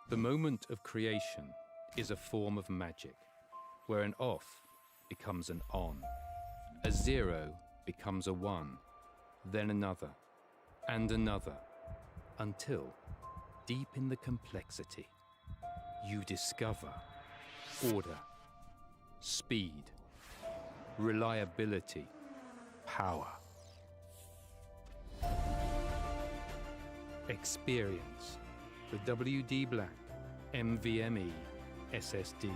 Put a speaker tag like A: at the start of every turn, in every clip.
A: The moment of creation is a form of magic, where an off becomes an on, a 0 becomes a 1, then another, and another, until, deep in the complexity, you discover order, speed, reliability, power. Experience the WD Black NVMe SSD.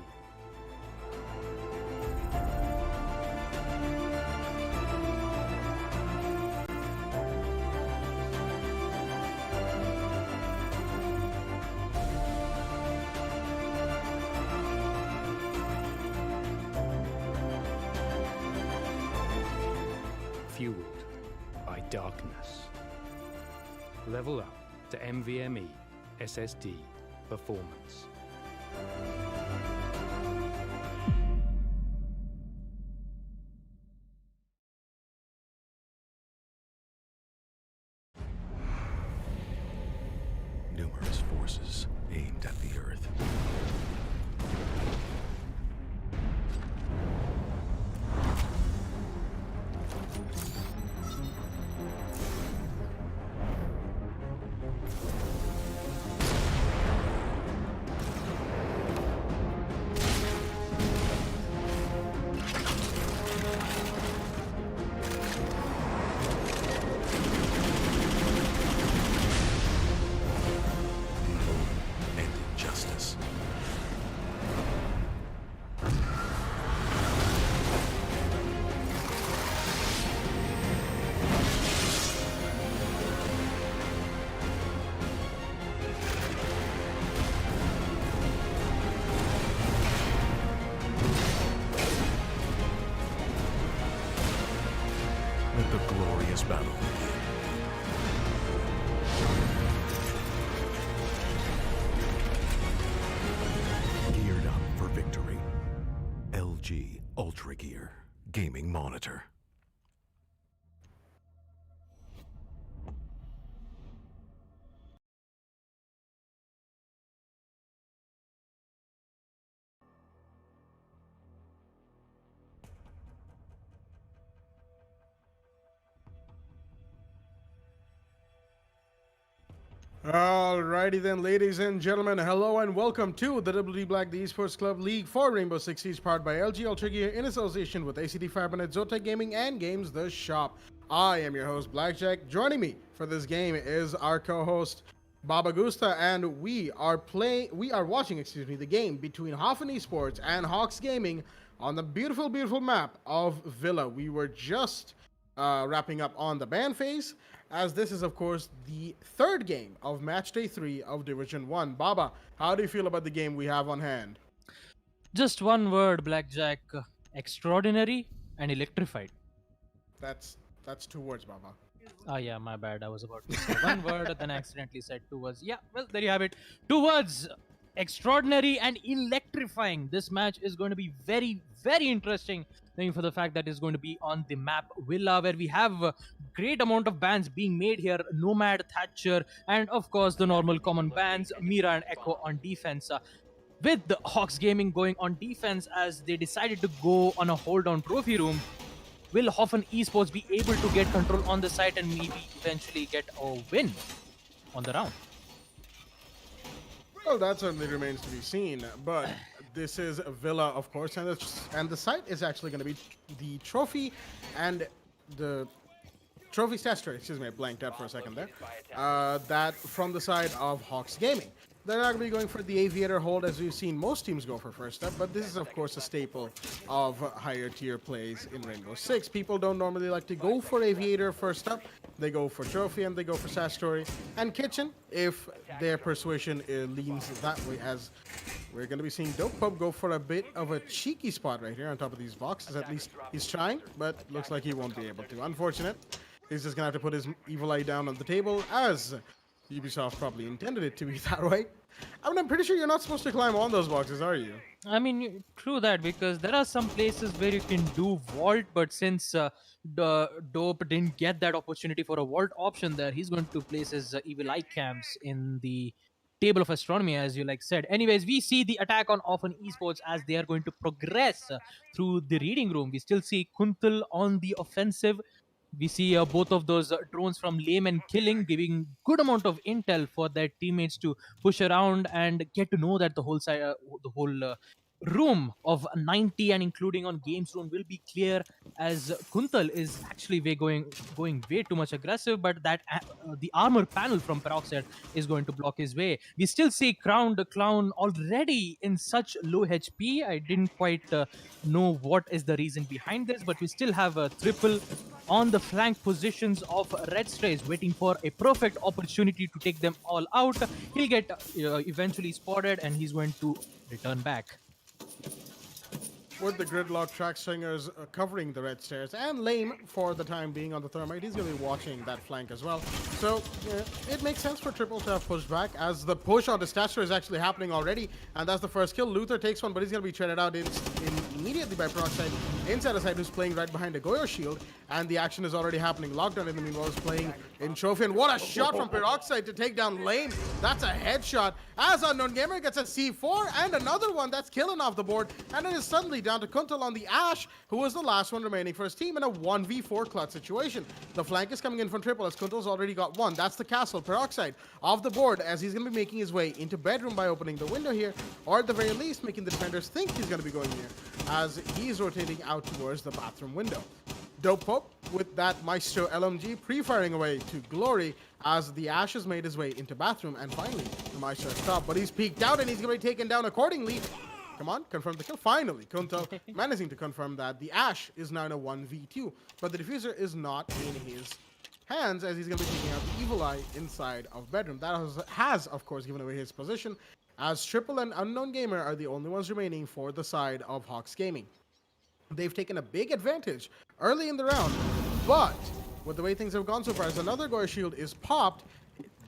A: Fueled by darkness. Level up to NVMe SSD performance.
B: Numerous forces aimed at the Earth. Let the glorious battle begin. Geared up for victory. LG Ultragear gaming monitor.
C: Alrighty then, ladies and gentlemen, hello and welcome to the WD Black, the Esports Club League for Rainbow Six Siege, powered by LG Ultragear in association with ACD Fibernet, Zotac Gaming, and Games The Shop. I am your host, Blackjack. Joining me for this game is our co-host, Baba Gusta, and we are watching the game between Hoffen Esports and Hawks Gaming on the beautiful, beautiful map of Villa. We were just wrapping up on the ban phase, as this is, of course, the third game of Matchday 3 of Division 1. Baba, how do you feel about the game we have on hand?
D: Just one word, Blackjack. Extraordinary and electrified.
C: That's 2 words, Baba.
D: Oh yeah, my bad. I was about to say one word, then I accidentally said 2 words. Yeah, well, there you have it. 2 words. Extraordinary and electrifying. This match is going to be very, very interesting. Thank you for the fact that it's going to be on the map Villa, where we have a great amount of bans being made here. Nomad, Thatcher, and of course the normal common bans, Mira and Echo on defense. With the Hawks Gaming going on defense as they decided to go on a hold on trophy room, will Hoffen Esports be able to get control on the site and maybe eventually get a win on the round?
C: Well, that certainly remains to be seen, but this is Villa, of course, and the site is actually going to be the trophy and the trophy statutory. Excuse me, I blanked out for a second there. That from the side of Hawks Gaming. They're not going to be going for the Aviator hold as we've seen most teams go for first up, but this is, of course, a staple of higher tier plays in Rainbow Six. People don't normally like to go for Aviator first up. They go for Trophy and they go for Statutory and Kitchen if their persuasion leans that way, as we're going to be seeing Dope Pub go for a bit of a cheeky spot right here on top of these boxes. At least he's trying, but looks like he won't be able to. Unfortunate. He's just going to have to put his evil eye down on the table, as Ubisoft probably intended it to be that way. I mean, I'm pretty sure you're not supposed to climb on those boxes, are you?
D: I mean, true that, because there are some places where you can do vault, but since the Dope didn't get that opportunity for a vault option there, he's going to place his evil eye cams in the table of astronomy, as you like said. Anyways, we see the attack on Often Esports as they are going to progress through the reading room. We still see Kuntal on the offensive. We see both of those drones from Lame and Killing giving good amount of intel for their teammates to push around and get to know that the whole side, the whole room of 90 and including on games room will be clear, as Kuntal is actually going way too much aggressive, but that the armor panel from Peroxide is going to block his way. We still see Crown the Clown already in such low HP. I didn't quite know what is the reason behind this, but we still have a triple on the flank positions of Red Strays, waiting for a perfect opportunity to take them all out. He'll get eventually spotted, and he's going to return back.
C: With the gridlock track stringers covering the red stairs, and Lame for the time being on the thermite, he's going to be watching that flank as well. So it makes sense for Triple to have pushed back, as the push on the Stature is actually happening already, and that's the first kill. Luther takes one, but he's going to be traded out immediately by Peroxide inside the side, who's playing right behind a Goyo shield, and the action is already happening. Lockdown in the meanwhile is playing in Trophy, and what a shot from Peroxide to take down Lame. That's a headshot, as Unknown Gamer gets a C4, and another one that's killing off the board, and it is suddenly down to Kuntal on the Ash, who was the last one remaining for his team in a 1v4 clutch situation. The flank is coming in from Triple, as Kuntal's already got one. That's the castle. Peroxide off the board, as he's going to be making his way into bedroom by opening the window here, or at the very least making the defenders think he's going to be going here, as he's rotating out towards the bathroom window. Dope Pope with that Maestro LMG pre-firing away to glory, as the Ash has made his way into bathroom, and finally the Maestro stopped, but he's peeked out and he's going to be taken down accordingly. Come on, confirm the kill. Finally, Kuntal managing to confirm that the Ash is now in a 1v2, but the diffuser is not in his hands, as he's going to be taking out the Evil Eye inside of bedroom. That has, of course, given away his position, as Triple and Unknown Gamer are the only ones remaining for the side of Hawks Gaming. They've taken a big advantage early in the round, but with the way things have gone so far, as another Goya shield is popped,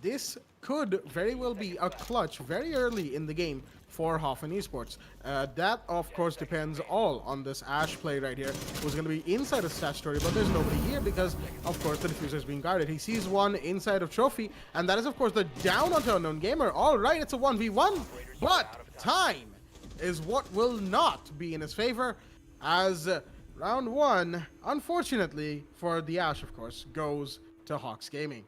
C: this could very well be a clutch very early in the game for Hoffen Esports. That, of course, depends all on this Ash play right here, who's going to be inside of Statutory, but there's nobody here because, of course, the diffuser is being guarded. He sees one inside of Trophy, and that is, of course, the down onto Unknown Gamer. All right, it's a 1v1, but time is what will not be in his favor, as round one, unfortunately, for the Ash, of course, goes to Hawks Gaming.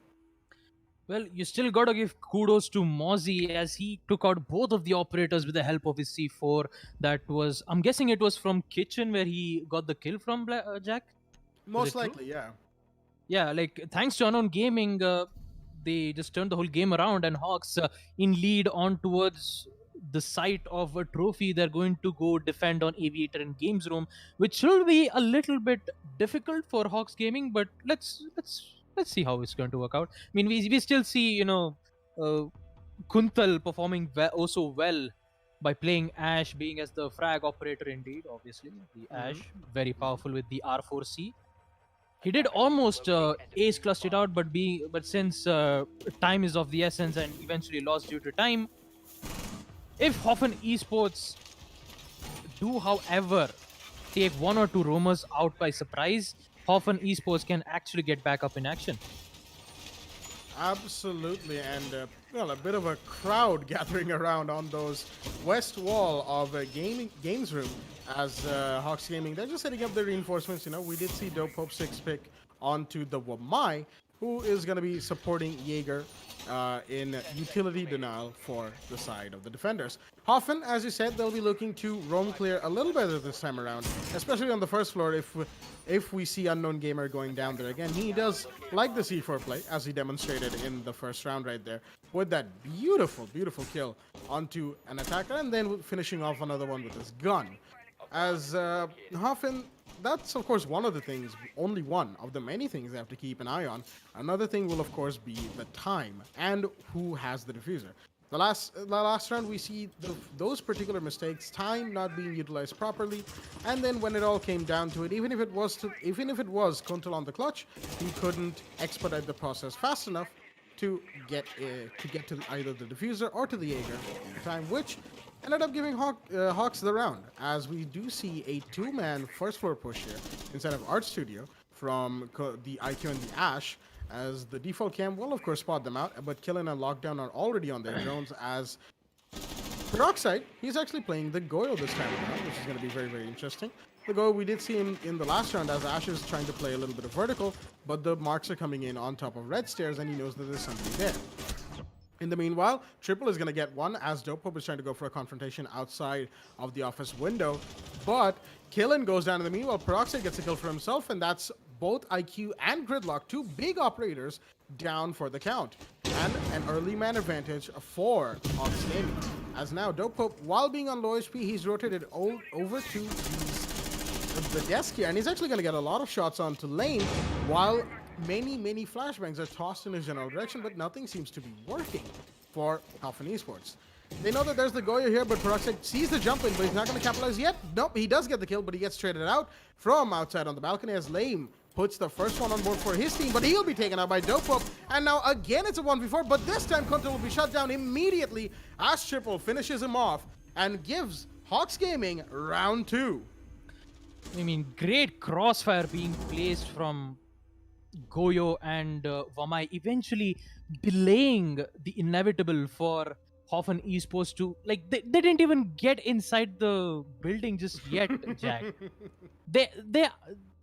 D: Well, you still gotta give kudos to Mozzie, as he took out both of the operators with the help of his C4. That was, I'm guessing it was from Kitchen where he got the kill from Jack?
C: Most likely, yeah.
D: Yeah, like, thanks to Unknown Gaming, they just turned the whole game around, and Hawks in lead on towards the site of a Trophy. They're going to go defend on Aviator and Games Room, which will be a little bit difficult for Hawks Gaming, but let's see how it's going to work out. I mean, we still see, Kuntal performing also well by playing Ash, being as the frag operator indeed, obviously. The Ash, very powerful with the R4C. He did almost ace clutch it out, but since time is of the essence and eventually lost due to time, if Hoffen Esports do, however, take one or two roamers out by surprise, Hoffen Esports can actually get back up in action.
C: Absolutely, and well, a bit of a crowd gathering around on those west wall of games room, as Hawks Gaming, they're just setting up their reinforcements. We did see Dope Pope 6 pick onto the Wamai, who is going to be supporting Jaeger in utility denial for the side of the defenders. Hoffen, as you said, they'll be looking to roam clear a little better this time around, especially on the first floor. If we see Unknown Gamer going down there again, he does like the C4 play, as he demonstrated in the first round right there, with that beautiful, beautiful kill onto an attacker, and then finishing off another one with his gun. As Hoffen, that's of course one of the things, only one of the many things they have to keep an eye on. Another thing will of course be the time and who has the diffuser. The last round we see those particular mistakes, time not being utilized properly, and then when it all came down to it, even if it was Kuntal on the clutch, he couldn't expedite the process fast enough to get to either the diffuser or to the Jaeger in time, which ended up giving Hawks the round, as we do see a two-man first floor push here inside of Art Studio from the IQ and the Ash, as the default cam will, of course, spot them out. But Killen and Lockdown are already on their drones as Peroxide, he's actually playing the Goyo this time around, which is going to be very, very interesting. The Goyo, we did see him in the last round as Ash is trying to play a little bit of vertical, but the marks are coming in on top of red stairs, and he knows that there's somebody there. In the meanwhile, Triple is going to get one as Dope Hope is trying to go for a confrontation outside of the office window, but Killen goes down in the meanwhile. Peroxide gets a kill for himself, and that's both IQ and Gridlock, two big operators, down for the count. And an early man advantage for Hawks Gaming. As now, Dope Hope, while being on low HP, he's rotated over to the desk here, and he's actually going to get a lot of shots onto lane, while many flashbangs are tossed in his general direction, but nothing seems to be working for Halfan Esports. They know that there's the Goyo here, but Peroxide sees the jump in, but he's not going to capitalize yet. Nope, he does get the kill, but he gets traded out from outside on the balcony as Lame puts the first one on board for his team, but he'll be taken out by Dope Hope. And now again it's a 1v4, but this time Kunta will be shut down immediately as Triple finishes him off and gives Hawks Gaming round 2.
D: I mean, great crossfire being placed from Goyo and Vamai, eventually delaying the inevitable for Hoffen Esports to, like, they didn't even get inside the building just yet, Jack. They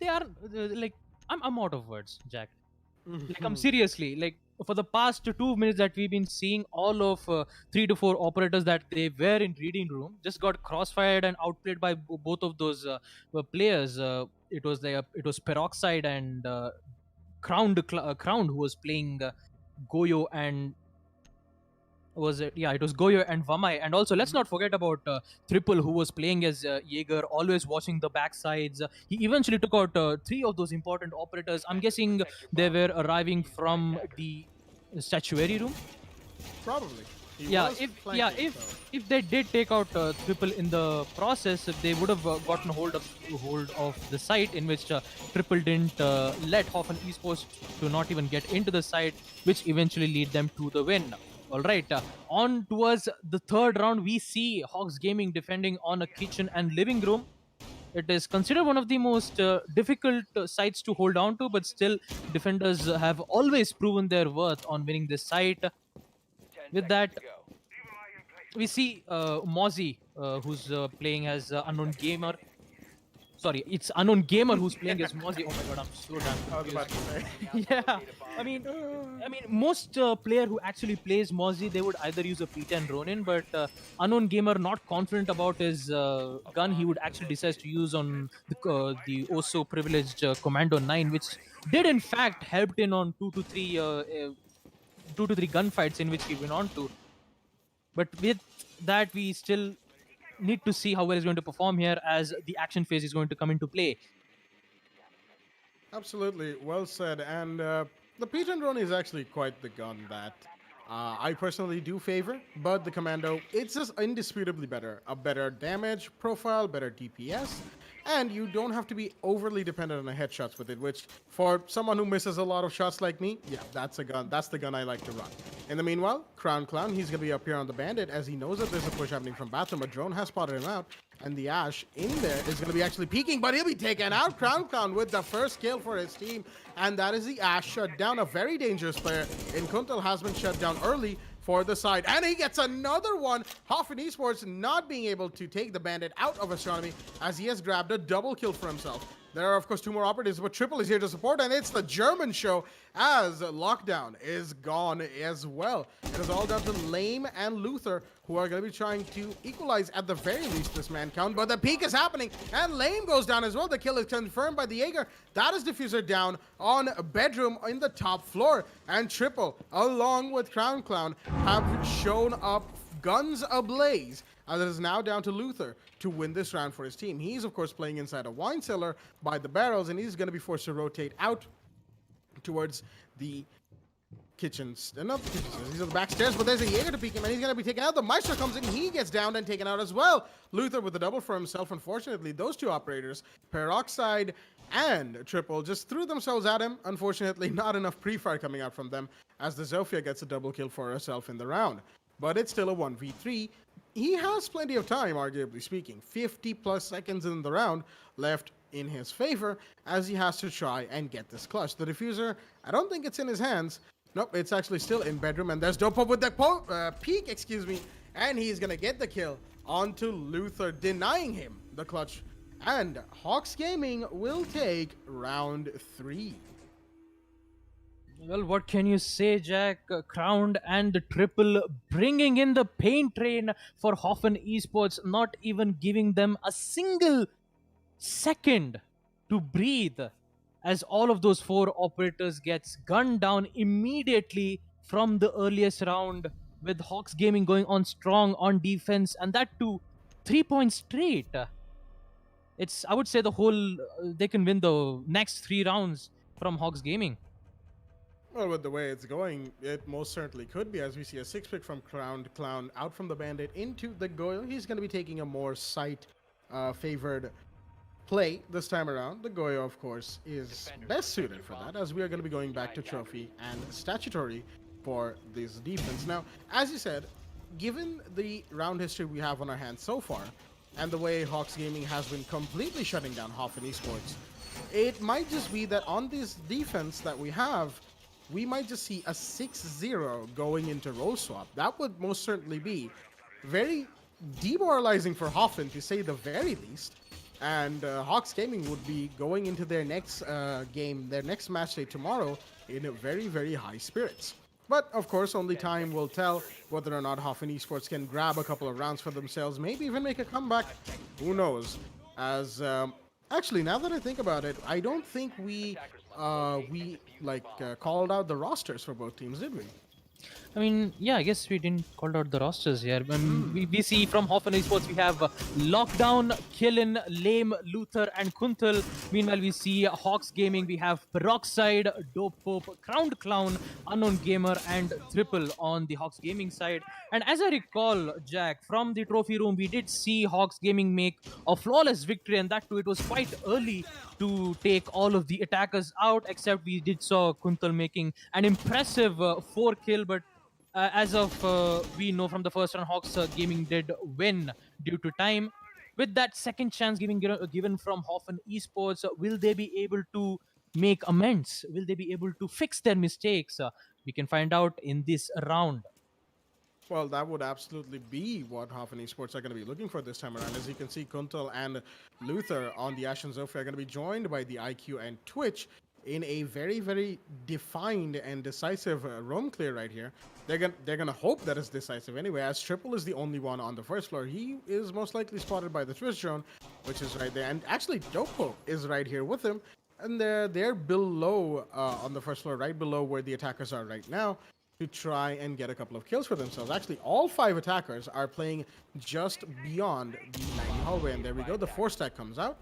D: are like, I'm out of words, Jack. Like, I'm seriously, like, for the past 2 minutes that we've been seeing all of 3 to 4 operators that they were in reading room just got crossfired and outplayed by both of those players. It was Peroxide and Crowned who was playing Goyo and it was Goyo and Vamai. And also, let's not forget about Triple, who was playing as Jaeger, always watching the backsides. He eventually took out 3 of those important operators. I'm guessing they were arriving from the statuary room.
C: Probably.
D: If they did take out Triple in the process, they would have gotten hold of the site, in which Triple didn't let Hoffen Esports to not even get into the site, which eventually lead them to the win. All right, on towards the third round, we see Hawks Gaming defending on a kitchen and living room. It is considered one of the most difficult sites to hold on to, but still, defenders have always proven their worth on winning this site. With that, we see Mozzie, who's playing as Unknown Gamer. Sorry, it's Unknown Gamer who's playing as Mozzie. Oh my god, I'm so damn confused.
C: I was about to say.
D: Yeah, I mean, most player who actually plays Mozzie, they would either use a P10 Ronin, but Unknown Gamer, not confident about his gun, he would actually decide to use on the also privileged Commando 9, which did in fact helped in on 2 to 3 gunfights in which he went on to. But with that, we still need to see how well he's going to perform here as the action phase is going to come into play.
C: Absolutely, well said. And the P10 drone is actually quite the gun that I personally do favor, but the Commando, it's just indisputably better. A better damage profile, better DPS, and you don't have to be overly dependent on the headshots with it, which for someone who misses a lot of shots like me, yeah, that's a gun. That's the gun I like to run. In the meanwhile, Crown Clown, he's going to be up here on the Bandit as he knows that there's a push happening from bathroom. A drone has spotted him out, and the Ash in there is going to be actually peeking, but he'll be taken out. Crown Clown with the first kill for his team, and that is the Ash shut down. A very dangerous player in Kuntal has been shut down early for the side, and he gets another one. Hoffen Esports not being able to take the Bandit out of astronomy as he has grabbed a double kill for himself. There are, of course, 2 more operatives, but Triple is here to support, and it's the German show as Lockdown is gone as well. It is all down to Lame and Luther, who are going to be trying to equalize at the very least this man count, but the peak is happening, and Lame goes down as well. The kill is confirmed by the Jaeger. That is Diffuser down on bedroom in the top floor, and Triple, along with Crown Clown, have shown up guns ablaze, as it is now down to Luther to win this round for his team. He's, of course, playing inside a wine cellar by the barrels, and he's going to be forced to rotate out towards the kitchens. Not the kitchens, he's on the back stairs, but there's a Jaeger to peek him, and he's going to be taken out. The Maestro comes in, he gets downed and taken out as well. Luther with the double for himself. Unfortunately, those 2 operators, Peroxide and Triple, just threw themselves at him. Unfortunately, not enough pre-fire coming out from them, as the Zofia gets a double kill for herself in the round. But it's still a 1v3. He has plenty of time, arguably speaking. 50 plus seconds in the round left. in his favor as he has to try and get this clutch. The diffuser, I don't think it's in his hands. Nope, it's actually still in bedroom, and there's Dope with the peak, and he's gonna get the kill onto Luther, denying him the clutch. And Hawks Gaming will take round 3.
D: Well, what can you say, Jack? Crowned and Triple bringing in the pain train for Hoffen Esports, not even giving them a single second to breathe, as all of those 4 operators gets gunned down immediately from the earliest round, with Hawks Gaming going on strong on defense, and that too 3 points straight. It's, I would say, the whole they can win the next 3 rounds from Hawks Gaming.
C: Well, with the way it's going, it most certainly could be, as we see a 6-pick from Crowned Clown out from the Bandit into the Goyo. He's going to be taking a more sight-favored play this time around. The Goyo, of course, is best suited for that, as we are going to be going back to Trophy and Statutory for this defense. Now, as you said, given the round history we have on our hands so far, and the way Hawks Gaming has been completely shutting down Hoffen Esports, it might just be that on this defense that we have, we might just see a 6-0 going into role swap. That would most certainly be very demoralizing for Hoffen, to say the very least. And Hawks Gaming would be going into their next game, their next match day tomorrow, in a very, very high spirits. But, of course, only time will tell whether or not Hoffen Esports can grab a couple of rounds for themselves, maybe even make a comeback. Who knows? As, actually, now that I think about it, I don't think we called out the rosters for both teams, did we?
D: I mean, yeah, I guess we didn't call out the rosters here. We see from Hoffen Esports, we have Lockdown, Killen, Lame, Luther, and Kuntal. Meanwhile, we see Hawks Gaming, we have Peroxide, Dope Pope, Crowned Clown, Unknown Gamer, and Triple on the Hawks Gaming side. And as I recall, Jack, from the trophy room, we did see Hawks Gaming make a flawless victory, and that too, it was quite early to take all of the attackers out, except we did saw Kuntal making an impressive 4-kill, but as of we know from the first round, Hawks Gaming did win due to time. With that second chance given from Hoffen Esports, will they be able to make amends? Will they be able to fix their mistakes? We can find out in this round.
C: Well, that would absolutely be what Hoffen Esports are going to be looking for this time around. As you can see, Kuntal and Luther on the Ashen Zofia are going to be joined by the IQ and Twitch in a very, very defined and decisive roam clear right here. They're gonna hope that it's decisive anyway, as Triple is the only one on the first floor. He is most likely spotted by the Twitch drone, which is right there. And actually, Dopo is right here with him. And they're below, on the first floor, right below where the attackers are right now, to try and get a couple of kills for themselves. Actually, all 5 attackers are playing just beyond the 90 hallway. And there we go, the 4-stack comes out,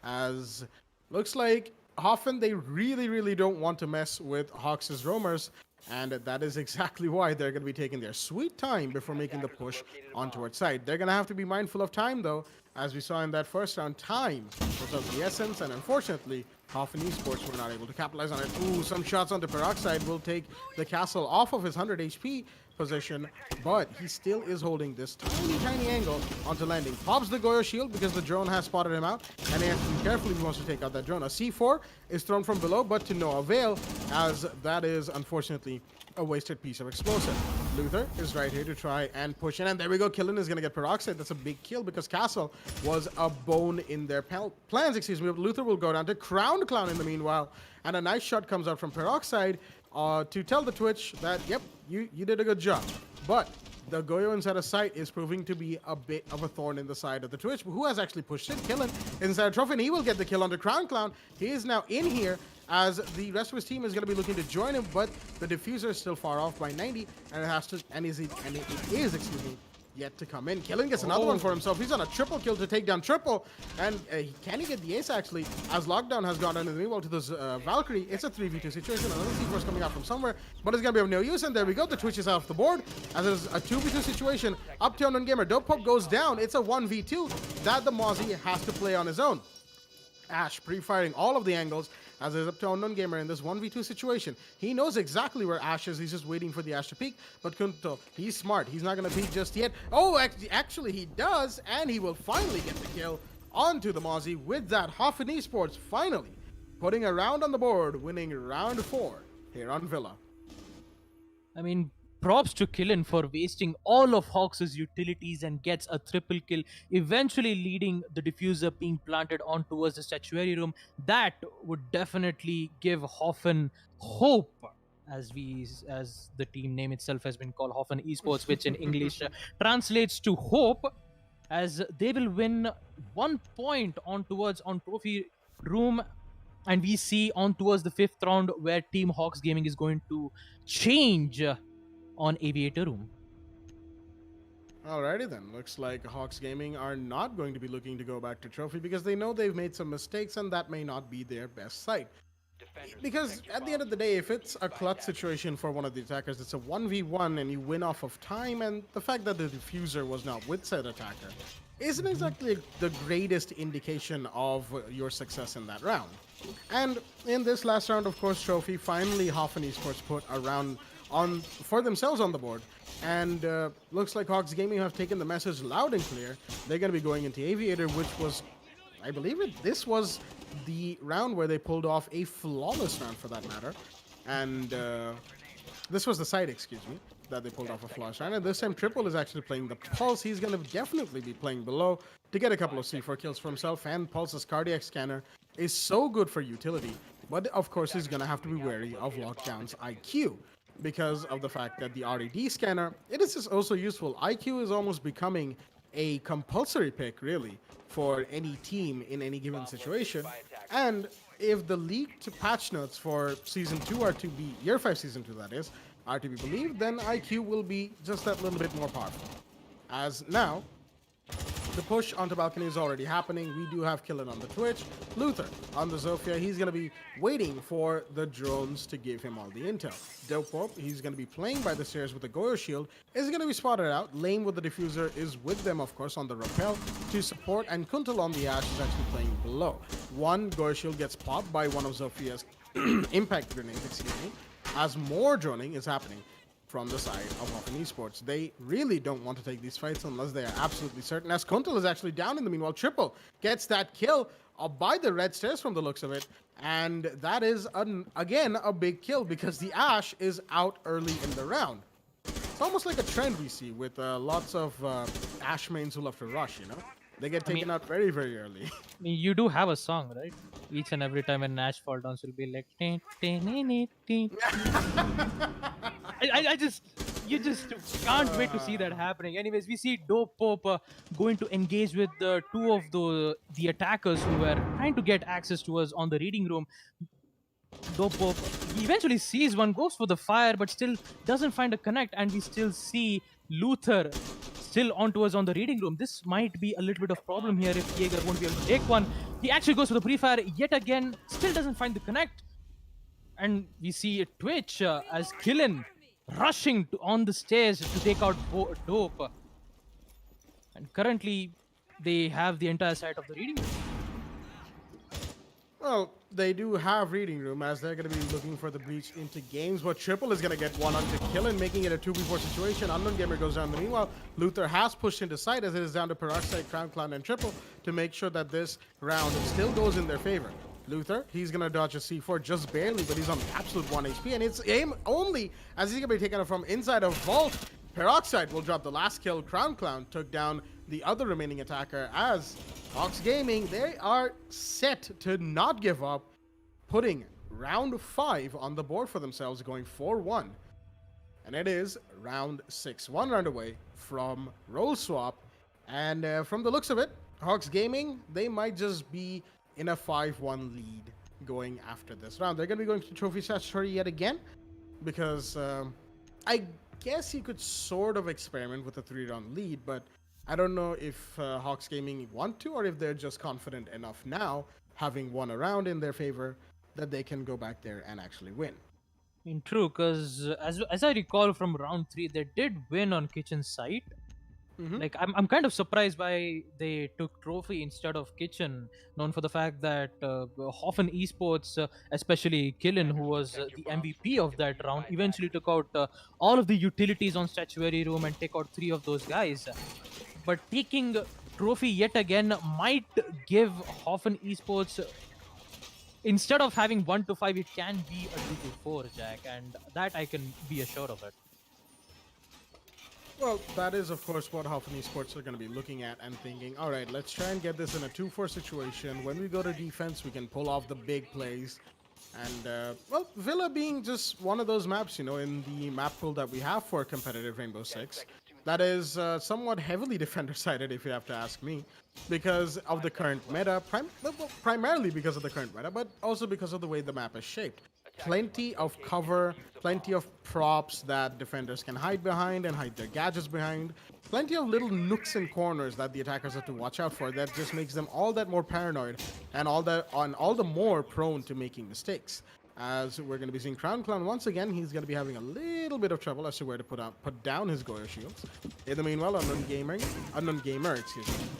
C: as looks like Hoffen, they really, really don't want to mess with Hawks' roamers, and that is exactly why they're going to be taking their sweet time before making the push onto our side. They're going to have to be mindful of time, though, as we saw in that first round. Time was of the essence, and unfortunately, Hoffen Esports were not able to capitalize on it. Ooh, some shots onto Peroxide will take the castle off of his 100 HP position, but he still is holding this tiny angle onto landing. Pops the Goyo shield because the drone has spotted him out, and he has to be careful if he wants to take out that drone. A C4 is thrown from below, but to no avail, as that is unfortunately a wasted piece of explosive. Luther is right here to try and push in, and there we go. Killen is going to get Peroxide. That's a big kill because Castle was a bone in their plans. Excuse me. Luther will go down to Crowned Clown in the meanwhile, and a nice shot comes out from Peroxide to tell the Twitch that, yep, you did a good job. But the Goyo inside of sight is proving to be a bit of a thorn in the side of the Twitch, who has actually pushed it. Killen inside of Trophy, and he will get the kill on the Crown Clown. He is now in here, as the rest of his team is going to be looking to join him, but the diffuser is still far off by 90, and it is, yet to come in. Killen gets another one for himself. He's on a triple kill to take down Triple, and can he get the ace, actually, as Lockdown has gone under the meanwhile to this Valkyrie. It's a 3v2 situation. Another C4 coming out from somewhere, but it's going to be of no use, and there we go. The Twitch is off the board, as it's a 2v2 situation. Uptown on Gamer. Dope Pop goes down. It's a 1v2 that the Mozzie has to play on his own. Ash pre-firing all of the angles, as is up to Unknown Gamer in this 1v2 situation. He knows exactly where Ash is. He's just waiting for the Ash to peek. But Kunto, he's smart. He's not going to peek just yet. Oh, actually he does, and he will finally get the kill onto the Mozzie with that. Hoffen Esports finally putting a round on the board, winning round 4 here on Villa.
D: I mean, props to Killen for wasting all of Hawks' utilities and gets a triple kill, eventually leading the diffuser being planted on towards the statuary room. That would definitely give Hoffen hope, as the team name itself has been called, Hoffen Esports, which in English translates to hope, as they will win 1 point on trophy room. And we see on towards the 5th round where Team Hawks Gaming is going to change on Aviator Room.
C: Alrighty then, looks like Hawks Gaming are not going to be looking to go back to Trophy because they know they've made some mistakes and that may not be their best site. Because at the end of the day, if it's a clutch situation for one of the attackers, it's a 1v1 and you win off of time, and the fact that the diffuser was not with said attacker isn't exactly the greatest indication of your success in that round. And in this last round, of course, Trophy, finally Hoffen Esports put a round on for themselves on the board, and looks like Hawks Gaming have taken the message loud and clear. They're going to be going into Aviator, which was, I believe this was the round where they pulled off a flawless round for that matter, and this was the side, excuse me, that they pulled off a flawless round. And this time Triple is actually playing the Pulse. He's going to definitely be playing below to get a couple of C4 kills for himself, and Pulse's cardiac scanner is so good for utility, but of course he's going to have to be wary of Lockdown's IQ because of the fact that the RED scanner, it is just also useful. IQ is almost becoming a compulsory pick, really, for any team in any given situation. And if the leaked patch notes for Season 2 are to be, Year 5 Season 2 that is, are to be believed, then IQ will be just that little bit more powerful. As now, the push onto balcony is already happening. We do have Killen on the Twitch. Luther on the Zofia. He's going to be waiting for the drones to give him all the intel. Dope, he's going to be playing by the stairs with the Goyo shield. Is going to be spotted out. Lane with the diffuser is with them, of course, on the rappel to support. And Kuntal on the Ash is actually playing below. One Goyo shield gets popped by one of Zofia's impact grenades, excuse me, as more droning is happening from the side of Hoffen Esports. They really don't want to take these fights unless they are absolutely certain, as Kuntal is actually down in the meanwhile. Triple gets that kill by the red stairs from the looks of it, and that is, again, a big kill because the Ash is out early in the round. It's almost like a trend we see with lots of Ash mains who love to rush, you know? They get taken out very, very early.
D: I mean, you do have a song, right? Each and every time a Nash fall downs will be like... You just can't wait to see that happening. Anyways, we see Dope Pope going to engage with two of the attackers who were trying to get access to us on the reading room. Dope Pope, he eventually sees one, goes for the fire, but still doesn't find a connect, and we still see Luther still onto us on the reading room. This might be a little bit of problem here if Jaeger won't be able to take one. He actually goes for the pre-fire yet again, still doesn't find the connect. And we see a Twitch as Killen rushing on the stairs to take out Dope. And currently, they have the entire side of the reading room.
C: Well, they do have reading room as they're going to be looking for the breach into games, but Triple is going to get one onto Killen, making it a 2v4 situation. Unknown Gamer goes down. Meanwhile, Luther has pushed into side as it is down to Peroxide, Crown Clown, and Triple to make sure that this round still goes in their favor. Luther, he's going to dodge a C4 just barely, but he's on absolute 1 HP, and it's aim only as he's going to be taken from inside of Vault. Peroxide will drop the last kill. Crown Clown took down the other remaining attacker as Hawks Gaming, they are set to not give up, putting round 5 on the board for themselves, going 4-1. And it is round 6, 1 round away from role swap. And from the looks of it, Hawks Gaming, they might just be in a 5-1 lead going after this round. They're going to be going to Trophy Statutory yet again because I guess you could sort of experiment with a 3-round lead, but I don't know if Hawks Gaming want to, or if they're just confident enough now, having won a round in their favor, that they can go back there and actually win.
D: I mean, true, because as I recall from round 3, they did win on Kitchen's site. Like, I'm kind of surprised why they took Trophy instead of Kitchen, known for the fact that Hoffen Esports, especially Killen, who was the MVP of that round, eventually took out all of the utilities on Statuary Room and take out 3 of those guys. But taking trophy yet again might give Hoffen Esports, instead of having 1-5, it can be a 2-4, Jack, and that I can be assured of it.
C: Well, that is, of course, what Hoffen Esports are going to be looking at and thinking, all right, let's try and get this in a 2-4 situation. When we go to defense, we can pull off the big plays. And, well, Villa being just one of those maps, you know, in the map pool that we have for competitive Rainbow Six, that is somewhat heavily defender-sided, if you have to ask me, because of the current meta, primarily because of the current meta, but also because of the way the map is shaped. Plenty of cover, plenty of props that defenders can hide behind and hide their gadgets behind. Plenty of little nooks and corners that the attackers have to watch out for that just makes them all that more paranoid and all the more prone to making mistakes. As we're going to be seeing Crown Clown once again, he's going to be having a little bit of trouble as to where to put down his Goya shields. In the meanwhile, Unknown Gamer,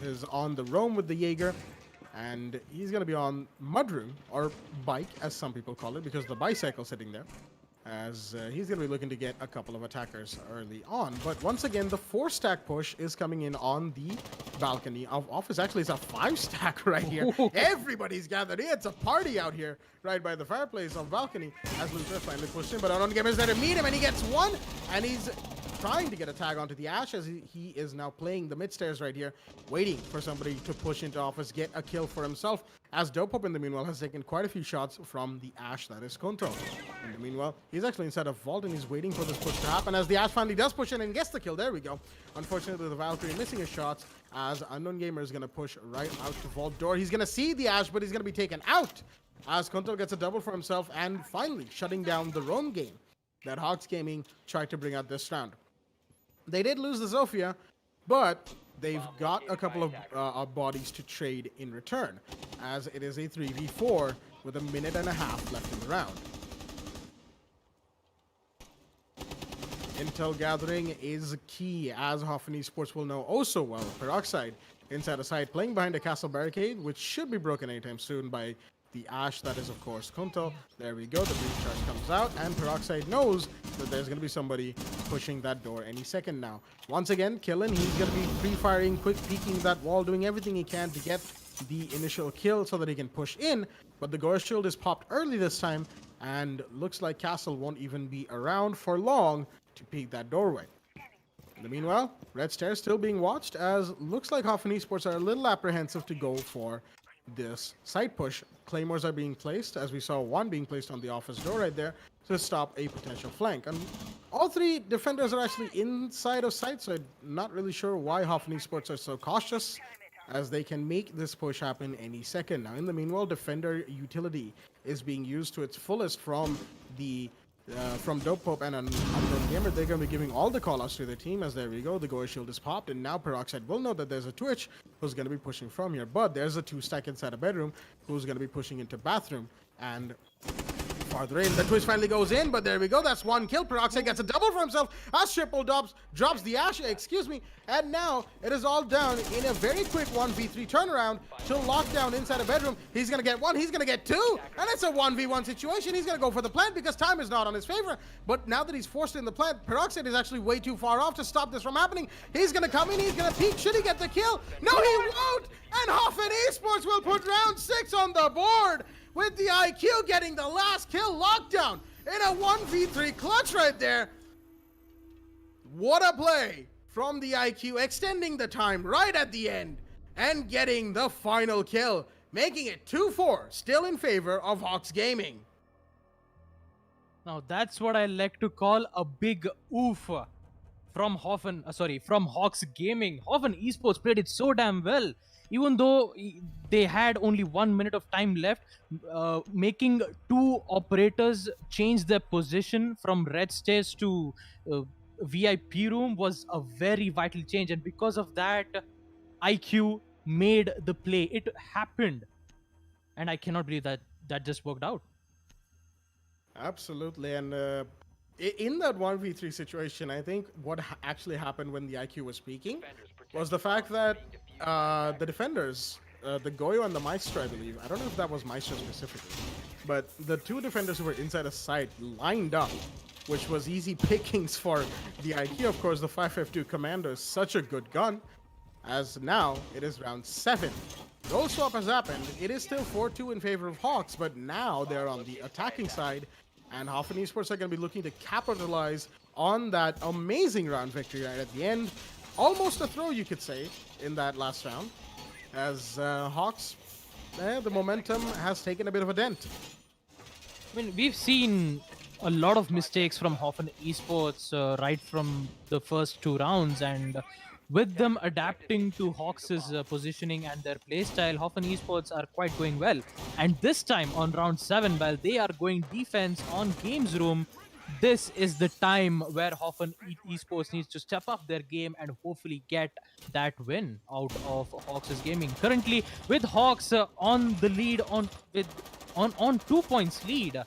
C: is on the roam with the Jaeger. And he's going to be on Mudroom, or Bike, as some people call it, because the bicycle's sitting there. As he's going to be looking to get a couple of attackers early on. But once again, the 4-stack push is coming in on the balcony of Office. Actually, it's a 5-stack right here. Everybody's gathered. It's a party out here right by the fireplace of balcony. As Luther finally pushed in, but Unknown Gamer is there to meet him, and he gets one. And he's trying to get a tag onto the Ash as he is now playing the mid stairs right here, waiting for somebody to push into Office, get a kill for himself, as Dopop in the meanwhile has taken quite a few shots from the Ash that is Konto. In the meanwhile, he's actually inside of Vault and he's waiting for this push to happen as the Ash finally does push in and gets the kill. There we go. Unfortunately, the Valkyrie missing his shots as Unknown Gamer is going to push right out to Vault door. He's going to see the Ash, but he's going to be taken out as Konto gets a double for himself and finally shutting down the roam game that Hawks Gaming tried to bring out this round. They did lose the Zofia, but they've got a couple of bodies to trade in return, as it is a 3v4 with a minute and a half left in the round. Intel gathering is key, as Hoffen Esports will know oh so well. Peroxide inside a side, playing behind a castle barricade, which should be broken anytime soon by the Ash, that is, of course, Konto. There we go. The breach charge comes out, and Peroxide knows that there's going to be somebody pushing that door any second now. Once again, Killen, he's going to be pre-firing, quick peeking that wall, doing everything he can to get the initial kill so that he can push in. But the Gore Shield is popped early this time, and looks like Castle won't even be around for long to peek that doorway. In the meanwhile, Red Stairs still being watched, as looks like Hoffen Esports are a little apprehensive to go for this side push. Claymores are being placed, as we saw one being placed on the Office door right there to stop a potential flank. And all three defenders are actually inside of sight, so I'm not really sure why Hoffen Esports are so cautious, as they can make this push happen any second. Now, in the meanwhile, defender utility is being used to its fullest from the from Dopop and Unknown Gamer. They're going to be giving all the callouts to their team, as there we go. The Goya Shield is popped, and now Peroxide will know that there's a Twitch who's going to be pushing from here. But there's a 2-stack inside a bedroom who's going to be pushing into bathroom. And farther in, the Twitch finally goes in, but there we go. That's one kill. Peroxide gets a double for himself as Triple drops the Ash, and now it is all down in a very quick 1v3 turnaround to lock down inside a bedroom. He's going to get one, he's going to get two, and it's a 1v1 situation. He's going to go for the plant because time is not on his favor. But now that he's forced in the plant, Peroxide is actually way too far off to stop this from happening. He's going to come in, he's going to peek. Should he get the kill? No, he won't! And Hoffen Esports will put round 6 on the board, with the IQ getting the last kill lockdown in a 1v3 clutch right there. What a play from the IQ, extending the time right at the end and getting the final kill, making it 2-4, still in favor of Hawks Gaming.
D: Now that's what I like to call a big oof from from Hawks Gaming. Hoffen Esports played it so damn well. Even though they had only 1 minute of time left, making two operators change their position from red stairs to VIP room was a very vital change. And because of that, IQ made the play. It happened. And I cannot believe that that just worked out.
C: Absolutely. And in that 1v3 situation, I think what actually happened when the IQ was speaking was the fact that the defenders, the Goyo and the Maestro, I believe, I don't know if that was Maestro specifically, but the two defenders who were inside a site lined up, which was easy pickings for the IQ. Of course, the 552 Commando is such a good gun, as now it is round 7. No swap has happened. It is still 4-2 in favor of Hawks, but now they're on the attacking side, and Hoffen Esports are going to be looking to capitalize on that amazing round victory right at the end. Almost a throw, you could say, in that last round, as Hawks, the momentum has taken a bit of a dent.
D: I mean, we've seen a lot of mistakes from Hoffen Esports right from the first 2 rounds, and with them adapting to Hawks' positioning and their playstyle, Hoffen Esports are quite going well. And this time on round 7, while they are going defense on Games Room, this is the time where Hoffen Esports needs to step up their game and hopefully get that win out of Hawks' gaming. Currently, with Hawks on the lead on 2 points lead,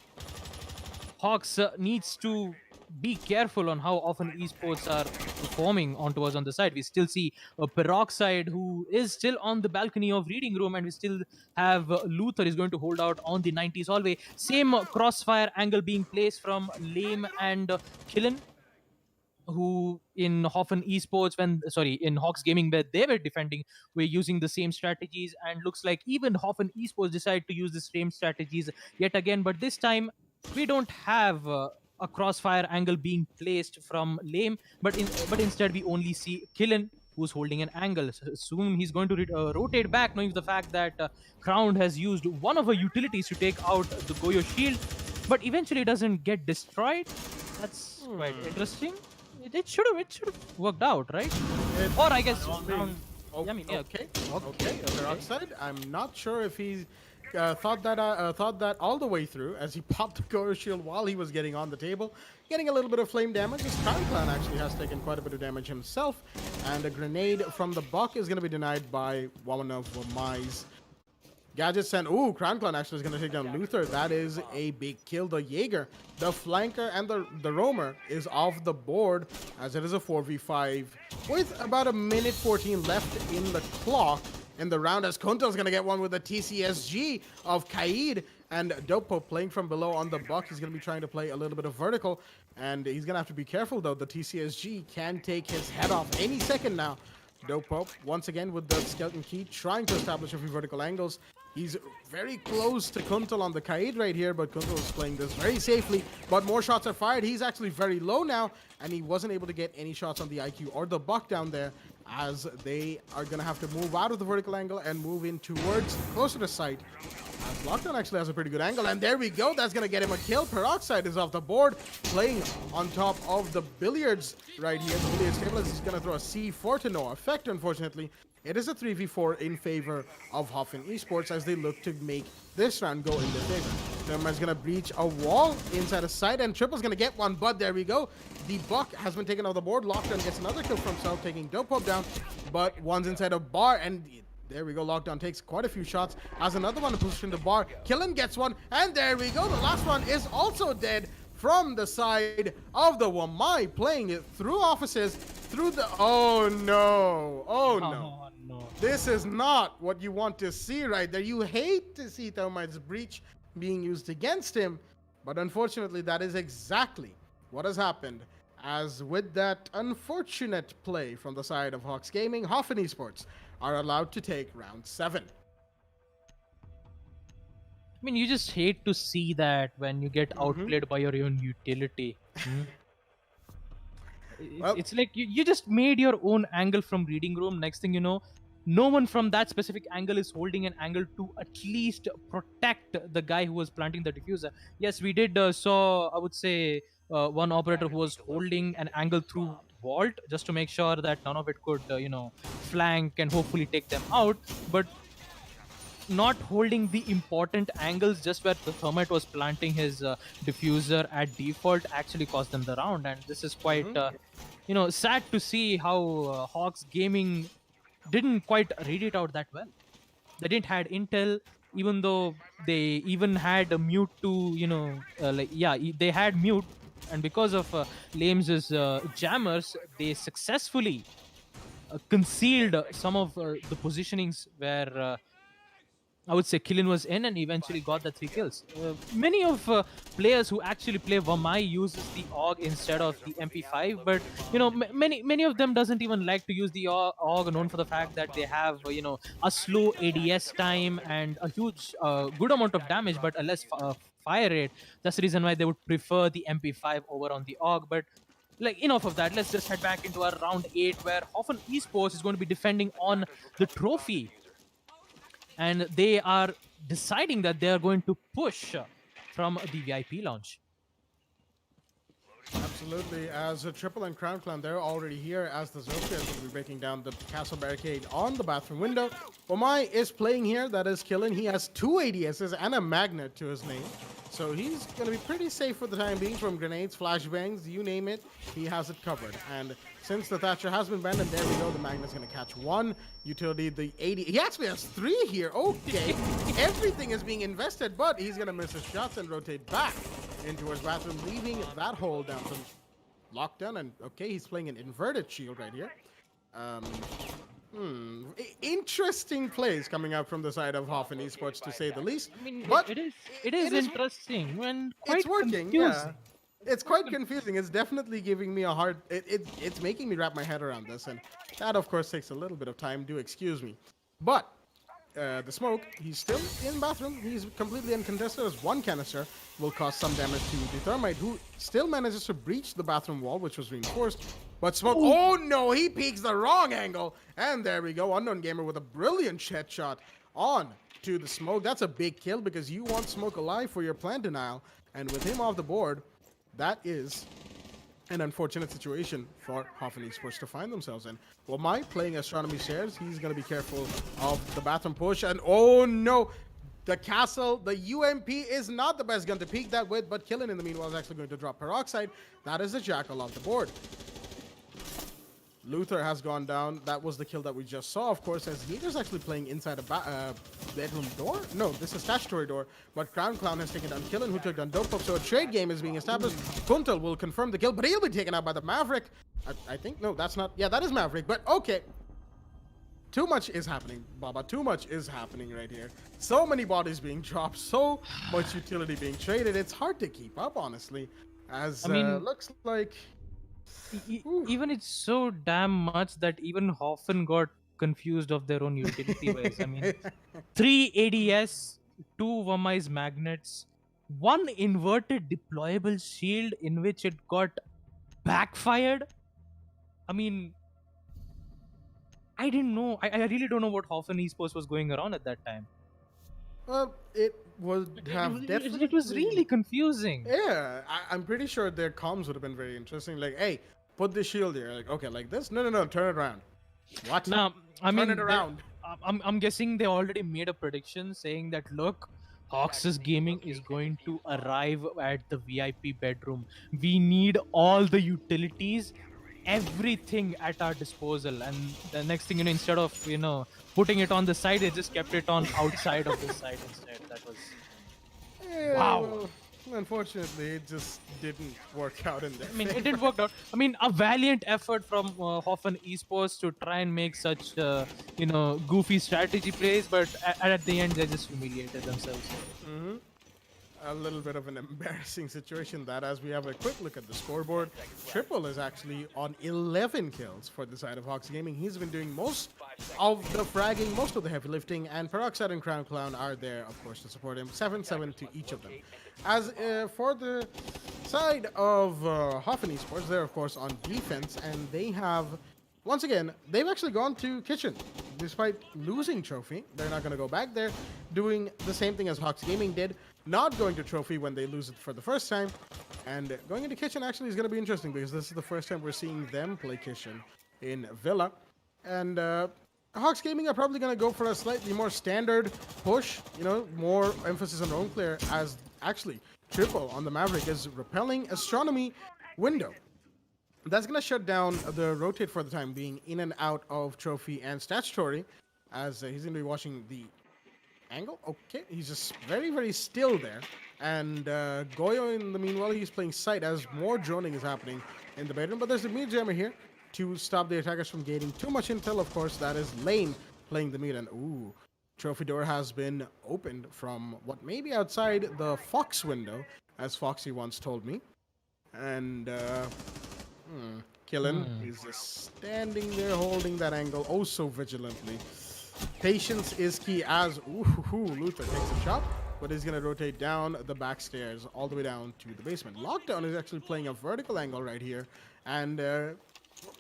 D: Hawks needs to be careful on how often esports are performing onto us on the side. We still see a Peroxide who is still on the balcony of Reading Room, and we still have Luther is going to hold out on the 90s hallway. Same crossfire angle being placed from Lame and Killen, who in Hoffen Esports, in Hawks Gaming, where they were defending, were using the same strategies, and looks like even Hoffen Esports decided to use the same strategies yet again, but this time we don't have a crossfire angle being placed from Lame, but instead we only see Killen, who's holding an angle. So soon he's going to rotate back, knowing the fact that Crown has used one of her utilities to take out the Goyo shield, but eventually doesn't get destroyed. That's quite interesting. It should have worked out, right? Or I guess Crown.
C: Oh,
D: Yeah, I mean, yeah.
C: okay. Peroxide. I'm not sure if he thought that all the way through, as he popped the Goyo shield while he was getting on the table, getting a little bit of flame damage. His Crown Clan actually has taken quite a bit of damage himself, and a grenade from the Buck is going to be denied by one of Mai's gadgets. And ooh, Crown Clan actually is going to take down Luther. That is a big kill. The Jaeger, the flanker, and the roamer is off the board, as it is a 4v5 with about a minute 14 left in the clock in the round, as Kunto's going to get one with the TCSG of Kaid, and Dopo playing from below on the Buck. He's going to be trying to play a little bit of vertical, and he's going to have to be careful, though. The TCSG can take his head off any second now. Dopo, once again with the Skeleton Key, trying to establish a few vertical angles. He's very close to Kuntal on the Kaid right here, but Kuntal is playing this very safely. But more shots are fired. He's actually very low now, and he wasn't able to get any shots on the IQ or the Buck down there, as they are going to have to move out of the vertical angle and move in towards closer to sight. As Lockdown actually has a pretty good angle, and there we go. That's going to get him a kill. Peroxide is off the board, playing on top of the billiards right here. The billiards table, as he's going to throw a C4 to no effect, unfortunately. It is a 3v4 in favor of Hoffen Esports, as they look to make this round go in their favor. Therma's going to breach a wall inside a side, and Triple's going to get one, but there we go. The Buck has been taken off the board. Lockdown gets another kill for himself, taking Dope down, but one's inside a bar, and there we go. Lockdown takes quite a few shots, has another one to position the bar. Killen gets one, and there we go. The last one is also dead from the side of the Wamai, playing it through offices, through the... Oh, no. Oh, no.
D: No.
C: This is not what you want to see right there. You hate to see Thermite's breach being used against him, but unfortunately, that is exactly what has happened. As with that unfortunate play from the side of Hawks Gaming, Hoffen Esports are allowed to take round 7.
D: I mean, you just hate to see that when you get outplayed by your own utility.
C: Well,
D: It's like you just made your own angle from Reading Room. Next thing you know, no one from that specific angle is holding an angle to at least protect the guy who was planting the diffuser. Yes, we did saw, I would say, one operator who was holding an angle through vault just to make sure that none of it could, flank and hopefully take them out. But not holding the important angles just where the Thermite was planting his diffuser at default actually cost them the round, and this is quite sad to see how Hawks Gaming didn't quite read it out that well. They didn't had intel, even though they even had a mute to they had mute, and because of Lames' jammers, they successfully concealed some of the positionings where I would say Killian was in and eventually got the 3 kills. Many of players who actually play Vamai uses the AUG instead of the MP5, but many of them doesn't even like to use the AUG, known for the fact that they have a slow ADS time and a huge good amount of damage, but a less fire rate. That's the reason why they would prefer the MP5 over on the AUG. But like enough of that. Let's just head back into our round 8, where Hoffen Esports is going to be defending on the trophy, and they are deciding that they are going to push from the VIP lounge.
C: Absolutely. As a Triple and Crown Clan, they're already here as the Zotac will be breaking down the castle barricade on the bathroom window. Omai is playing here. That is killing. He has 2 ADSs and a magnet to his name. So he's going to be pretty safe for the time being from grenades, flashbangs, you name it. He has it covered. And since the Thatcher has been banned, and there we go, the magnet's going to catch 1 utility. The 80. He actually has 3 here. Okay. Everything is being invested, but he's going to miss his shots and rotate back into his bathroom, leaving that hole down some lockdown. And okay, he's playing an inverted shield right here. Interesting plays coming out from the side of Hoffen Esports, to say the least.
D: I mean,
C: but
D: it is interesting and quite
C: it's working.
D: confusing.
C: Yeah, it's quite confusing. It's definitely giving me a hard. It's making me wrap my head around this, and that of course takes a little bit of time. Do excuse me, but. The smoke, he's still in bathroom. He's completely uncontested, as 1 canister will cause some damage to the Thermite, who still manages to breach the bathroom wall, which was reinforced. But smoke, oh no, he peeks the wrong angle. And there we go, Unknown Gamer with a brilliant headshot on to the smoke. That's a big kill, because you want smoke alive for your plant denial. And with him off the board, that is an unfortunate situation for Hoffen Esports to find themselves in. Well, Mike playing Astronomy Shares, he's going to be careful of the bathroom push. And oh no, the castle, the UMP is not the best gun to peek that with, but Killen in the meanwhile is actually going to drop Peroxide. That is a Jackal off the board. Luther has gone down. That was the kill that we just saw, of course, as Heater's actually playing inside a bedroom door. No, this is statutory door, but Crown Clown has taken down Killen, who took down Dope Pop, so a trade game is being established. Kuntal will confirm the kill, but he'll be taken out by the Maverick. I think, no, that's not, yeah, that is Maverick, but okay. Too much is happening, Baba. Too much is happening right here. So many bodies being dropped, so much utility being traded. It's hard to keep up, honestly, as looks like...
D: Even it's so damn much that even Hoffen got confused of their own utility ways. I mean, 3 ADS, 2 Vamai's magnets, 1 inverted deployable shield in which it got backfired. I mean, I didn't know. I really don't know what Hoffen Esports was going around at that time.
C: Well, it would have definitely...
D: It was really confusing.
C: Yeah, I'm pretty sure their comms would have been very interesting. Like, hey, put the shield here. Like, okay, like this? No, turn it around. What?
D: Now, I mean,
C: turn it around.
D: I'm guessing they already made a prediction saying that, look, Hawks' Gaming is going to arrive at the VIP bedroom. We need all the utilities, everything at our disposal. And the next thing, instead of, putting it on the side, they just kept it on outside of the side instead. That was...
C: Yeah,
D: wow.
C: Well, unfortunately, it just didn't work out in there.
D: I mean, it didn't work out. I mean, a valiant effort from Hoffen Esports to try and make such, goofy strategy plays, but at the end, they just humiliated themselves.
C: Mm-hmm. A little bit of an embarrassing situation, that as we have a quick look at the scoreboard, Triple is actually on 11 kills for the side of Hawks Gaming. He's been doing most of the fragging, most of the heavy lifting, and Peroxide and Crown Clown are there, of course, to support him. 7-7 to each of them. As for the side of Hoffen Esports, they're, of course, on defense, and they have... Once again, they've actually gone to Kitchen. Despite losing Trophy, they're not going to go back there, doing the same thing as Hawks Gaming did, not going to Trophy when they lose it for the first time. And going into Kitchen actually is going to be interesting, because this is the first time we're seeing them play Kitchen in Villa. And Hawks Gaming are probably going to go for a slightly more standard push, more emphasis on own player, as actually Triple on the Maverick is repelling Astronomy window. That's going to shut down the rotate for the time being in and out of Trophy and Statutory, as he's going to be watching the angle. Okay, he's just very, very still there. And Goyo, in the meanwhile, he's playing Sight as more droning is happening in the bedroom. But there's a mid jammer here to stop the attackers from gaining too much intel. Of course, that is Lane playing the mid. And ooh, trophy door has been opened from what may be outside the Fox window, as Foxy once told me. And Killen is just standing there holding that angle oh so vigilantly. Patience is key as Luther takes a shot, but he's going to rotate down the back stairs all the way down to the basement. Lockdown is actually playing a vertical angle right here, and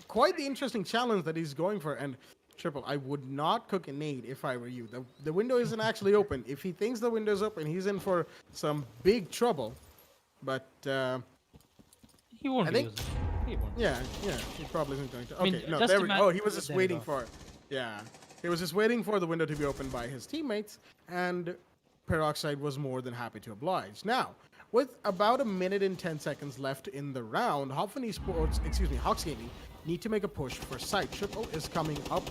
C: quite the interesting challenge that he's going for. And Triple, I would not cook a nade if I were you. The window isn't actually open. If he thinks the window's open, he's in for some big trouble. But
D: he won't
C: I think,
D: use it. He won't.
C: yeah, he probably isn't going to.
D: I mean,
C: Okay, no,
D: just
C: there we
D: imagine-
C: go. Oh, he was just
D: there you
C: waiting
D: go.
C: for it. Yeah, he was just waiting for the window to be opened by his teammates, and Peroxide was more than happy to oblige. Now, with about a minute and 10 seconds left in the round, Hawks Gaming need to make a push for site. Triple is coming up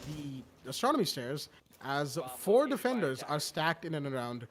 C: the astronomy stairs as 4 defenders are stacked in and around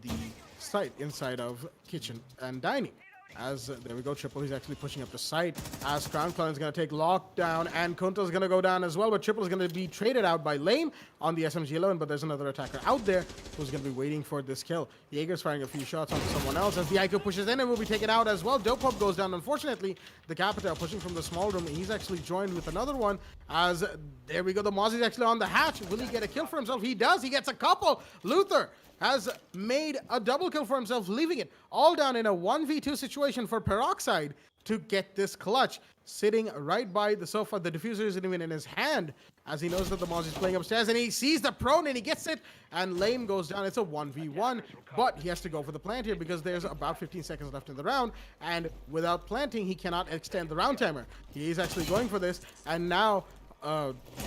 C: the site inside of kitchen and dining. As there we go, Triple, he's actually pushing up the site. As Crown Clan is going to take lockdown, and Kunta is going to go down as well, but Triple is going to be traded out by Lame on the SMG alone, but there's another attacker out there who's going to be waiting for this kill. Jaeger's firing a few shots onto someone else as the IQ pushes in and will be taken out as well. Dope Pop goes down, unfortunately. The Capital pushing from the small room. He's actually joined with another one as there we go. The Mozzie's actually on the hatch. Will he get a kill for himself? He does. He gets a couple. Luther has made a double kill for himself, leaving it all down in a 1v2 situation for Peroxide to get this clutch. Sitting right by the sofa, the diffuser isn't even in his hand as he knows that the Moz is playing upstairs, and he sees the prone and he gets it, and Lame goes down. It's a 1v1, but he has to go for the plant here because there's about 15 seconds left in the round, and without planting, he cannot extend the round timer. He is actually going for this, and now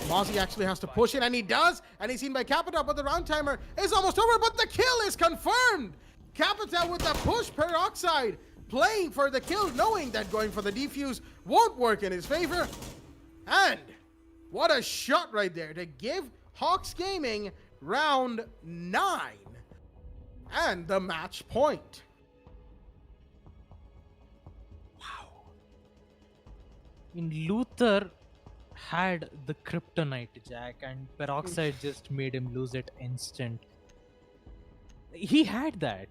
C: Mozzie actually has to push in, and he does, and he's seen by Capita, but the round timer is almost over, but the kill is confirmed! Capita with the push, Peroxide playing for the kill, knowing that going for the defuse won't work in his favor. And what a shot right there to give Hawks Gaming round 9 and the match point.
D: I mean, Luther had the kryptonite, Jack, and Peroxide just made him lose it instant. He had that.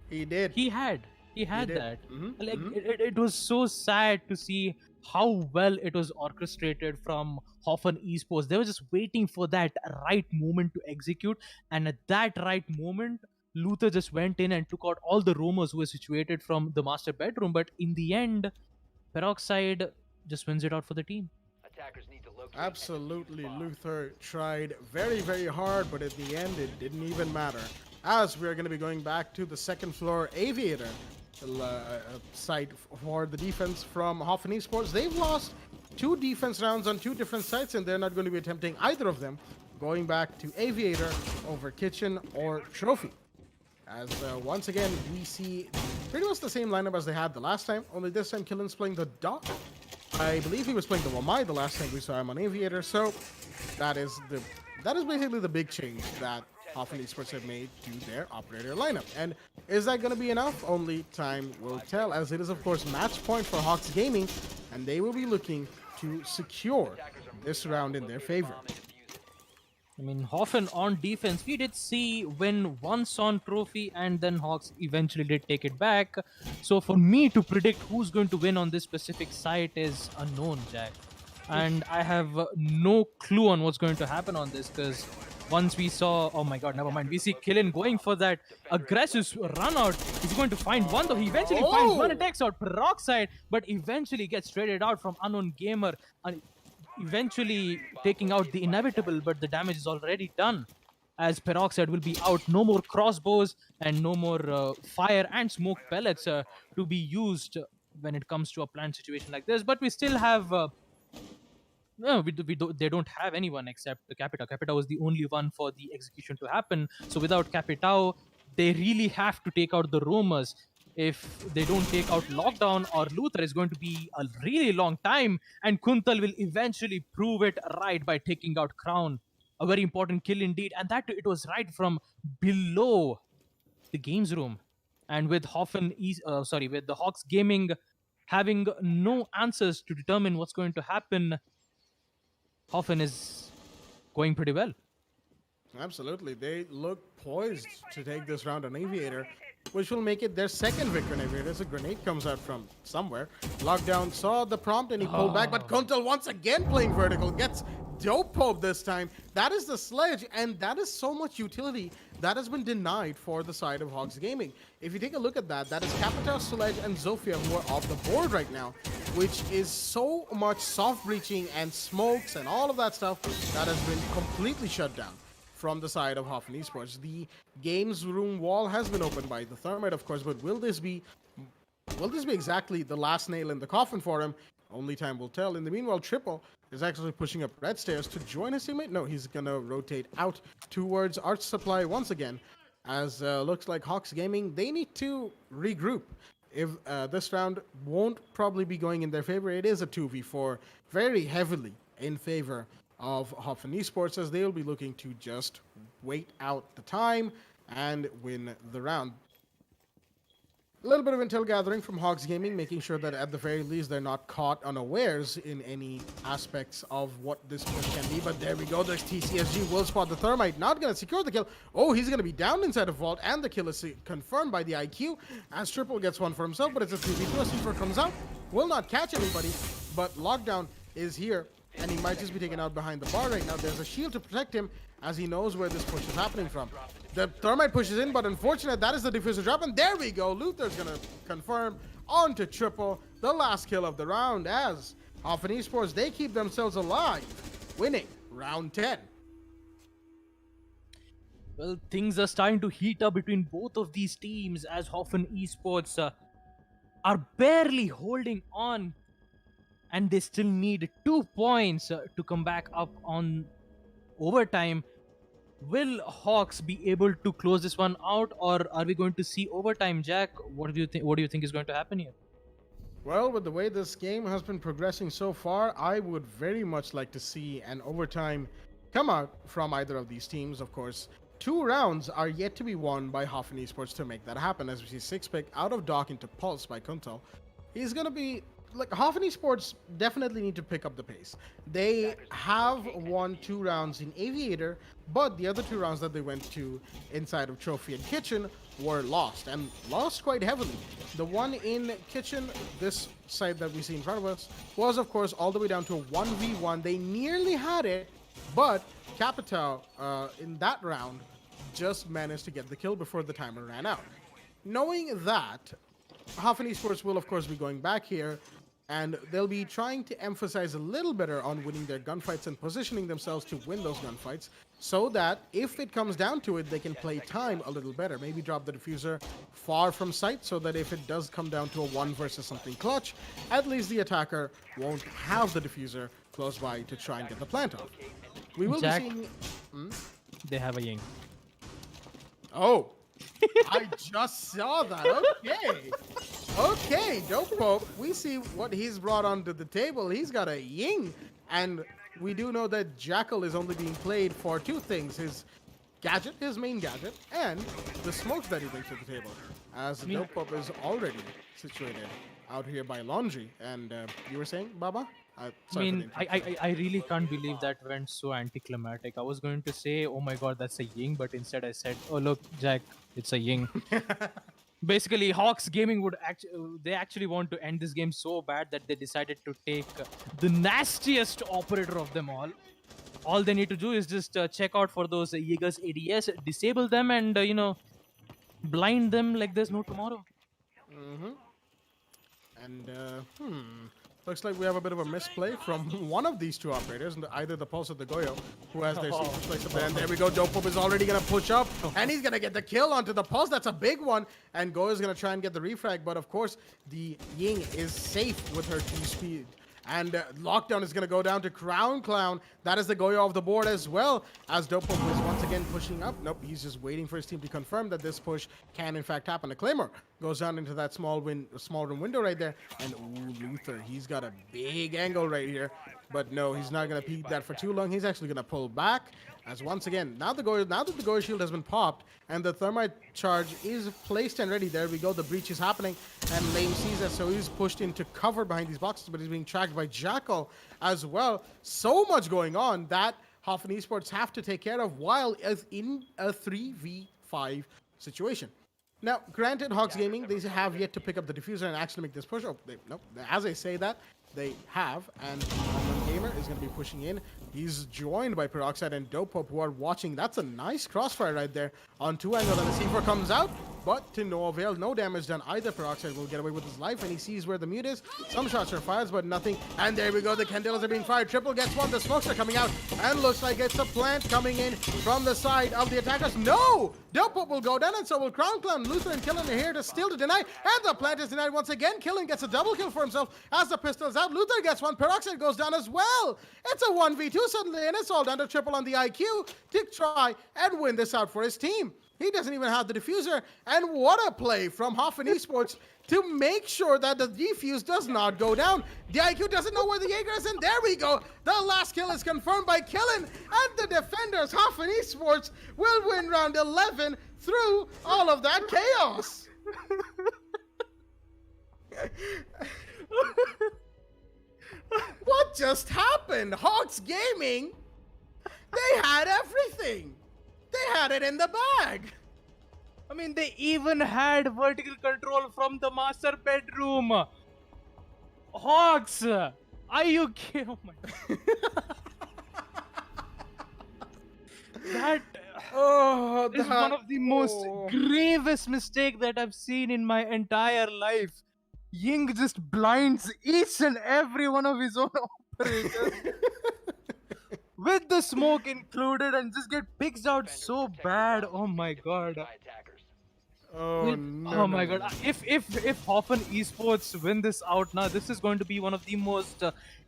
C: He did.
D: He had
C: did.
D: that.
C: Mhm,
D: Like
C: mhm.
D: it was so sad to see how well it was orchestrated from Hoffen Esports. They were just waiting for that right moment to execute, and at that right moment, Luther just went in and took out all the roamers who were situated from the master bedroom. But in the end, Peroxide just wins it out for the team.
C: Absolutely, Luther tried very, very hard, but at the end, it didn't even matter. As we're going to be going back to the second floor Aviator site for the defense from Hoffen Esports. They've lost 2 defense rounds on 2 different sites, and they're not going to be attempting either of them. Going back to Aviator over Kitchen or Trophy. As once again, we see pretty much the same lineup as they had the last time, only this time Killen's playing the Doc. I believe he was playing the Wamai the last time we saw him on Aviator, so that is basically the big change that Hoffen Esports have made to their operator lineup. And is that going to be enough? Only time will tell, as it is of course match point for Hawks Gaming, and they will be looking to secure this round in their favor.
D: I mean, Hoffen on defense, we did see win once on Trophy, and then Hawks eventually did take it back. So for me to predict who's going to win on this specific site is unknown, Jack. And I have no clue on what's going to happen on this, because once we saw, oh my god, never mind, we see Killen going for that aggressive run out. He's going to find one, though. He eventually finds one, attacks out Peroxide, but eventually gets traded out from Unknown Gamer, eventually taking out the inevitable, but the damage is already done, as Peroxide will be out. No more crossbows and no more fire and smoke pellets to be used when it comes to a planned situation like this. But we still have no, they don't have anyone except the Capita. Capita was the only one for the execution to happen. So without Capitao, they really have to take out the roamers. If they don't take out Lockdown or Luther, it's going to be a really long time. And Kuntal will eventually prove it right by taking out Crown. A very important kill indeed. And that it was right from below the games room. And with with the Hawks Gaming having no answers to determine what's going to happen, Hoffen is going pretty well.
C: Absolutely. They look poised to take this round on Aviator, which will make it their second victory on Aviator as a grenade comes out from somewhere. Lockdown saw the prompt and he pulled back, but Kuntal once again playing vertical gets Dope Pope this time. That is the sledge, and that is so much utility that has been denied for the side of Hogs Gaming. If you take a look at that, that is Capita, Sledge, and Zofia who are off the board right now, which is so much soft breaching and smokes and all of that stuff that has been completely shut down from the side of Hoffen Esports. The games room wall has been opened by the Thermite, of course, but will this be exactly the last nail in the coffin for him? Only time will tell. In the meanwhile, Triple is actually pushing up red stairs to join his teammate. No, he's gonna rotate out towards Arch Supply once again, as looks like Hawks Gaming, they need to regroup. If this round won't probably be going in their favor, it is a 2v4, very heavily in favor of Hoffen Esports, as they'll be looking to just wait out the time and win the round. A little bit of intel gathering from Hogs Gaming, making sure that at the very least they're not caught unawares in any aspects of what this push can be. But there we go, there's TCSG, will spot the Thermite, not going to secure the kill. Oh, he's going to be down inside of Vault, and the kill is confirmed by the IQ, as Triple gets one for himself, but it's a 2v2 as C4 comes out. Will not catch anybody, but Lockdown is here, and he might just be taken out behind the bar right now. There's a shield to protect him, as he knows where this push is happening from. The Thermite pushes in, but unfortunate, that is the diffuser drop, and there we go. Luther's gonna confirm onto Triple, the last kill of the round, as Hoffen Esports, they keep themselves alive, winning round 10.
D: Well, things are starting to heat up between both of these teams as Hoffen Esports are barely holding on, and they still need 2 points to come back up on overtime. Will Hawks be able to close this one out, or are we going to see overtime, Jack? What do you think? What do you think is going to happen here?
C: Well, with the way this game has been progressing so far, I would very much like to see an overtime come out from either of these teams. Of course, 2 rounds are yet to be won by Hoffen Esports to make that happen, as we see 6-pick out of dock into Pulse by Kuntal. He's going to be like, Hoffen Esports definitely need to pick up the pace. They have won 2 rounds in Aviator, but the other 2 rounds that they went to inside of Trophy and Kitchen were lost, and lost quite heavily. The one in Kitchen, this side that we see in front of us, was of course all the way down to a 1v1. They nearly had it, but Capital in that round just managed to get the kill before the timer ran out. Knowing that, Hoffen Esports will of course be going back here, and they'll be trying to emphasize a little better on winning their gunfights and positioning themselves to win those gunfights, so that if it comes down to it, they can play time a little better. Maybe drop the diffuser far from sight, so that if it does come down to a 1 versus something clutch, at least the attacker won't have the diffuser close by to try and get the plant off. We will
D: Jack,
C: be seeing...
D: they have a Ying.
C: Oh, I just saw that. Okay. Okay, Dope Pope. We see what he's brought onto the table. He's got a Ying. And we do know that Jackal is only being played for 2 things. His gadget, his main gadget, and the smokes that he brings to the table. As Dope Pope is already situated out here by Laundry. And you were saying, Baba?
D: I mean, I really can't believe that went so anticlimactic. I was going to say, oh my god, that's a Ying, but instead I said, oh look, Jack, it's a Ying. Basically, Hawks Gaming would actually want to end this game so bad that they decided to take the nastiest operator of them all. All they need to do is just check out for those Jaeger's ADS, disable them, and blind them like there's no tomorrow.
C: And looks like we have a bit of a misplay from one of these 2 operators, either the Pulse or the Goyo, who has their seat placed up there. And there we go, Dope Pope is already going to push up, and he's going to get the kill onto the Pulse. That's a big one, and Goyo is going to try and get the refrag, but of course, the Ying is safe with her T-speed. And Lockdown is going to go down to Crown Clown. That is the Goyo of the board as well, as Dope Pope is once again pushing up. Nope, he's just waiting for his team to confirm that this push can in fact happen. The Claymore goes down into that small room window right there. And ooh, Luther, he's got a big angle right here. But no, he's not going to peek that for too long. He's actually going to pull back. As once again, now that the Goyo shield has been popped and the Thermite charge is placed and ready, there we go, the breach is happening, and Lame sees that, so he's pushed into cover behind these boxes, but he's being tracked by Jackal as well. So much going on that Hoffen Esports have to take care of while as in a 3v5 situation. Now, granted, Hawks Gaming, they have yet to pick up the diffuser and actually make this push. Oh, nope. As I say that, they have, and Gamer is going to be pushing in. He's joined by Peroxide and Dopop, who are watching. That's a nice crossfire right there on 2 angle, and the C4 comes out, but to no avail. No damage done either. Peroxide will get away with his life, and he sees where the mute is. Some shots are fired, but nothing. And there we go. The Candelas are being fired. Triple gets one. The smokes are coming out, and looks like it's a plant coming in from the side of the attackers. No! Dopop will go down, and so will Crown Clown. Luther and Killen are here to steal to deny, and the plant is denied once again. Killen gets a double kill for himself as the pistol is out. Luther gets one. Peroxide goes down as well. It's a 1v2 suddenly, and it's all down to Triple on the IQ to try and win this out for his team. He doesn't even have the diffuser, and what a play from Hoffen Esports to make sure that the defuse does not go down. The IQ doesn't know where the Jaeger is, and there we go. The last kill is confirmed by Killen, and the defenders, Hoffen Esports, will win round 11 through all of that chaos. What just happened? Hawks Gaming, they had everything. They had it in the bag.
D: I mean, they even had vertical control from the master bedroom. Hawks, are you kidding? Oh my God. That is one of the most gravest mistake that I've seen in my entire life. Ying just blinds each and every one of his own operators. With the smoke included, and just get picked out so bad. Oh my God.
C: Oh no.
D: Oh my God. If Hoffen Esports win this out now, this is going to be one of the most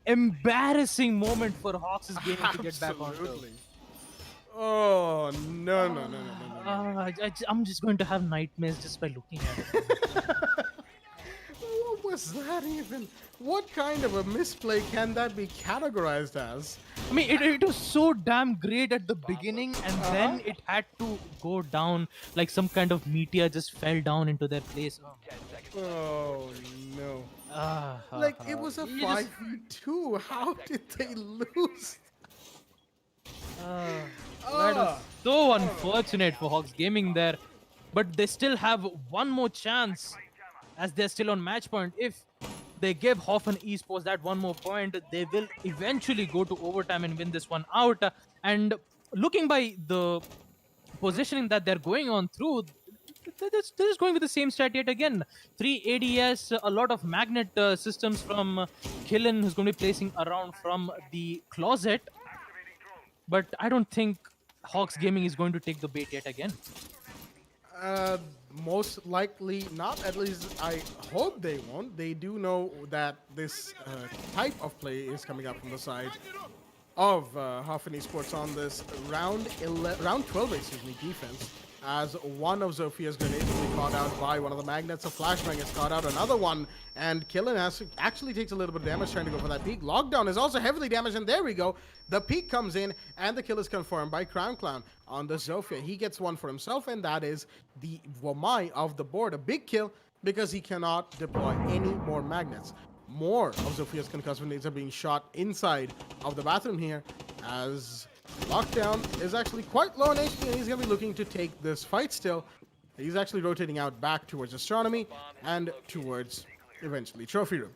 D: embarrassing moment for Hawks Gaming to get back on top.
C: Oh no.
D: I'm just going to have nightmares just by looking at it.
C: What was that even? What kind of a misplay can that be categorized as?
D: I mean, it was so damn great at the beginning, and then it had to go down like some kind of meteor just fell down into their place.
C: Oh no. Like it was a
D: You just-
C: 5v2. How did they lose?
D: That was so unfortunate for Hawks Gaming there, but they still have one more chance as they're still on match point. If they give Hoffen Esports that one more point, they will eventually go to overtime and win this one out. And looking by the positioning that they're going on through, this is going with the same strat yet again. 3 ADS, a lot of magnet systems from Killen, who's going to be placing around from the closet. But I don't think Hawks Gaming is going to take the bait yet again.
C: Most likely not. At least I hope they won't. They do know that this type of play is coming up from the side of Hoffen Esports on this round 12, defense. As one of Zophia's grenades will be caught out by one of the magnets. A flashbang is caught out, another one, and Killen actually takes a little bit of damage trying to go for that peak. Lockdown is also heavily damaged, and there we go. The peak comes in, and the kill is confirmed by Crown Clown on the Zofia. He gets one for himself, and that is the Wamai of the board. A big kill because he cannot deploy any more magnets. More of Zofia's concussive grenades are being shot inside of the bathroom here, as Lockdown is actually quite low on HP, and he's going to be looking to take this fight still. He's actually rotating out back towards Astronomy and towards, eventually, Trophy Room.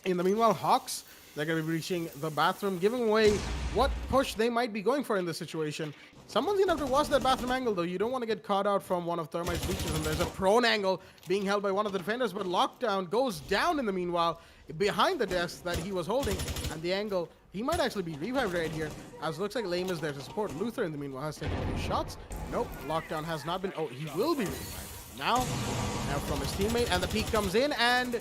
C: In the meanwhile, Hawks, they're going to be reaching the bathroom, giving away what push they might be going for in this situation. Someone's going to have to watch that bathroom angle, though. You don't want to get caught out from one of Thermite's breaches, and there's a prone angle being held by one of the defenders, but Lockdown goes down in the meanwhile behind the desk that he was holding, and the angle, he might actually be revived right here, as it looks like Lame is there to support. Luther, in the meanwhile, has taken 2 shots. Nope, Lockdown has not been... Oh, he will be revived. Now from his teammate, and the peak comes in, and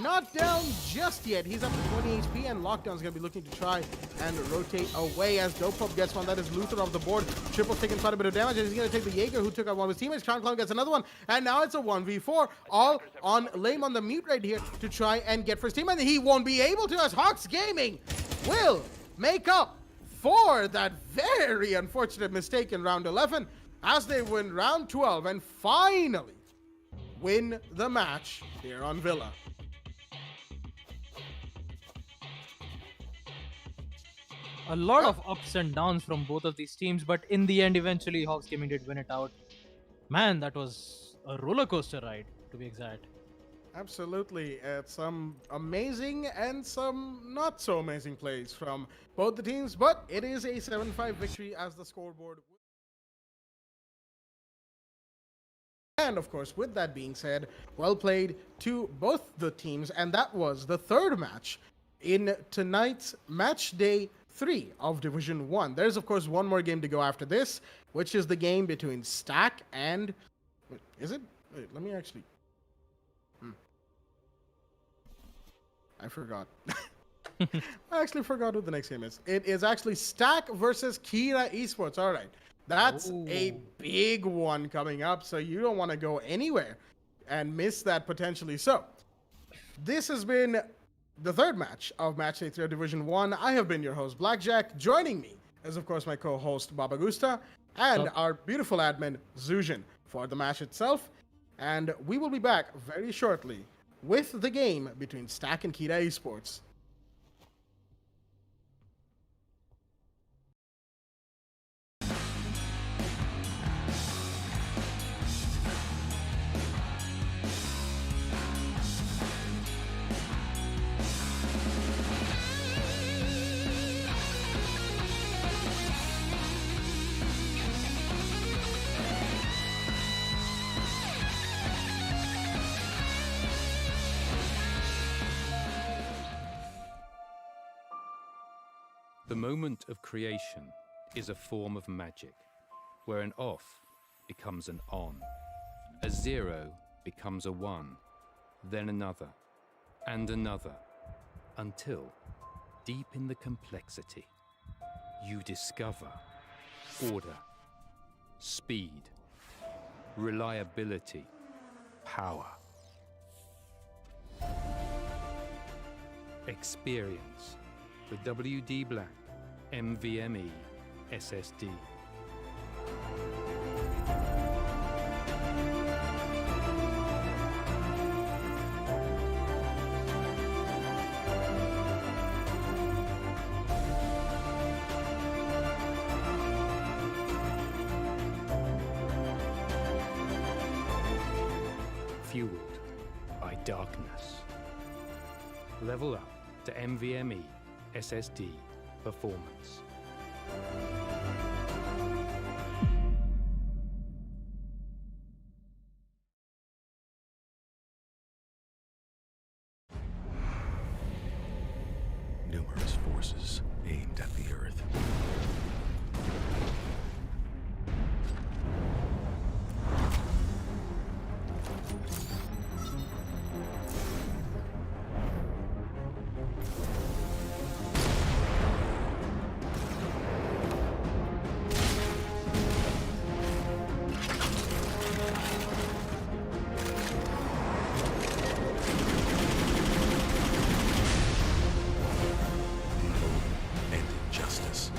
C: not down just yet. He's up to 20 HP, and Lockdown's going to be looking to try and rotate away as Dopop gets one. That is Luther off the board. Triple's taking quite a bit of damage, and he's going to take the Jaeger, who took out one of his teammates. Crown Clown gets another one, and now it's a 1v4, all on Lame on the mute right here to try and get first team, and he won't be able to, as Hawks Gaming will make up for that very unfortunate mistake in round 11, as they win round 12 and finally win the match here on Villa.
D: A lot of ups and downs from both of these teams, but in the end, eventually, Hawks Gaming did win it out. Man, that was a roller coaster ride, to be exact.
C: Absolutely. Some amazing and some not so amazing plays from both the teams, but it is a 7-5 victory as the scoreboard. And of course, with that being said, well played to both the teams, and that was the third match in tonight's match day 3 of Division 1. There's of course one more game to go after this, which is the game between Stack and... Wait, is it? Wait, let me actually... I forgot. I actually forgot who the next game is. It is actually Stack versus Kira Esports. All right. That's a big one coming up, so you don't want to go anywhere and miss that potentially. So, this has been the third match of Matchday 3 Division 1. I have been your host, Blackjack. Joining me is, of course, my co-host, Baba Gusta, and our beautiful admin, Zuzhan, for the match itself. And we will be back very shortly with the game between Stack and Kira Esports.
A: The moment of creation is a form of magic, where an off becomes an on, a 0 becomes a 1, then another, and another, until, deep in the complexity, you discover order, speed, reliability, power. Experience the WD Black NVMe SSD. Fueled by darkness. Level up to NVMe SSD performance.
B: Numerous forces aimed at the Earth. And injustice.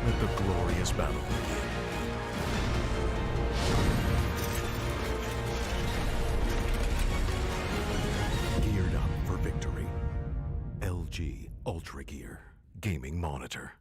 B: Let the glorious battle begin. Geared up for victory. LG Ultragear gaming monitor.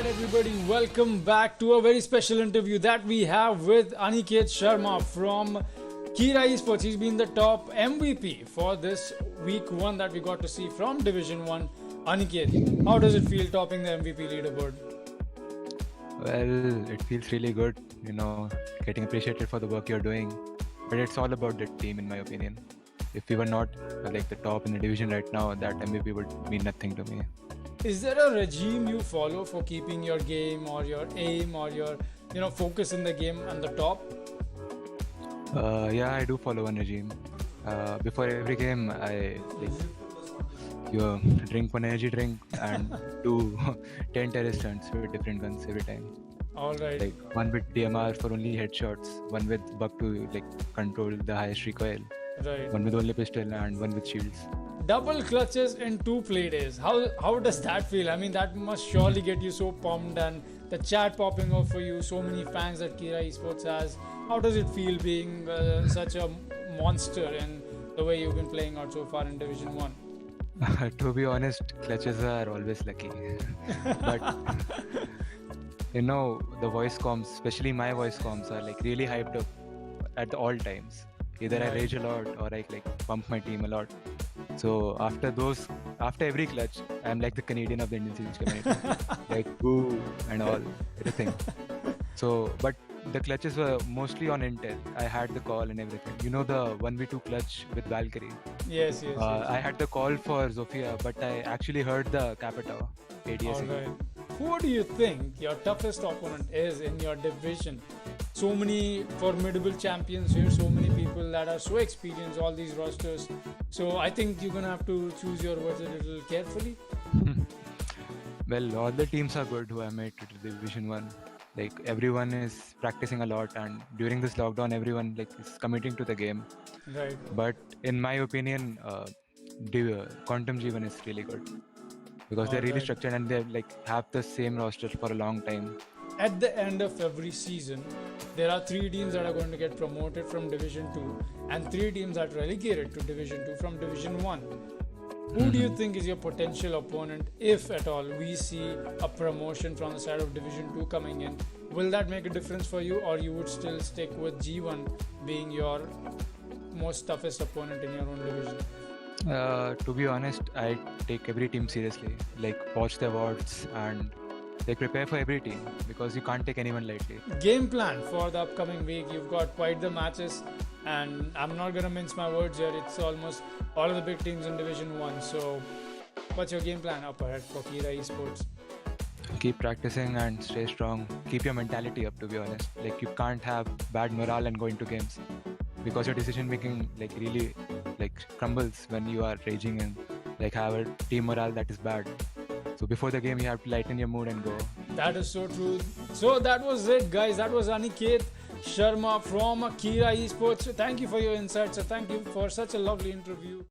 E: Alright everybody, welcome back to a very special interview that we have with Aniket Sharma from Kira Esports. He's been the top MVP for this week 1 that we got to see from Division 1. Aniket, how does it feel topping the MVP leaderboard?
F: Well, it feels really good, getting appreciated for the work you're doing. But it's all about the team, in my opinion. If we were not like the top in the division right now, that MVP would mean nothing to me.
E: Is there a regime you follow for keeping your game or your aim or your focus in the game on the top?
F: Yeah, I do follow one regime. Before every game, I drink one energy drink and do 10 terrace stunts with different guns every time.
E: Alright.
F: Like one with DMR for only headshots, one with bug to control the highest recoil,
E: Right.
F: one with only pistol, and one with shields.
E: Double clutches in 2 play days. How does that feel? I mean, that must surely get you so pumped, and the chat popping up for you, so many fans that Kira Esports has. How does it feel being such a monster in the way you've been playing out so far in Division 1?
F: To be honest, clutches are always lucky. But the voice comms, especially my voice comms, are like really hyped up at all times. Either I rage a lot or I pump my team a lot. So after every clutch, I'm like the Canadian of the Indian series community, like boo and all, everything. So, but the clutches were mostly on intel. I had the call and everything. The 1v2 clutch with Valkyrie.
E: Yes.
F: I had the call for Zofia, but I actually heard the Capita ADS.
E: Alright. Who do you think your toughest opponent is in your division? So many formidable champions here, so many people that are so experienced, all these rosters. So I think you're gonna have to choose your words a little carefully.
F: Well, all the teams are good who have made it to Division 1. Like everyone is practicing a lot, and during this lockdown, everyone is committing to the game.
E: Right.
F: But in my opinion, Quantum G1 is really good because they're really structured and they have the same roster for a long time.
E: At the end of every season, there are 3 teams that are going to get promoted from Division 2 and 3 teams that relegated to Division 2 from Division 1. Who do you think is your potential opponent, if at all we see a promotion from the side of Division 2 coming in? Will that make a difference for you, or you would still stick with G1 being your most toughest opponent in your own division?
F: To be honest, I take every team seriously. Watch their words and prepare for every team because you can't take anyone lightly.
E: Game plan for the upcoming week. You've got quite the matches, and I'm not gonna mince my words here. It's almost all of the big teams in Division 1. So what's your game plan up ahead for Kira Esports?
F: Keep practicing and stay strong. Keep your mentality up, to be honest. You can't have bad morale and go into games because your decision making really crumbles when you are raging and have a team morale that is bad. So before the game, you have to lighten your mood and go.
E: That is so true. So that was it, guys. That was Aniket Sharma from Kira Esports. So thank you for your insights. So thank you for such a lovely interview.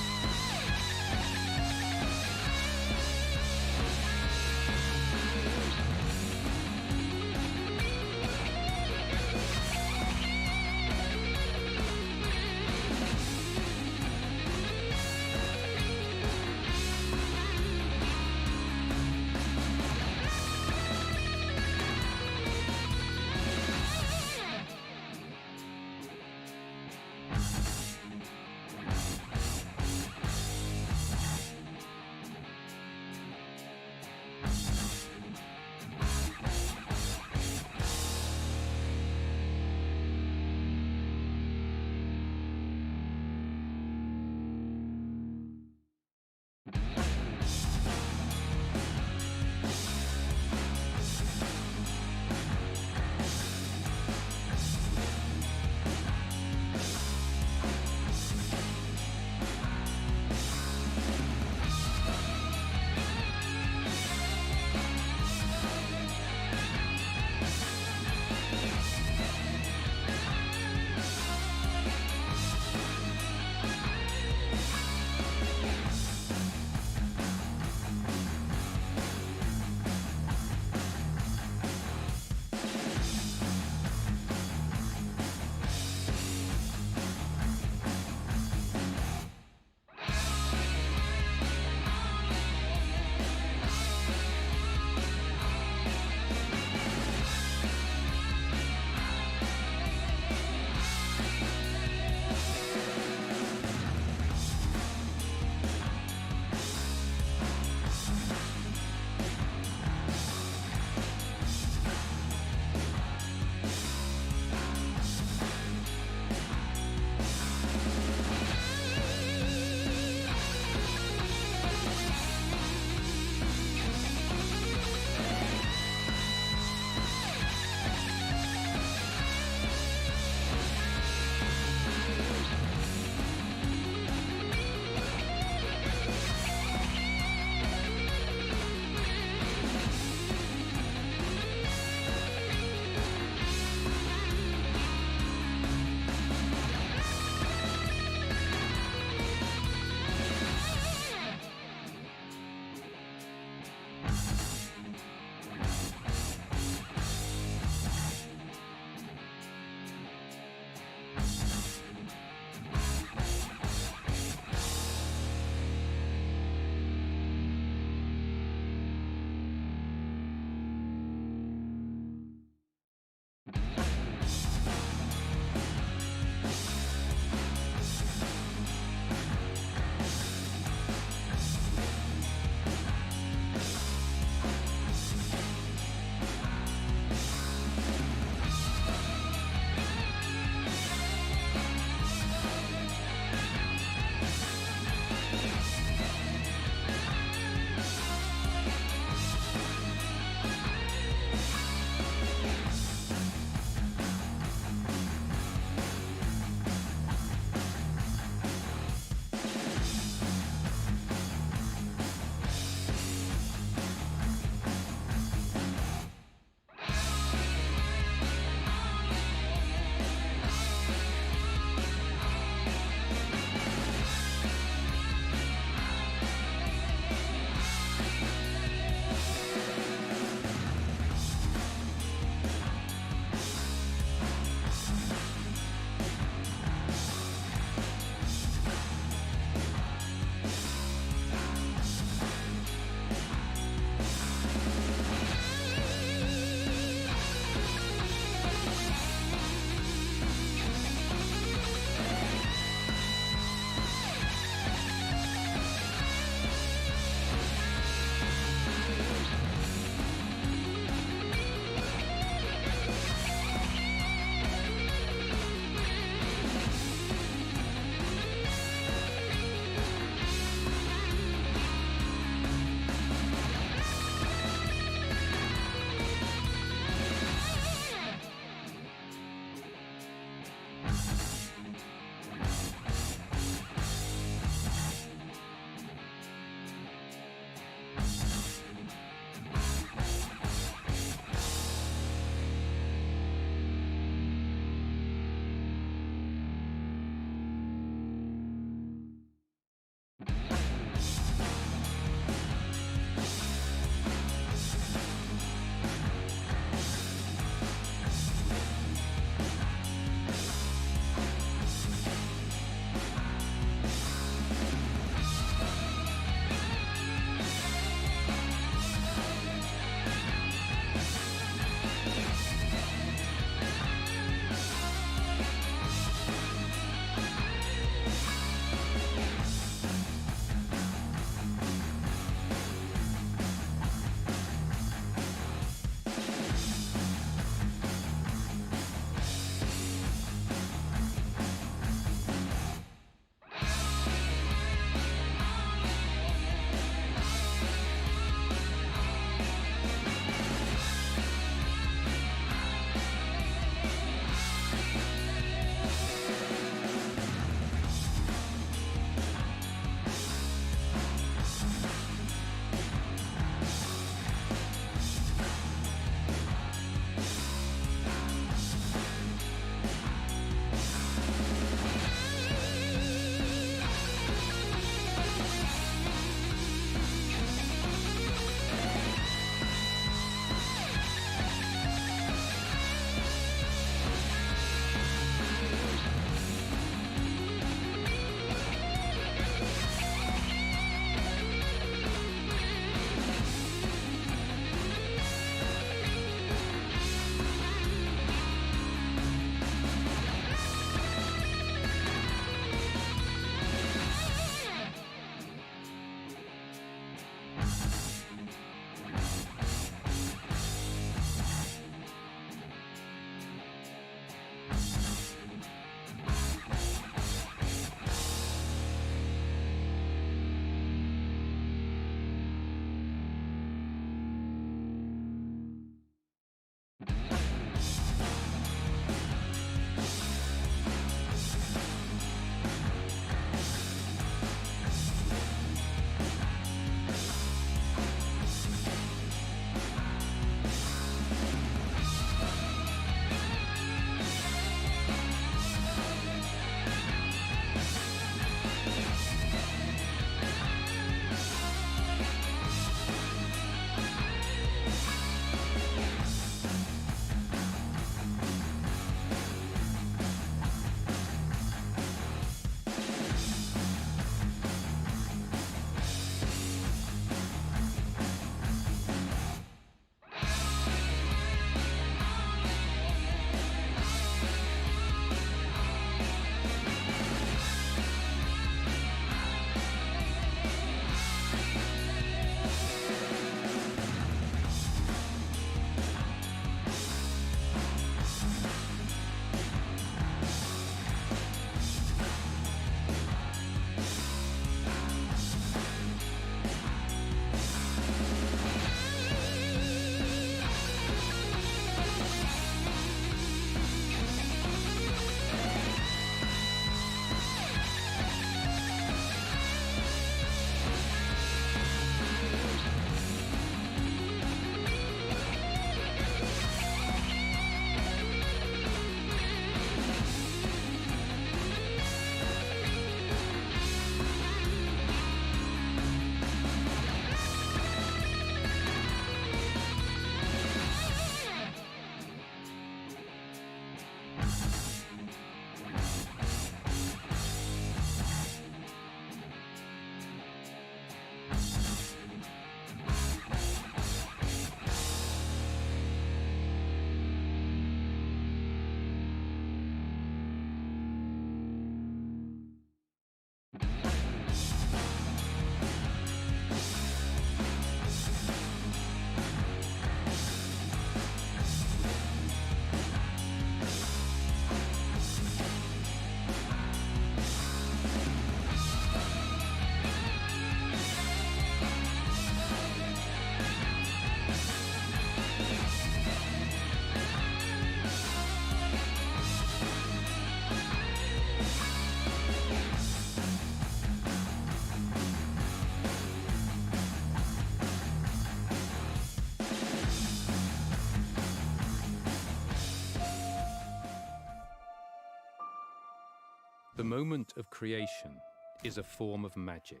A: The moment of creation is a form of magic,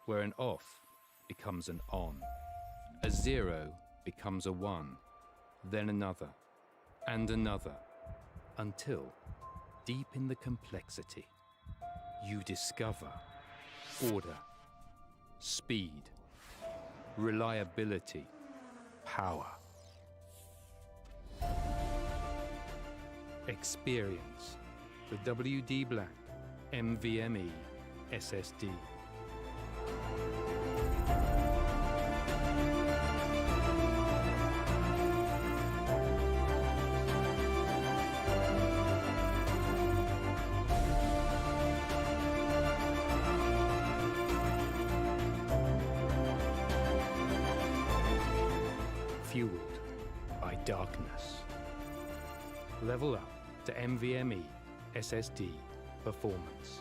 A: where an off becomes an on, a 0 becomes a 1, then another, and another, until, deep in the complexity, you discover order, speed, reliability, power. Experience the WD Black NVMe SSD. Fueled by darkness. Level up to NVMe SSD performance.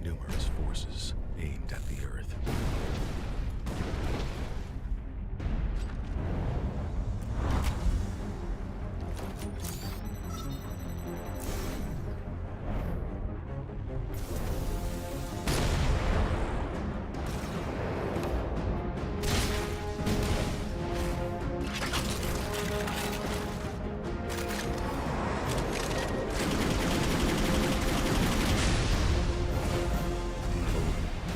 B: Numerous forces aimed at the Earth.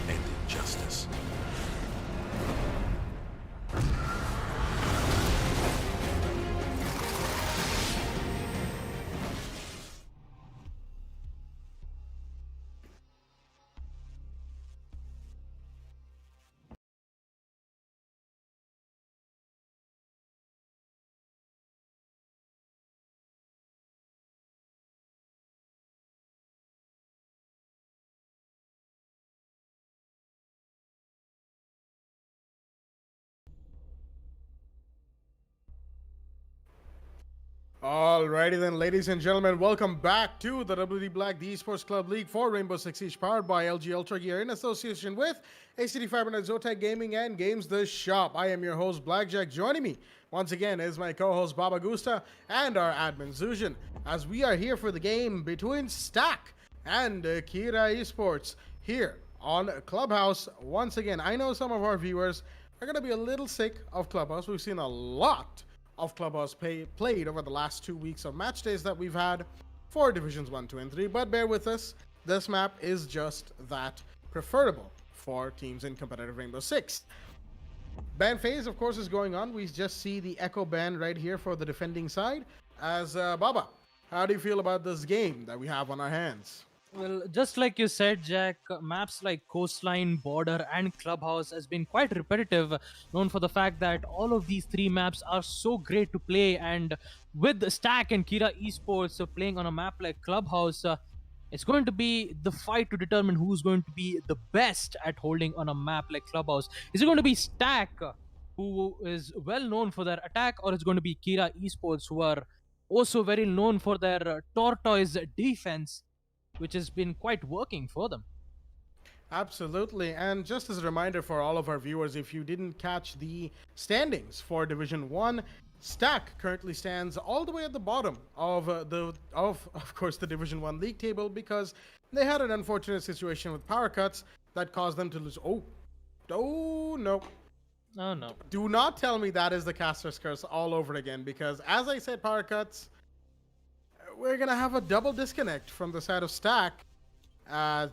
B: And injustice.
C: Alrighty then, ladies and gentlemen, welcome back to the WD Black, the Esports Club League for Rainbow Six Siege, powered by LG Ultragear in association with ACD Fibernet, Zotac Gaming, and Games The Shop. I am your host, Blackjack. Joining me once again is my co-host, Baba Gusta, and our admin, Zujan, as we are here for the game between Stack and Kira Esports here on Clubhouse. Once again, I know some of our viewers are going to be a little sick of Clubhouse. We've seen a lot of Clubhouse played over the last 2 weeks of match days that we've had for Divisions 1, 2, and 3, but bear with us, this map is just that preferable for teams in competitive Rainbow Six. Ban phase, of course, is going on. We just see the Echo ban right here for the defending side. As Baba, how do you feel about this game that we have on our hands?
D: Well, just like you said, Jack, maps like Coastline, Border, and Clubhouse has been quite repetitive, known for the fact that all of these three maps are so great to play. And with Stack and Kira Esports playing on a map like Clubhouse, it's going to be the fight to determine who's going to be the best at holding on a map like Clubhouse. Is it going to be Stack, who is well known for their attack, or is it going to be Kira Esports, who are also very known for their tortoise defense, which has been quite working for them?
C: Absolutely. And just as a reminder for all of our viewers, if you didn't catch the standings for Division 1, Stack currently stands all the way at the bottom of of course the Division 1 league table, because they had an unfortunate situation with power cuts that caused them to lose. Oh no.
D: Oh no.
C: Do not tell me that is the caster's curse all over again, because as I said, power cuts, we're going to have a double disconnect from the side of Stack,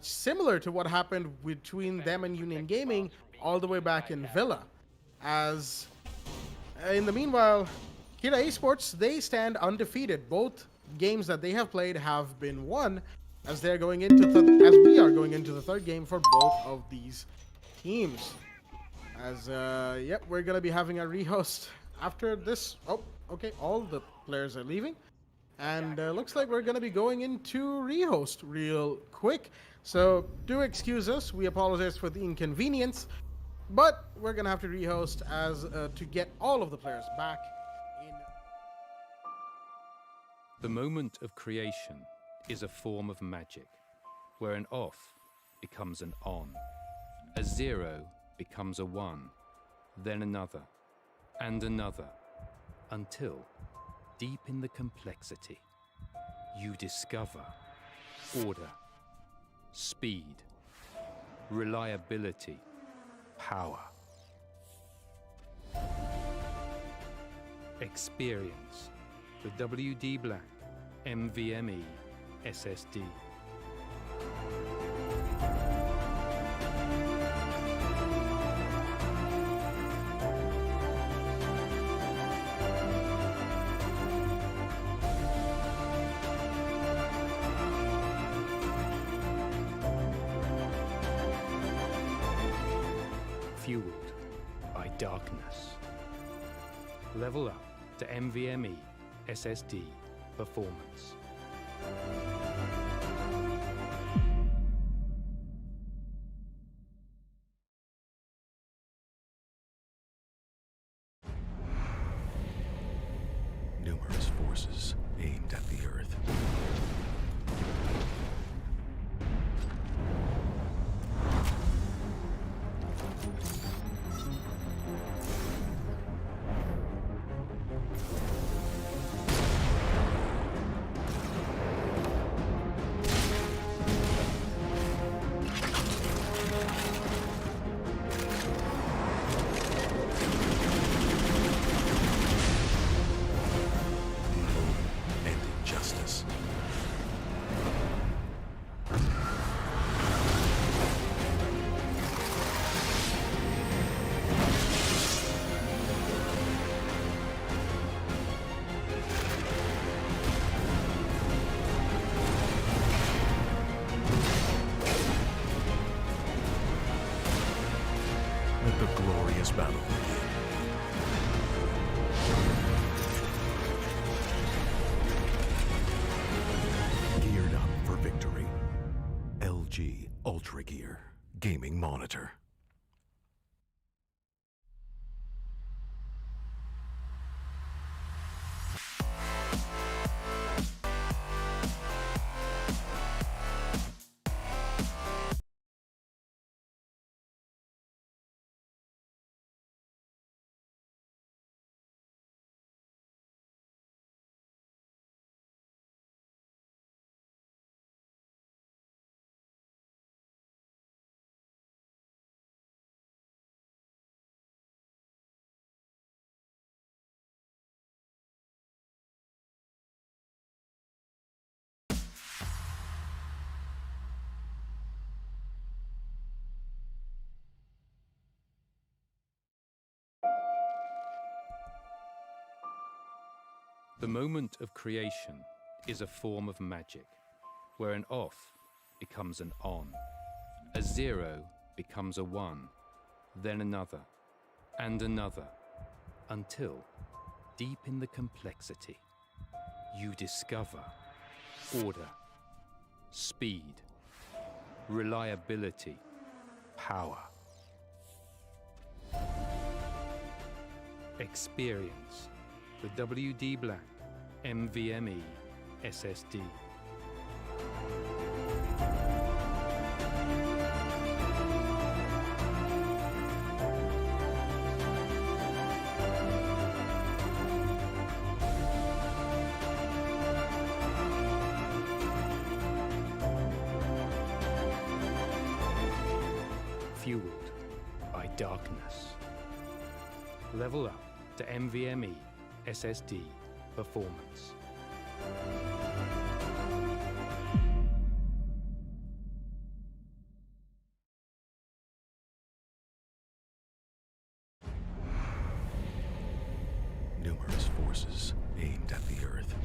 C: similar to what happened between them and Union Gaming all the way back in Villa. As in the meanwhile, Kira Esports, they stand undefeated. Both games that they have played have been won, as they're going into as we are going into the third game for both of these teams. As yep, we're going to be having a rehost after this. Oh, okay, all the players are leaving. And looks like we're going to be going into rehost real quick. So do excuse us. We apologize for the inconvenience. But we're going to have to rehost as to get all of the players back in.
A: The moment of creation is a form of magic, where an off becomes an on, A 0 becomes a 1, then another, and another, until, deep in the complexity, you discover order, speed, reliability, power. Experience the WD Black NVMe SSD. Fueled by darkness. Level up to NVMe SSD performance.
B: Numerous forces aimed at the Earth. And injustice. Let the glorious battle begin. Geared up for victory. LG Ultragear Gaming Monitor.
A: The moment of creation is a form of magic, where an off becomes an on, a 0 becomes a 1, then another, and another, until, deep in the complexity, you discover order, speed, reliability, power. Experience the WD Black NVMe SSD. Fueled by darkness. Level up to NVMe SSD performance.
B: Numerous forces aimed at the Earth.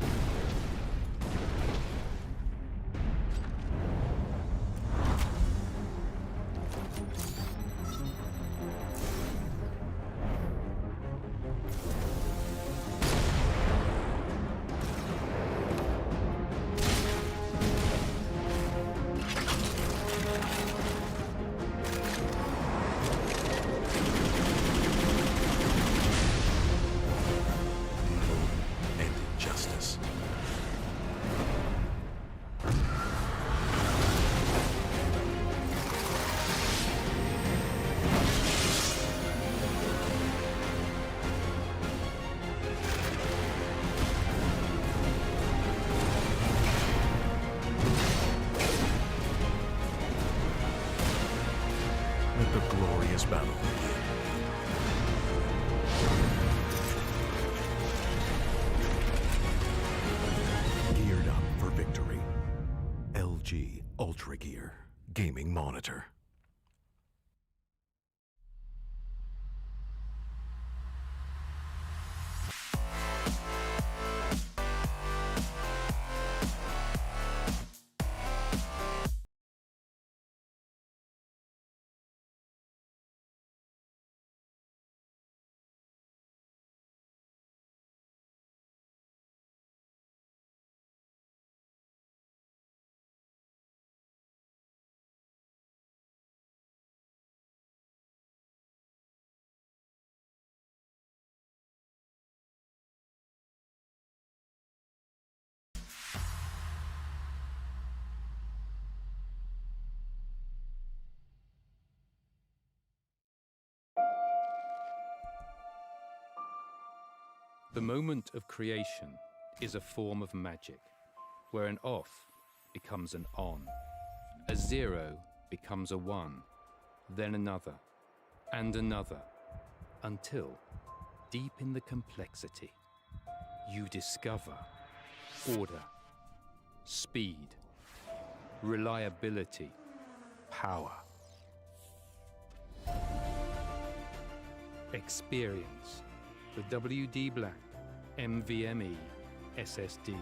B: And injustice. battle begin. Geared up for victory. LG Ultragear gaming monitor.
A: The moment of creation is a form of magic, where an off becomes an on, a zero becomes a one, then another, and another, until, deep in the complexity, you discover order, speed, reliability, power. Experience the WD Black NVMe SSD.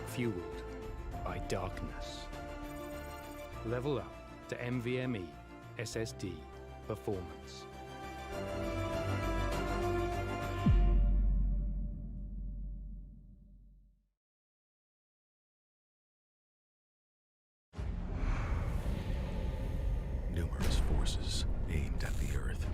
A: Fueled by darkness. Level up to NVMe SSD performance.
B: Numerous forces aimed at the Earth.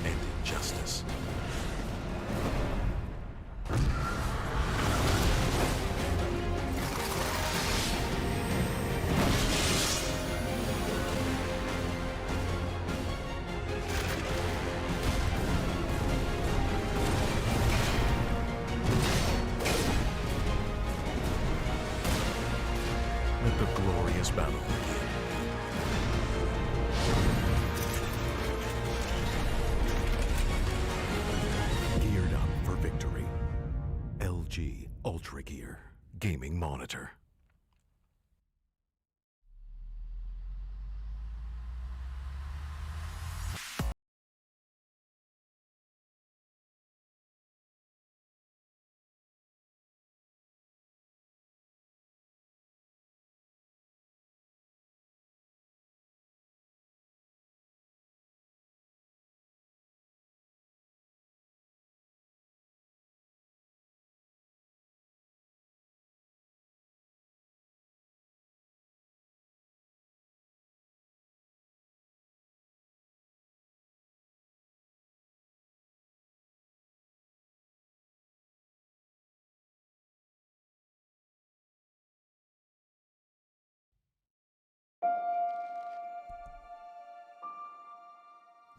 B: And injustice. Let the glorious battle begin. Geared up for victory. LG Ultragear gaming monitor.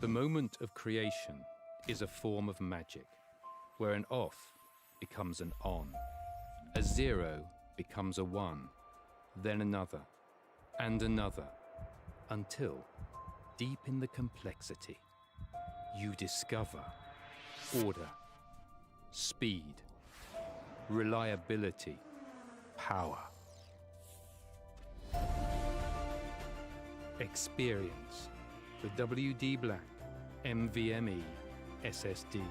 A: The moment of creation is a form of magic, where an off becomes an on, a zero becomes a one, then another, and another, until, deep in the complexity, you discover order, speed, reliability, power. Experience the WD Black NVMe SSD.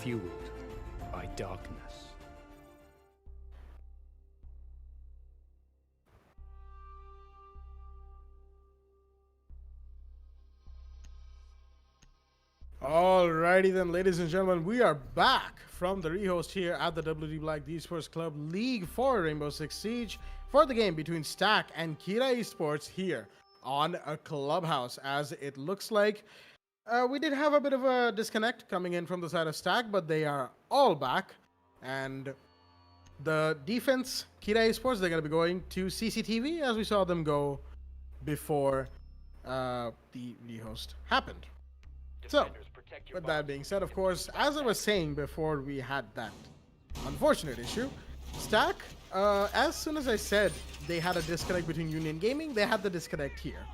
G: fueled by darkness.
C: Alrighty then, ladies and gentlemen, we are back from the rehost here at the WD Black the Esports Club League for Rainbow Six Siege for the game between Stack and Kira Esports here on a Clubhouse. As it looks like we did have a bit of a disconnect coming in from the side of Stack, but they are all back. And the defense, Kira Esports, they're going to be going to CCTV as we saw them go before the rehost happened. So, with that being said, of course, as I was saying before we had that unfortunate issue, Stack, as soon as I said they had a disconnect between Union Gaming, they had the disconnect here.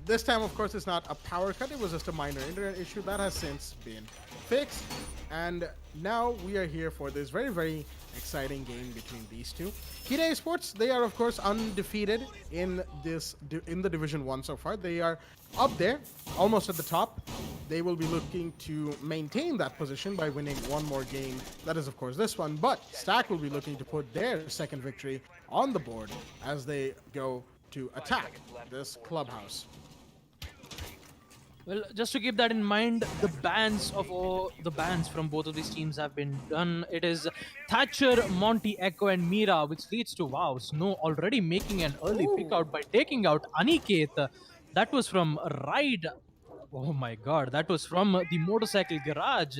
C: This time, of course, it's not a power cut, it was just a minor internet issue that has since been fixed. And now we are here for this very, very exciting game between these two. Kira Esports, they are, of course, undefeated in the Division 1 so far. They are up there, almost at the top. They will be looking to maintain that position by winning one more game. That is, of course, this one. But Stack will be looking to put their second victory on the board as they go to attack this clubhouse.
D: Well, just to keep that in mind, the bans from both of these teams have been done. It is Thatcher, Monty, Echo, and Mira, which leads to Snow already making an early pick out by taking out Aniket. That was from Ride. Oh my god, that was from the motorcycle garage.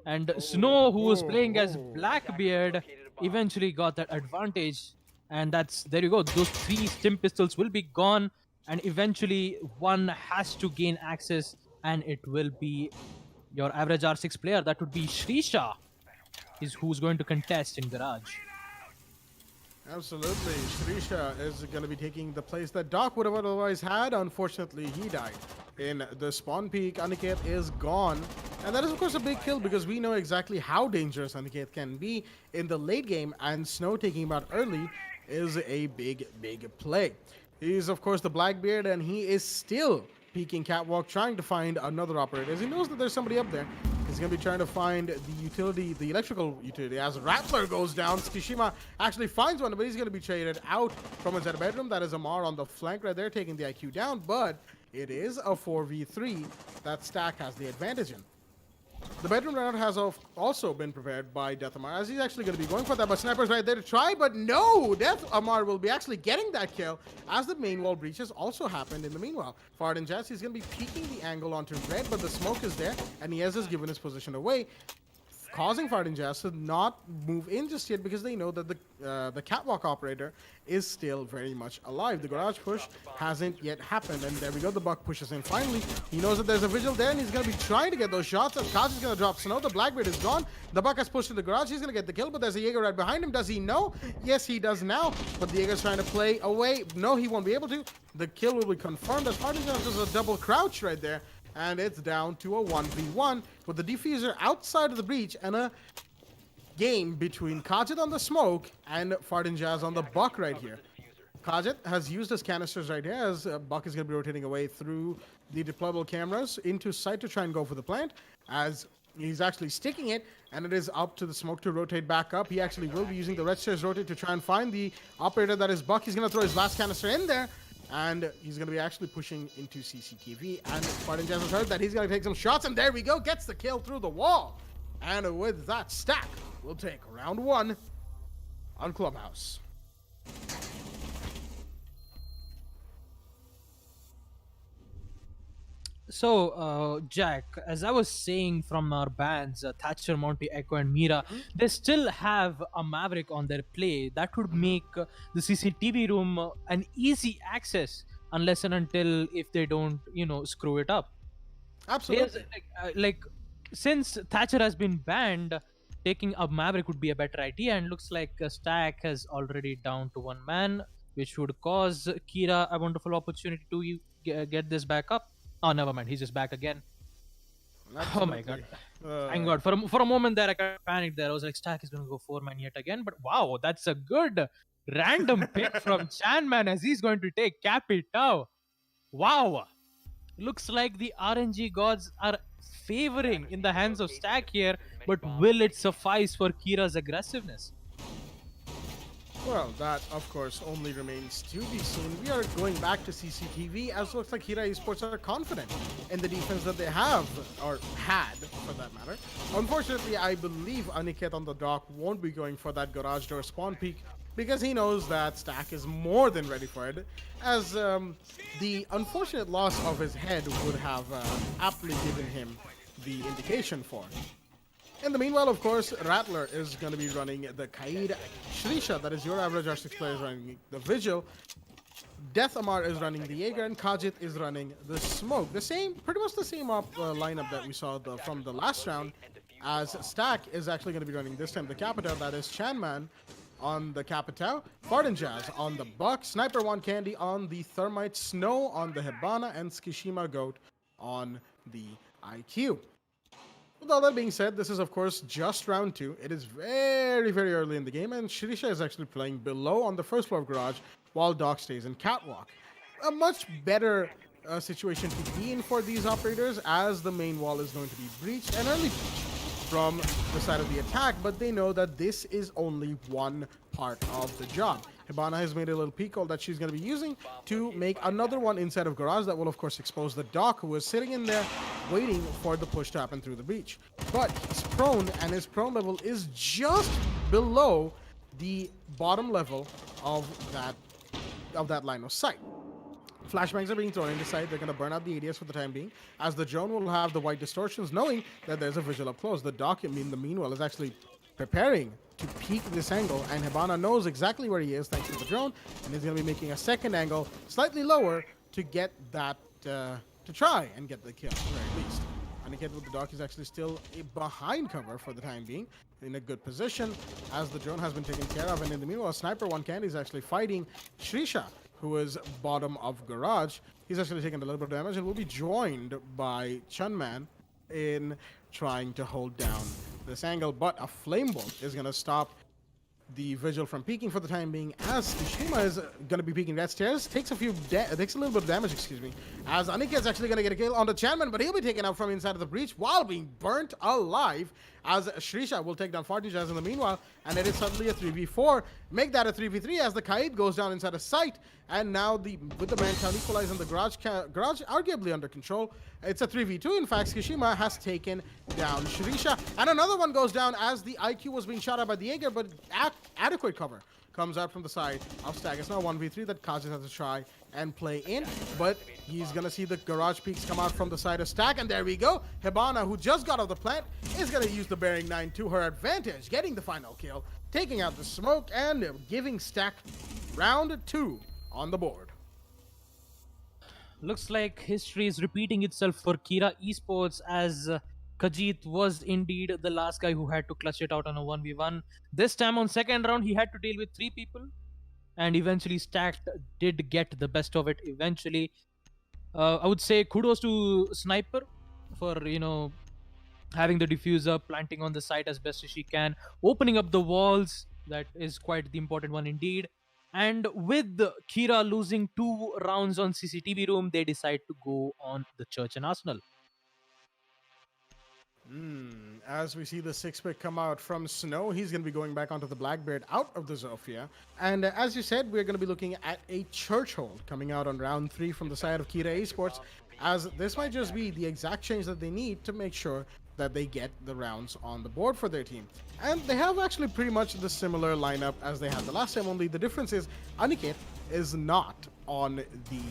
D: And Snow, who was playing as Blackbeard, eventually got that advantage. And there you go. Those 3 stim pistols will be gone. And eventually, one has to gain access, and it will be your average R6 player. That would be Shrisha, who's going to contest in Garage.
C: Absolutely. Shrisha is going to be taking the place that Doc would have otherwise had. Unfortunately, he died in the spawn peak. Aniket is gone. And that is, of course, a big kill because we know exactly how dangerous Aniket can be in the late game. And Snow taking him out early is a big, big play. He's, of course, the Blackbeard, and he is still peeking catwalk, trying to find another operator. As he knows that there's somebody up there, he's going to be trying to find the electrical utility. As Rattler goes down, Kishima actually finds one, but he's going to be traded out from his bedroom. That is Amar on the flank right there, taking the IQ down, but it is a 4v3 that Stack has the advantage in. The bedroom round has also been prepared by Death Amar, as he's actually going to be going for that, but Sniper's right there to try, but no! Death Amar will be actually getting that kill, as the main wall breaches also happened in the meanwhile. Fard and Jazz, he's going to be peeking the angle onto red, but the smoke is there, and he has just given his position away, causing Fard and Jazz to not move in just yet because they know that the catwalk operator is still very much alive. The garage push hasn't yet happened, and there we go. The Buck pushes in finally. He knows that there's a vigil there, and he's going to be trying to get those shots. And Kaj is going to drop Snow. The Blackbeard is gone. The Buck has pushed to the garage. He's going to get the kill, but there's a Jaeger right behind him. Does he know? Yes, he does now, but the Jaeger's trying to play away. No, he won't be able to. The kill will be confirmed as Fard and Jazz does a double crouch right there. And it's down to a 1v1 with the diffuser outside of the breach and a game between Kajit on the smoke and Fard and Jazz on the Buck right here. Kajit has used his canisters right here as Buck is going to be rotating away through the deployable cameras into sight to try and go for the plant as he's actually sticking it, and it is up to the smoke to rotate back up. He actually will be using the red stairs rotate to try and find the operator that is Buck. He's going to throw his last canister in there. And he's going to be actually pushing into CCTV. And Spartan Jazz has heard that he's going to take some shots. And there we go. Gets the kill through the wall. And with that, Stack will take round 1 on Clubhouse.
D: So, Jack, as I was saying from our bands, Thatcher, Monty, Echo, and Mira, they still have a Maverick on their play. That would make the CCTV room an easy access, unless and until if they don't, screw it up.
C: Absolutely.
D: Since Thatcher has been banned, taking a Maverick would be a better idea, and looks like Stack has already down to 1 man, which would cause Kira a wonderful opportunity to get this back up. Oh, never mind. He's just back again.
C: Absolutely.
D: Oh my god. Thank god. For a moment there, I kind of panicked there. I was like, Stack is going to go 4-man yet again. But wow, that's a good random pick from Chanman as he's going to take Capitao. Wow. Looks like the RNG gods are favoring in the hands of Stack here, but will it suffice for Kira's aggressiveness?
C: Well, that of course only remains to be seen. We are going back to CCTV as it looks like Hira Esports are confident in the defense that they have, or had for that matter. Unfortunately, I believe Aniket on the dock won't be going for that garage door spawn peak because he knows that Stack is more than ready for it, as the unfortunate loss of his head would have aptly given him the indication for. In the meanwhile, of course, Rattler is going to be running the Kaid. Shrisha, that is your average R6 player, is running the Vigil. Death Amar is running the Jaeger, and Khajiit is running the Smoke. The same, pretty much the same lineup that we saw from the last round, as Stack is actually going to be running this time the Capita, that is Chanman on the Capitao, Farden Jazz on the Buck, Sniper One Candy on the Thermite, Snow on the Hibana, and Skishima Goat on the IQ. With all that being said, this is of course just round 2. It is very, very early in the game, and Shirisha is actually playing below on the first floor of Garage, while Doc stays in Catwalk. A much better situation to be in for these operators, as the main wall is going to be breached, an early breach from the side of the attack, but they know that this is only one part of the job. Hibana has made a little peek that she's going to be using to make another one inside of Garage that will of course expose the Doc, who is sitting in there waiting for the push to happen through the breach. But he's prone, and his prone level is just below the bottom level of that line of sight. Flashbangs are being thrown into sight. They're going to burn out the ADS for the time being, as the drone will have the white distortions, knowing that there's a visual up close. The Doc, in the meanwhile, is actually preparing to peek this angle, and Hibana knows exactly where he is thanks to the drone, and he's going to be making a second angle slightly lower to get that, to try and get the kill, at the very least. Aniket with the Doc is actually still behind cover for the time being, in a good position, as the drone has been taken care of, and in the meanwhile, Sniper One Candy is actually fighting Shrisha, who is bottom of Garage. He's actually taken a little bit of damage and will be joined by Chunman in trying to hold down this angle, but a Flame Bolt is going to stop the Vigil from peeking for the time being, as Kishima is going to be peeking that stairs. Takes a little bit of damage, excuse me, as Anika is actually going to get a kill on the Chanman, but he'll be taken out from inside of the breach while being burnt alive, as Shrisha will take down Fartin Jazz in the meanwhile, and it is suddenly a 3v4. Make that a 3v3 as the Kaid goes down inside a sight, and now with the man count equalized and the garage arguably under control, it's a 3v2. In fact, Kishima has taken down Shrisha, and another one goes down as the IQ was being shot at by the Jaeger, but adequate cover comes out from the side of Stag. It's now 1v3 that Khajiit has to try and play in, but he's gonna see the garage peaks come out from the side of Stag, and there we go. Hibana, who just got off the plant, is gonna use the Bearing 9 to her advantage, getting the final kill, taking out the smoke, and giving Stag round 2 on the board.
D: Looks like history is repeating itself for Kira Esports, as Khajiit was indeed the last guy who had to clutch it out on a 1v1. This time on second round, he had to deal with 3 people, and eventually Stacked did get the best of it eventually. I would say kudos to Sniper for, having the diffuser, planting on the site as best as she can, opening up the walls. That is quite the important one indeed. And with Kira losing 2 rounds on CCTV room, they decide to go on the Church and Arsenal.
C: As we see the 6-pick come out from Snow, he's going to be going back onto the Blackbeard out of the Zofia. And as you said, we're going to be looking at a Church hold coming out on round 3 from the side of Kira Esports, as this might just be the exact change that they need to make sure that they get the rounds on the board for their team. And they have actually pretty much the similar lineup as they had the last time, only the difference is Aniket is not on the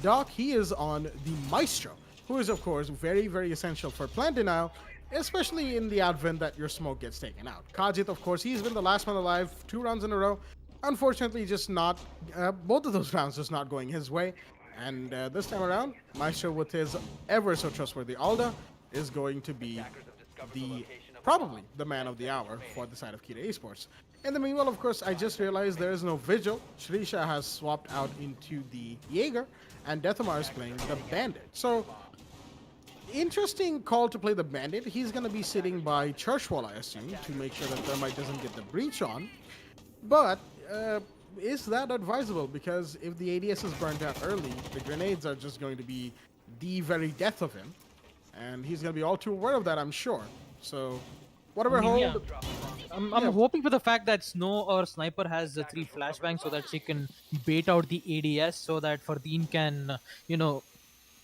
C: Doc, he is on the Maestro, who is of course very, very essential for plant denial, especially in the advent that your smoke gets taken out. Khajiit, of course, he's been the last one alive 2 rounds in a row. Unfortunately, just not, both of those rounds just not going his way. And this time around, Maestro with his ever so trustworthy Alda is going to be probably the man of the hour for the side of Kira Esports. In the meanwhile, of course, I just realized there is no Vigil. Shrisha has swapped out into the Jaeger, and Deathamar is playing the Bandit. So, interesting call to play the Bandit. He's going to be sitting by Churchwall, I assume, to make sure that Thermite doesn't get the breach on. But is that advisable? Because if the ADS is burnt out early, the grenades are just going to be the very death of him. And he's going to be all too aware of that, I'm sure. So, whatever
D: I mean,
C: hold...
D: I'm
C: Yeah.
D: hoping for the fact that Snow or Sniper has the 3 flashbangs so that she can bait out the ADS so that Fardeen can,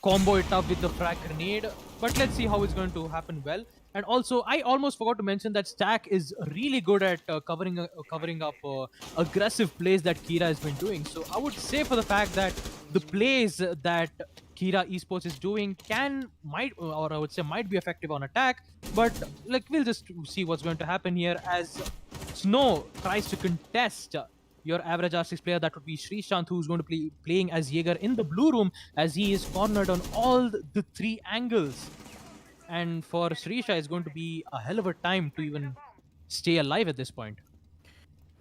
D: combo it up with the frag grenade. But let's see how it's going to happen well. And also, I almost forgot to mention that Stack is really good at covering up aggressive plays that Kira has been doing. So I would say for the fact that the plays that Kira Esports is doing might be effective on attack. But like we'll just see what's going to happen here as Snow tries to contest your average R6 player. That would be Srishant, who's going to be playing as Jaeger in the blue room as he is cornered on all the 3 angles. And for Srisha, it's going to be a hell of a time to even stay alive at this point.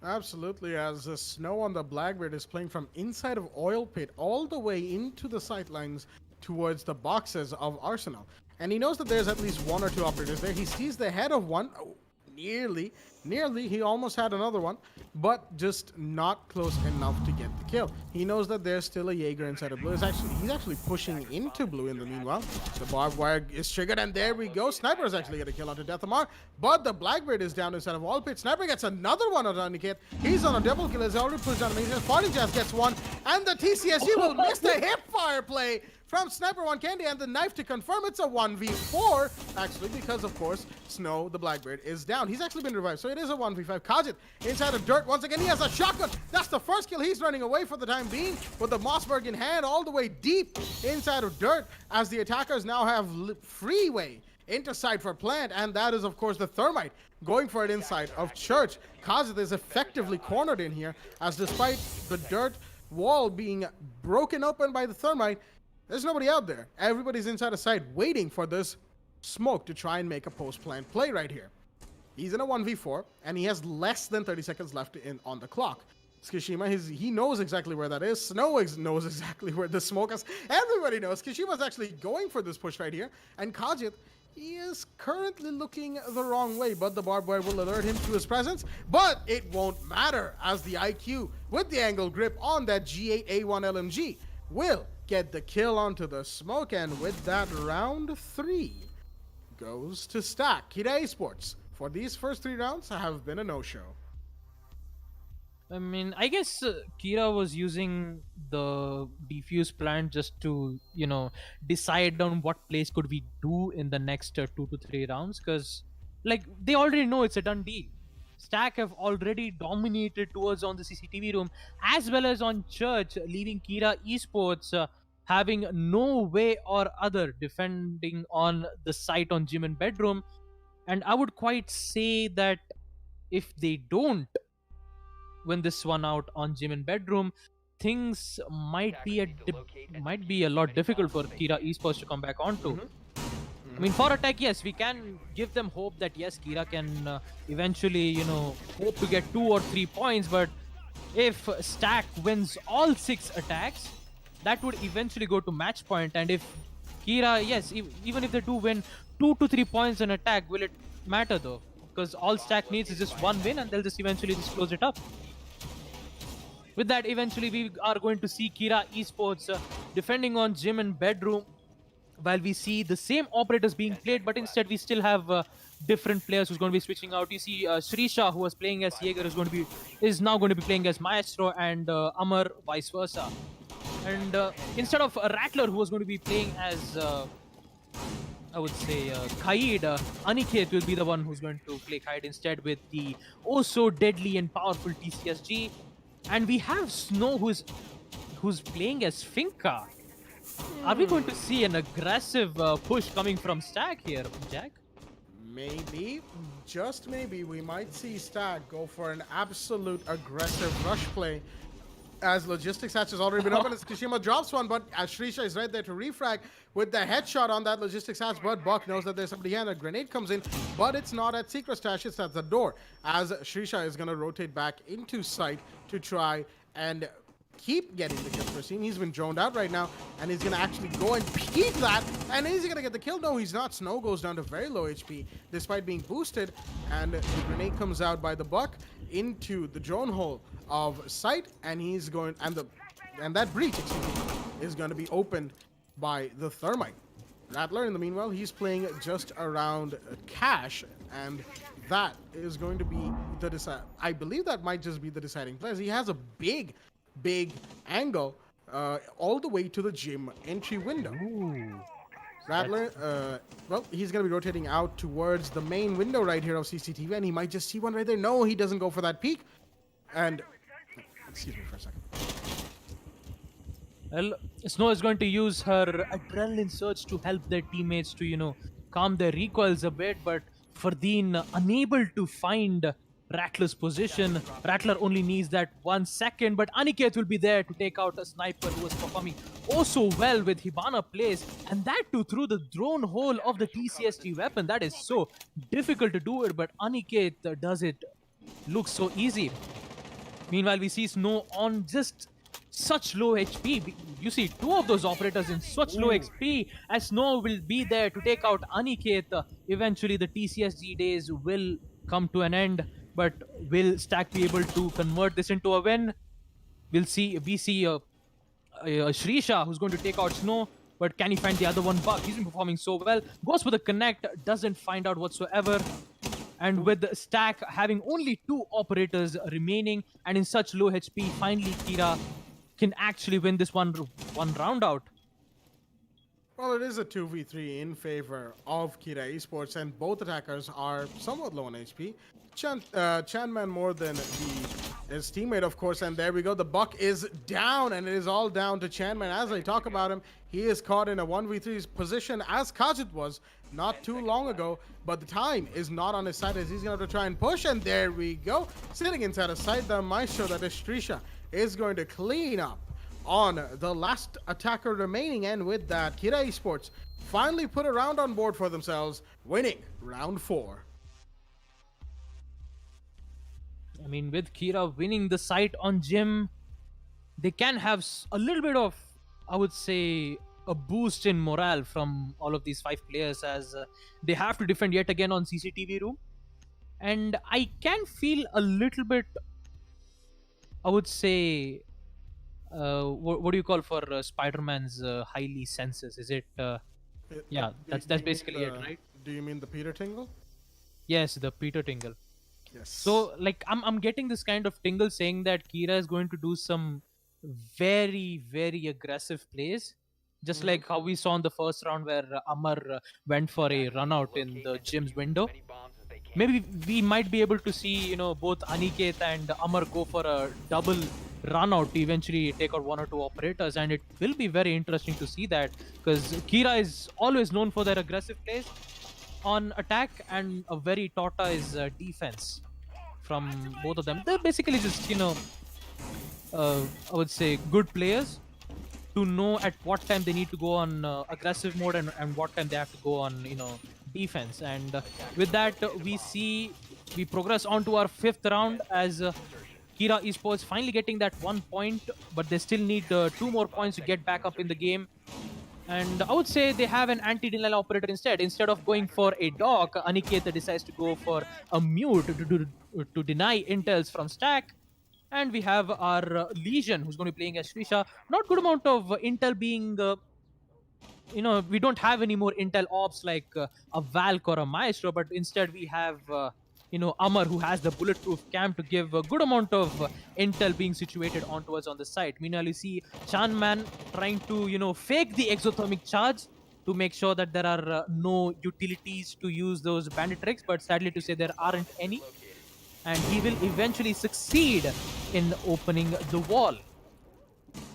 C: Absolutely, as Snow on the Blackbeard is playing from inside of Oil Pit all the way into the sightlines towards the boxes of Arsenal. And he knows that there's at least 1 or 2 operators there. He sees the head of one. Oh, nearly. He almost had another one, but just not close enough to get the kill. He knows that there's still a Jaeger inside of blue. He's actually pushing into blue in the meanwhile. The barbed wire is triggered, and there we go. Sniper is actually going to kill onto Deathamar, but the Blackbeard is down inside of Wall Pit. Sniper gets another one on Aniket. He's on a double kill. He's already pushed down Amazing. Farting Jazz gets one, and the TCSG will miss the hip fire play from Sniper 1 Candy, and the knife to confirm it's a 1v4, actually, because, of course, Snow, the Blackbeard, is down. He's actually been revived, so it is a 1v5. Kajit inside of dirt. Once again, he has a shotgun. That's the first kill. He's running away for the time being with the Mossberg in hand all the way deep inside of dirt as the attackers now have freeway into side for plant, and that is, of course, the Thermite going for it inside of Church. Kajit is effectively cornered in here as despite the dirt wall being broken open by the Thermite, there's nobody out there. Everybody's inside a site waiting for this smoke to try and make a post-plant play right here. He's in a 1v4, and he has less than 30 seconds left on the clock. Kishima, he knows exactly where that is. Snow knows exactly where the smoke is. Everybody knows. Kishima's actually going for this push right here. And Kajit, he is currently looking the wrong way, but the barbed wire will alert him to his presence. But it won't matter as the IQ with the angle grip on that G8A1 LMG will get the kill onto the smoke, and with that, round 3 goes to Stack. Kira Esports, for these first 3 rounds, have been a no-show.
D: I mean, I guess Kira was using the defuse plant just to, decide on what plays could we do in the next 2 to 3 rounds, because, like, they already know it's a done deal. Stack have already dominated towards on the CCTV room as well as on Church, leaving Kira Esports having no way or other defending on the site on gym and bedroom. And I would quite say that if they don't win this one out on gym and bedroom, things might be a lot difficult for Kira Esports to come back onto. I mean, for attack, yes, we can give them hope that yes, Kira can eventually, hope to get 2 or 3 points. But if Stack wins all 6 attacks, that would eventually go to match point. And if Kira, yes, even if they do win 2 to 3 points in attack, will it matter though? Because all Stack needs is just 1 win, and they'll just eventually just close it up. With that, eventually we are going to see Kira Esports defending on gym and bedroom, while we see the same operators being played, but instead we still have different players who's going to be switching out. You see Srisha, who was playing as Jaeger, is now going to be playing as Maestro, and Amar vice versa. And instead of Rattler, who was going to be playing as I would say Kaid, Aniket will be the one who's going to play Kaid instead with the oh so deadly and powerful TCSG. And we have Snow, who's playing as Finka. Are we going to see an aggressive push coming from Stack here, Jack?
C: Maybe, just maybe, we might see Stack go for an absolute aggressive rush play, as Logistics Hatch has already been open as Kishima drops one, but as Shrisha is right there to refrag with the headshot on that Logistics Hatch, but Buck knows that there's somebody here and a grenade comes in, but it's not at Secret Stash, it's at the door, as Shrisha is going to rotate back into sight to try and keep getting the kill for scene. He's been droned out right now, and he's going to actually go and peek that, and is he going to get the kill? No, he's not. Snow goes down to very low HP despite being boosted, and the grenade comes out by the Buck into the drone hole of sight, and he's going, and that breach, excuse me, is going to be opened by the Thermite. Rattler, in the meanwhile, he's playing just around Cash, and that is going to be the I believe that might just be the deciding play. He has a big angle all the way to the gym entry window. Rattler, well, he's going to be rotating out towards the main window right here of CCTV, and he might just see one right there. No, he doesn't go for that peek. And, excuse me for a second.
D: Well, Snow is going to use her adrenaline surge to help their teammates to, calm their recoils a bit, but Fardeen unable to find Rattler's position. Rattler only needs that 1 second, but Aniket will be there to take out a sniper who was performing oh so well with Hibana plays, and that too through the drone hole of the TCST weapon. That is so difficult to do it, but Aniket does it. Looks so easy. Meanwhile, we see Snow on just such low HP. You see two of those operators in such low HP, as Snow will be there to take out Aniket. Eventually, the TCSG days will come to an end, but will Stack be able to convert this into a win? We see Shrisha who's going to take out Snow, but can he find the other one? Buck, he's been performing so well. Goes for the connect, doesn't find out whatsoever. And with the Stack having only 2 operators remaining and in such low HP, finally Kira can actually win this one round out.
C: Well, it is a 2v3 in favor of Kira Esports, and both attackers are somewhat low on HP. Chanman more than his teammate, of course, and there we go. The Buck is down, and it is all down to Chanman. As I talk about him, he is caught in a 1v3 position, as Kajit was not too long ago, but the time is not on his side as he's going to try and push, and there we go. Sitting inside a side, the Maestro, that is Trisha, is going to clean up on the last attacker remaining, and with that, Kira Esports finally put a round on board for themselves, winning round 4.
D: I mean, with Kira winning the site on Gym, they can have a little bit of, I would say, a boost in morale from all of these 5 players, as they have to defend yet again on CCTV room. And I can feel a little bit, I would say, what do you call for Spider-Man's highly senses? Is it? Yeah, that's basically it, right?
C: Do you mean the Peter Tingle?
D: Yes, the Peter Tingle.
C: Yes.
D: So, like, I'm getting this kind of tingle saying that Kira is going to do some very, very aggressive plays. Just like how we saw in the first round where Amar went for a run out in the Gym's window. Maybe we might be able to see, both Aniket and Amar go for a double run out to eventually take out 1 or 2 operators, and it will be very interesting to see that, because Kira is always known for their aggressive plays on attack and a very tortoise defense from both of them. They're basically just, I would say good players to know at what time they need to go on aggressive mode and what time they have to go on, defense. And with that, we progress on to our 5th round as Kira Esports finally getting that 1 point, but they still need 2 more points to get back up in the game. And I would say they have an anti-denial operator instead. Instead of going for a dock, Aniket decides to go for a mute to deny intels from Stack. And we have our Legion, who's going to be playing as Shrisha. Not good amount of intel being, we don't have any more intel ops like a Valk or a Maestro, but instead we have, Amar, who has the bulletproof cam to give a good amount of intel being situated onto us on the site. Meanwhile, you see Chanman trying to, fake the exothermic charge to make sure that there are no utilities to use those bandit tricks, but sadly to say there aren't any. And he will eventually succeed in opening the wall.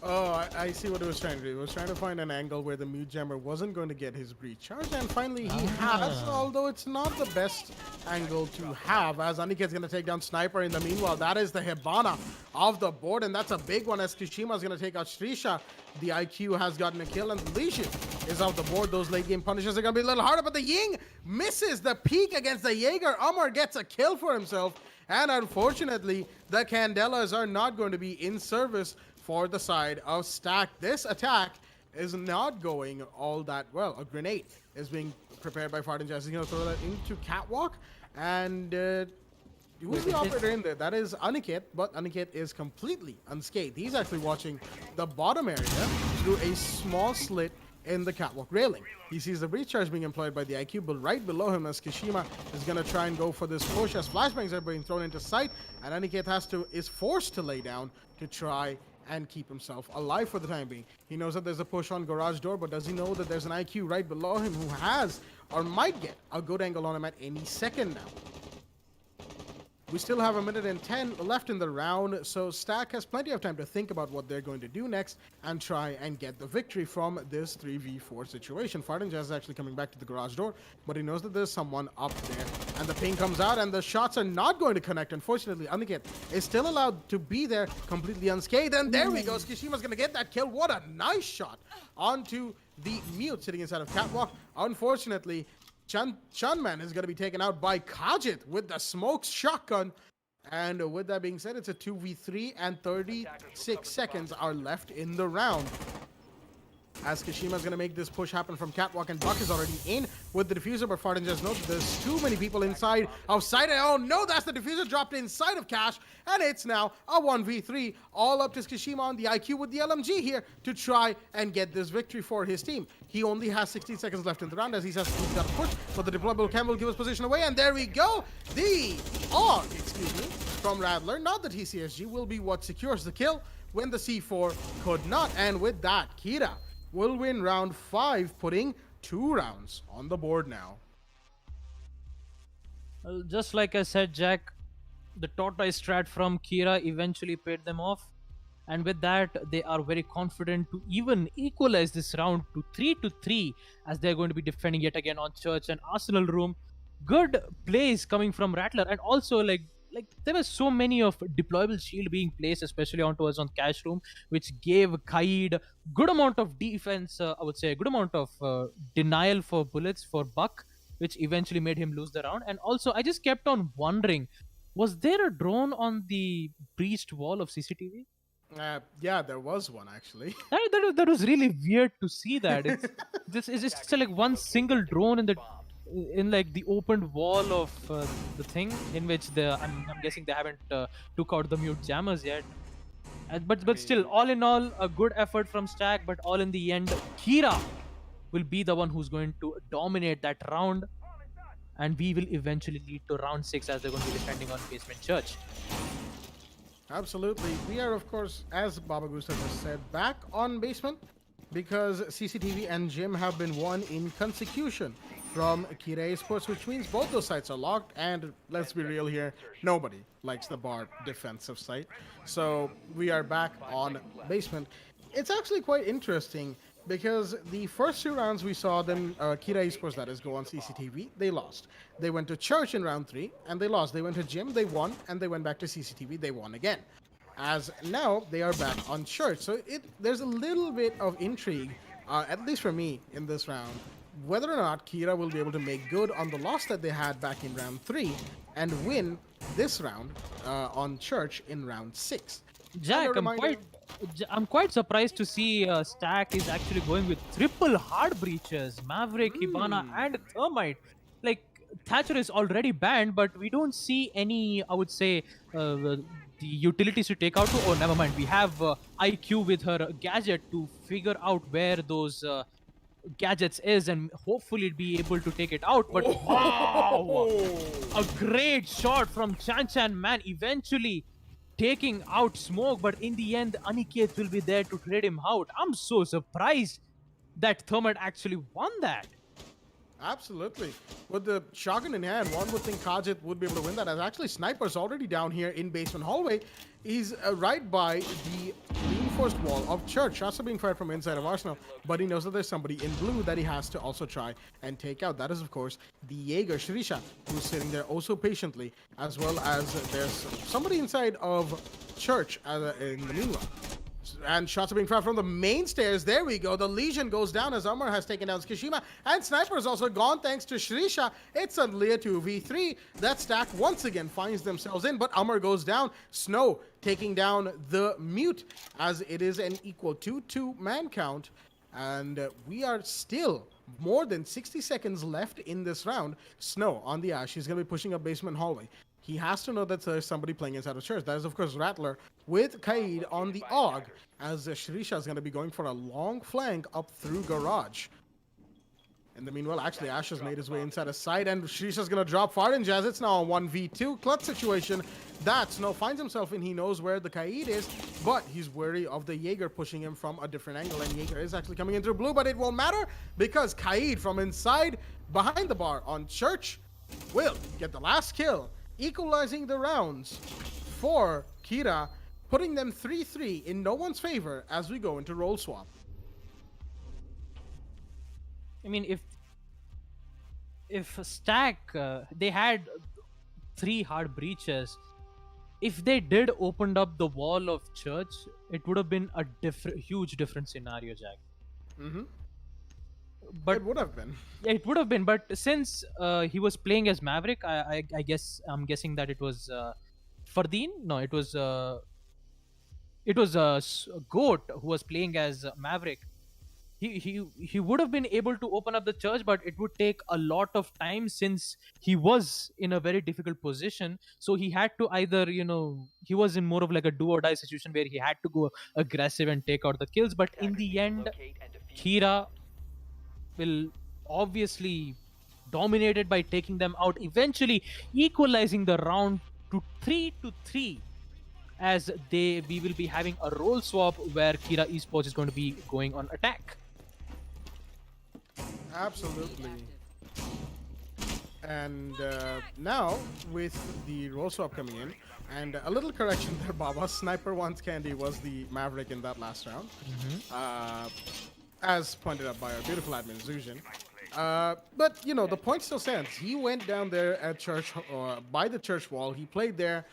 C: Oh, I see what he was trying to do. He was trying to find an angle where the mute jammer wasn't going to get his breach charge, and finally he has, although it's not the best angle to have, as Aniket's going to take down Sniper. In the meanwhile, that is the Hibana of the board, and that's a big one as Kishima's going to take out Shrisha. The IQ has gotten a kill, and Legion is off the board. Those late game punishes are going to be a little harder, but the Ying misses the peak against the Jaeger. Amar gets a kill for himself, and unfortunately, the Candelas are not going to be in service for the side of Stack. This attack is not going all that well. A grenade is being prepared by Farden Jazz. He's going to throw that into Catwalk, and who's the operator in there? That is Aniket, but Aniket is completely unscathed. He's actually watching the bottom area through a small slit in the catwalk railing. He sees the breach charge being employed by the IQ, but right below him as Kishima is going to try and go for this push as flashbangs are being thrown into sight, and Aniket is forced to lay down to try and keep himself alive for the time being. He knows that there's a push on garage door, but does he know that there's an IQ right below him who has or might get a good angle on him at any second now? We still have 1:10 left in the round, so Stack has plenty of time to think about what they're going to do next and try and get the victory from this 3v4 situation. Farden Jazz is actually coming back to the garage door, but he knows that there's someone up there. And the ping comes out, and the shots are not going to connect. Unfortunately, Aniket is still allowed to be there completely unscathed. And there we go. Kishima's going to get that kill. What a nice shot onto the mute sitting inside of Catwalk. Unfortunately, Chunman is going to be taken out by Kajit with the smoke shotgun. And with that being said, it's a 2v3 and 36 seconds are left in the round. As Kishima's going to make this push happen from Catwalk, and Buck is already in with the diffuser, but Farden just knows there's too many people inside of sight. Oh no, that's the diffuser dropped inside of Cash, and it's now a 1v3, all up to Kishima on the IQ with the LMG here to try and get this victory for his team. He only has 16 seconds left in the round as he's got a push, but the deployable cam will give his position away, and there we go. The AUG, from Radler, not the TCSG, will be what secures the kill when the C4 could not. And with that, Kira will win round 5, putting 2 rounds on the board now.
D: Well, just like I said, Jack, the tortoise strat from Kira eventually paid them off. And with that, they are very confident to even equalize this round to 3-3 as they're going to be defending yet again on Church and Arsenal Room. Good plays coming from Rattler, and also like there were so many of deployable shield being placed, especially onto us on Cash Room, which gave Kaid good amount of defense, I would say a good amount of denial for bullets for Buck, which eventually made him lose the round. And also, I just kept on wondering, was there a drone on the breached wall of CCTV?
C: Yeah, there was one actually.
D: That was really weird to see that. It's just like one single drone in like the opened wall of the thing, in which I'm guessing they haven't took out the mute jammers yet. But still, all in all, a good effort from Stack. But all in the end, Kira will be the one who's going to dominate that round, and we will eventually lead to round 6 as they're going to be defending on Basement Church.
C: Absolutely. We are, of course, as Baba Gusta just said, back on Basement because CCTV and Jim have been won in consecution from Kira Esports, which means both those sites are locked. And let's be real here, nobody likes the bar defensive site. So we are back on Basement. It's actually quite interesting because the first 2 rounds we saw them, Kira Esports that is, go on CCTV, they lost. They went to Church in round 3 and they lost. They went to Gym, they won, and they went back to CCTV, they won again. As now they are back on Church. So there's a little bit of intrigue, at least for me, in this round, whether or not Kira will be able to make good on the loss that they had back in round 3 and win this round on Church in round 6.
D: Jack, I'm quite surprised to see Stack is actually going with triple hard breaches, Maverick, Hibana, and Thermite. Like, Thatcher is already banned, but we don't see any, I would say, the utilities to take out to. Oh, never mind. We have IQ with her gadget to figure out where those gadgets is, and hopefully be able to take it out. But wow! A great shot from Chan, man. Eventually taking out Smoke, but in the end, Aniket will be there to trade him out. I'm so surprised that Thermite actually won that.
C: Absolutely. With the shotgun in hand, one would think Kajit would be able to win that. As actually, Sniper's already down here in Basement Hallway. He's right by the reinforced wall of Church. Shots are being fired from inside of Arsenal, but he knows that there's somebody in blue that he has to also try and take out. That is, of course, the Jaeger, Shrisha, who's sitting there also patiently, as well as there's somebody inside of Church in the meanwhile. And shots are being fired from the main stairs. There we go. The Legion goes down as Umar has taken down Kishima. And Sniper is also gone thanks to Shrisha. It's suddenly a 2v3. That Stack once again finds themselves in, but Umar goes down. Snow taking down the Mute as it is an equal 2-2 man count. And we are still more than 60 seconds left in this round. Snow on the Ash. He's going to be pushing up Basement Hallway. he has to know that there's somebody playing inside of church. That is, of course, Rattler with Kaid on the AUG, as Shrisha is going to be going for a long flank up through garage. In the meanwhile, actually, Ash has made his way inside a side, and Shrisha's going to drop Fard Jazz. It's now a 1v2 clutch situation that Snow finds himself in. He knows where the Kaid is, but he's wary of the Jaeger pushing him from a different angle, and Jaeger is actually coming in through blue, but it won't matter because Kaid from inside, behind the bar on Church, will get the last kill, equalizing the rounds for Kira, putting them 3-3 in no one's favor as we go into role swap.
D: I mean, if Stack they had 3 hard breaches, if they did opened up the wall of church, it would have been a huge different scenario, Jack.
C: Mm-hmm.
D: But
C: It would have been.
D: yeah, it would have been. But since he was playing as Maverick, I guess I'm guessing that it was Fardeen. No, it was Goat who was playing as Maverick. He would have been able to open up the church, but it would take a lot of time since he was in a very difficult position. So he had to either, he was in more of like a do or die situation where he had to go aggressive and take out the kills. But in the end, Kira will obviously dominated by taking them out, eventually equalizing the round to 3-3. As we will be having a role swap where Kira Esports is going to be going on attack.
C: Absolutely. And now, with the role swap coming in, and a little correction there, Baba. Sniper Wants Candy was the Maverick in that last round. As pointed out by our beautiful admin, Zuzhin. But, the point still stands. He went down there at church, by the church wall. He played there,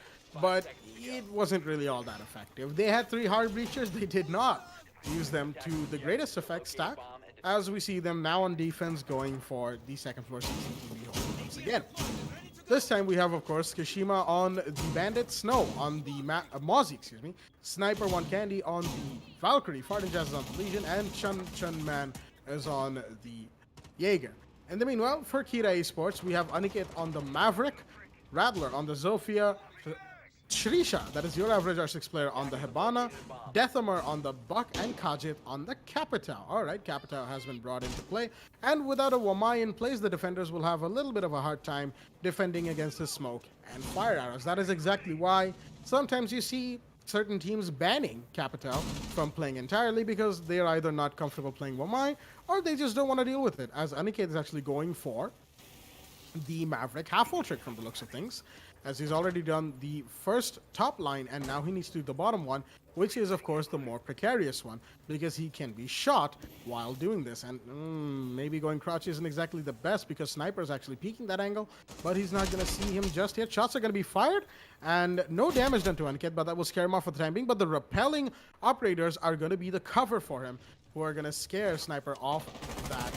C: but it wasn't really all that effective. They had 3 hard breaches. They did not use them to the greatest effect. Stack, as we see them now on defense going for the second floor CCTV once again. This time we have, of course, Kashima on the Bandit, Snow on the Mozzie, Sniper One Candy on the Valkyrie, Fard Jazz is on the Legion, and Chun Man is on the Jaeger. In the meanwhile, for Kira Esports, we have Aniket on the Maverick, Rattler on the Zofia, Shrisha, that is your average R6 player, on the Hibana, Deathamar on the Buck, and Kajit on the Capitao. Alright, Capitao has been brought into play, and without a Wamai in place, the defenders will have a little bit of a hard time defending against the smoke and fire arrows. That is exactly why sometimes you see certain teams banning Capitao from playing entirely, because they are either not comfortable playing Wamai, or they just don't want to deal with it, as Aniket is actually going for the Maverick half-wall trick from the looks of things, as he's already done the first top line, and now he needs to do the bottom one, which is, of course, the more precarious one, because he can be shot while doing this. And maybe going crouch isn't exactly the best, because Sniper is actually peeking that angle, but he's not going to see him just yet. Shots are going to be fired, and no damage done to Aniket, but that will scare him off for the time being. But the repelling operators are going to be the cover for him, who are going to scare Sniper off that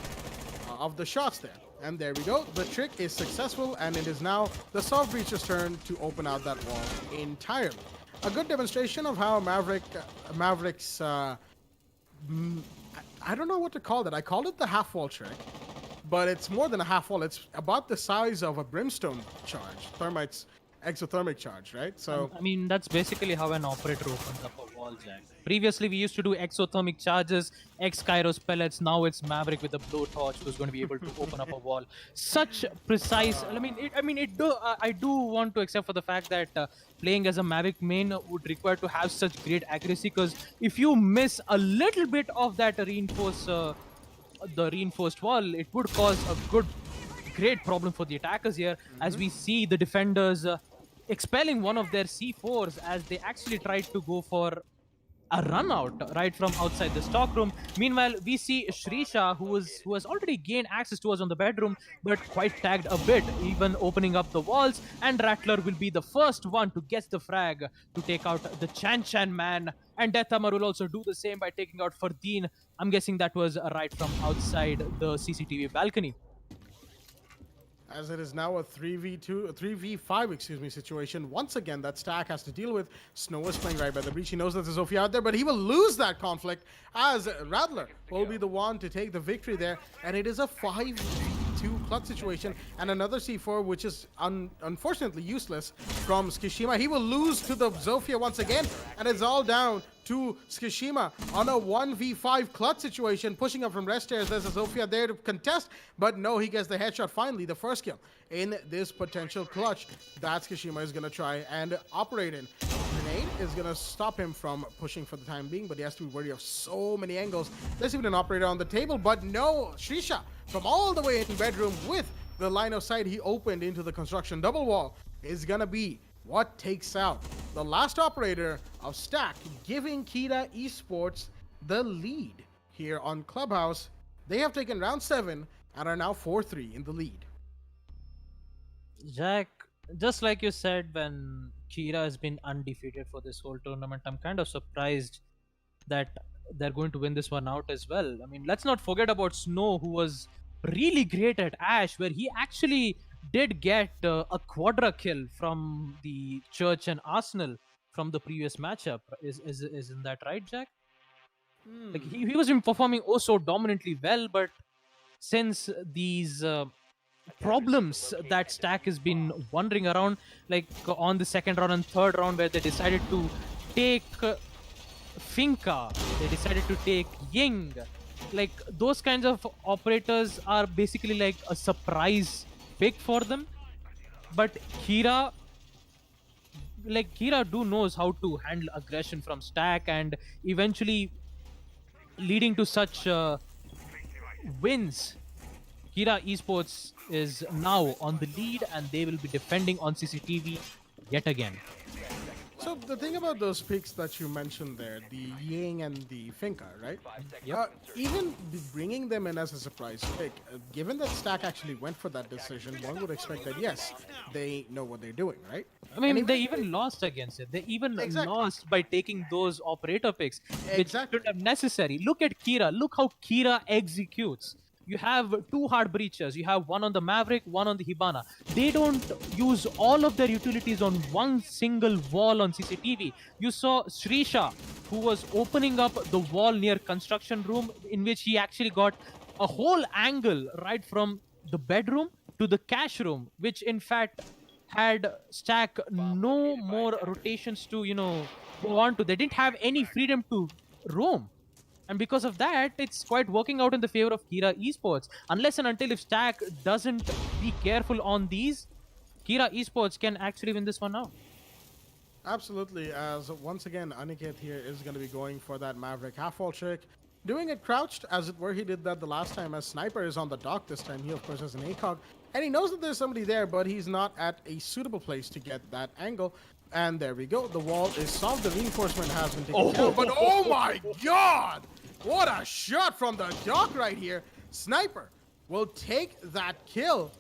C: of the shots there. And there we go. The trick is successful, and it is now the soft breacher's turn to open out that wall entirely. A good demonstration of how Maverick's I don't know what to call that. I called it the half wall trick, but it's more than a half wall. It's about the size of a brimstone charge, Thermite's exothermic charge, right? So
D: I mean, that's basically how an operator opens up a wall, Jack. Previously, we used to do exothermic charges, X-Kairos pellets. Now it's Maverick with a blowtorch who's going to be able to open up a wall. Such precise. I do want to accept for the fact that playing as a Maverick main would require to have such great accuracy, because if you miss a little bit of that reinforced wall, it would cause a great problem for the attackers here, as we see the defenders expelling one of their C4s as they actually tried to go for a run out right from outside the stockroom. Meanwhile, we see Shrisha, who has already gained access to us on the bedroom, but quite tagged a bit, even opening up the walls, and Rattler will be the first one to get the frag to take out the Chan man, and Deathamar will also do the same by taking out Fardeen. I'm guessing that was right from outside the CCTV balcony.
C: As it is now a 3v5 situation. Once again, that Stack has to deal with. Snow is playing right by the breach. He knows that there's Zofia out there, but he will lose that conflict, as Rattler will be the one to take the victory there. And it is a 5v3 4v2 clutch situation, and another C4, which is unfortunately useless from Skishima. He will lose to the Zofia once again, and it's all down to Skishima on a 1v5 clutch situation, pushing up from rest stairs. There's a Zofia there to contest, but no, he gets the headshot finally, the first kill in this potential clutch that Skishima is going to try and operate in. Grenade is going to stop him from pushing for the time being, but he has to be wary of so many angles. There's even an operator on the table, but no, Shrisha from all the way in bedroom with the line of sight he opened into the construction double wall is going to be what takes out the last operator of Stack, giving Kira Esports the lead here on Clubhouse. They have taken round 7 and are now 4-3 in the lead.
D: Jack, just like you said, when Kira has been undefeated for this whole tournament, I'm kind of surprised that they're going to win this one out as well. I mean, let's not forget about Snow, who was really great at Ash, where he actually did get a quadra kill from the Church and Arsenal from the previous matchup. Isn't that right, Jack? Like he was performing oh so dominantly well, but since these problems that Stack has been wandering around, like on the second round and third round, where they decided to take Finca, they decided to take Ying. Like those kinds of operators are basically like a surprise pick for them. But Kira knows how to handle aggression from Stack, and eventually leading to such wins. Kira Esports is now on the lead, and they will be defending on CCTV yet again.
C: So the thing about those picks that you mentioned there, the Ying and the Finca, right? Even bringing them in as a surprise pick, given that Stack actually went for that decision, one would expect that yes, they know what they're doing, right?
D: I mean, they even lost against it. They even lost by taking those operator picks, which could have necessary. Look at Kira. Look how Kira executes. You have two hard breachers. You have one on the Maverick, one on the Hibana. They don't use all of their utilities on one single wall on CCTV. You saw Srisha, who was opening up the wall near construction room, in which he actually got a whole angle right from the bedroom to the cash room, which in fact had Stack no more rotations to, go on to. They didn't have any freedom to roam. And because of that, it's quite working out in the favor of Kira Esports. Unless and until if Stack doesn't be careful on these, Kira Esports can actually win this one out.
C: Absolutely, as once again, Aniket here is going to be going for that Maverick half-wall trick. Doing it crouched, as it were. He did that the last time, as Sniper is on the dock this time. He, of course, has an ACOG. And he knows that there's somebody there, but he's not at a suitable place to get that angle. And there we go. The wall is solved. The reinforcement has been taken care of. But oh my god! What a shot from the dock right here. Sniper will take that kill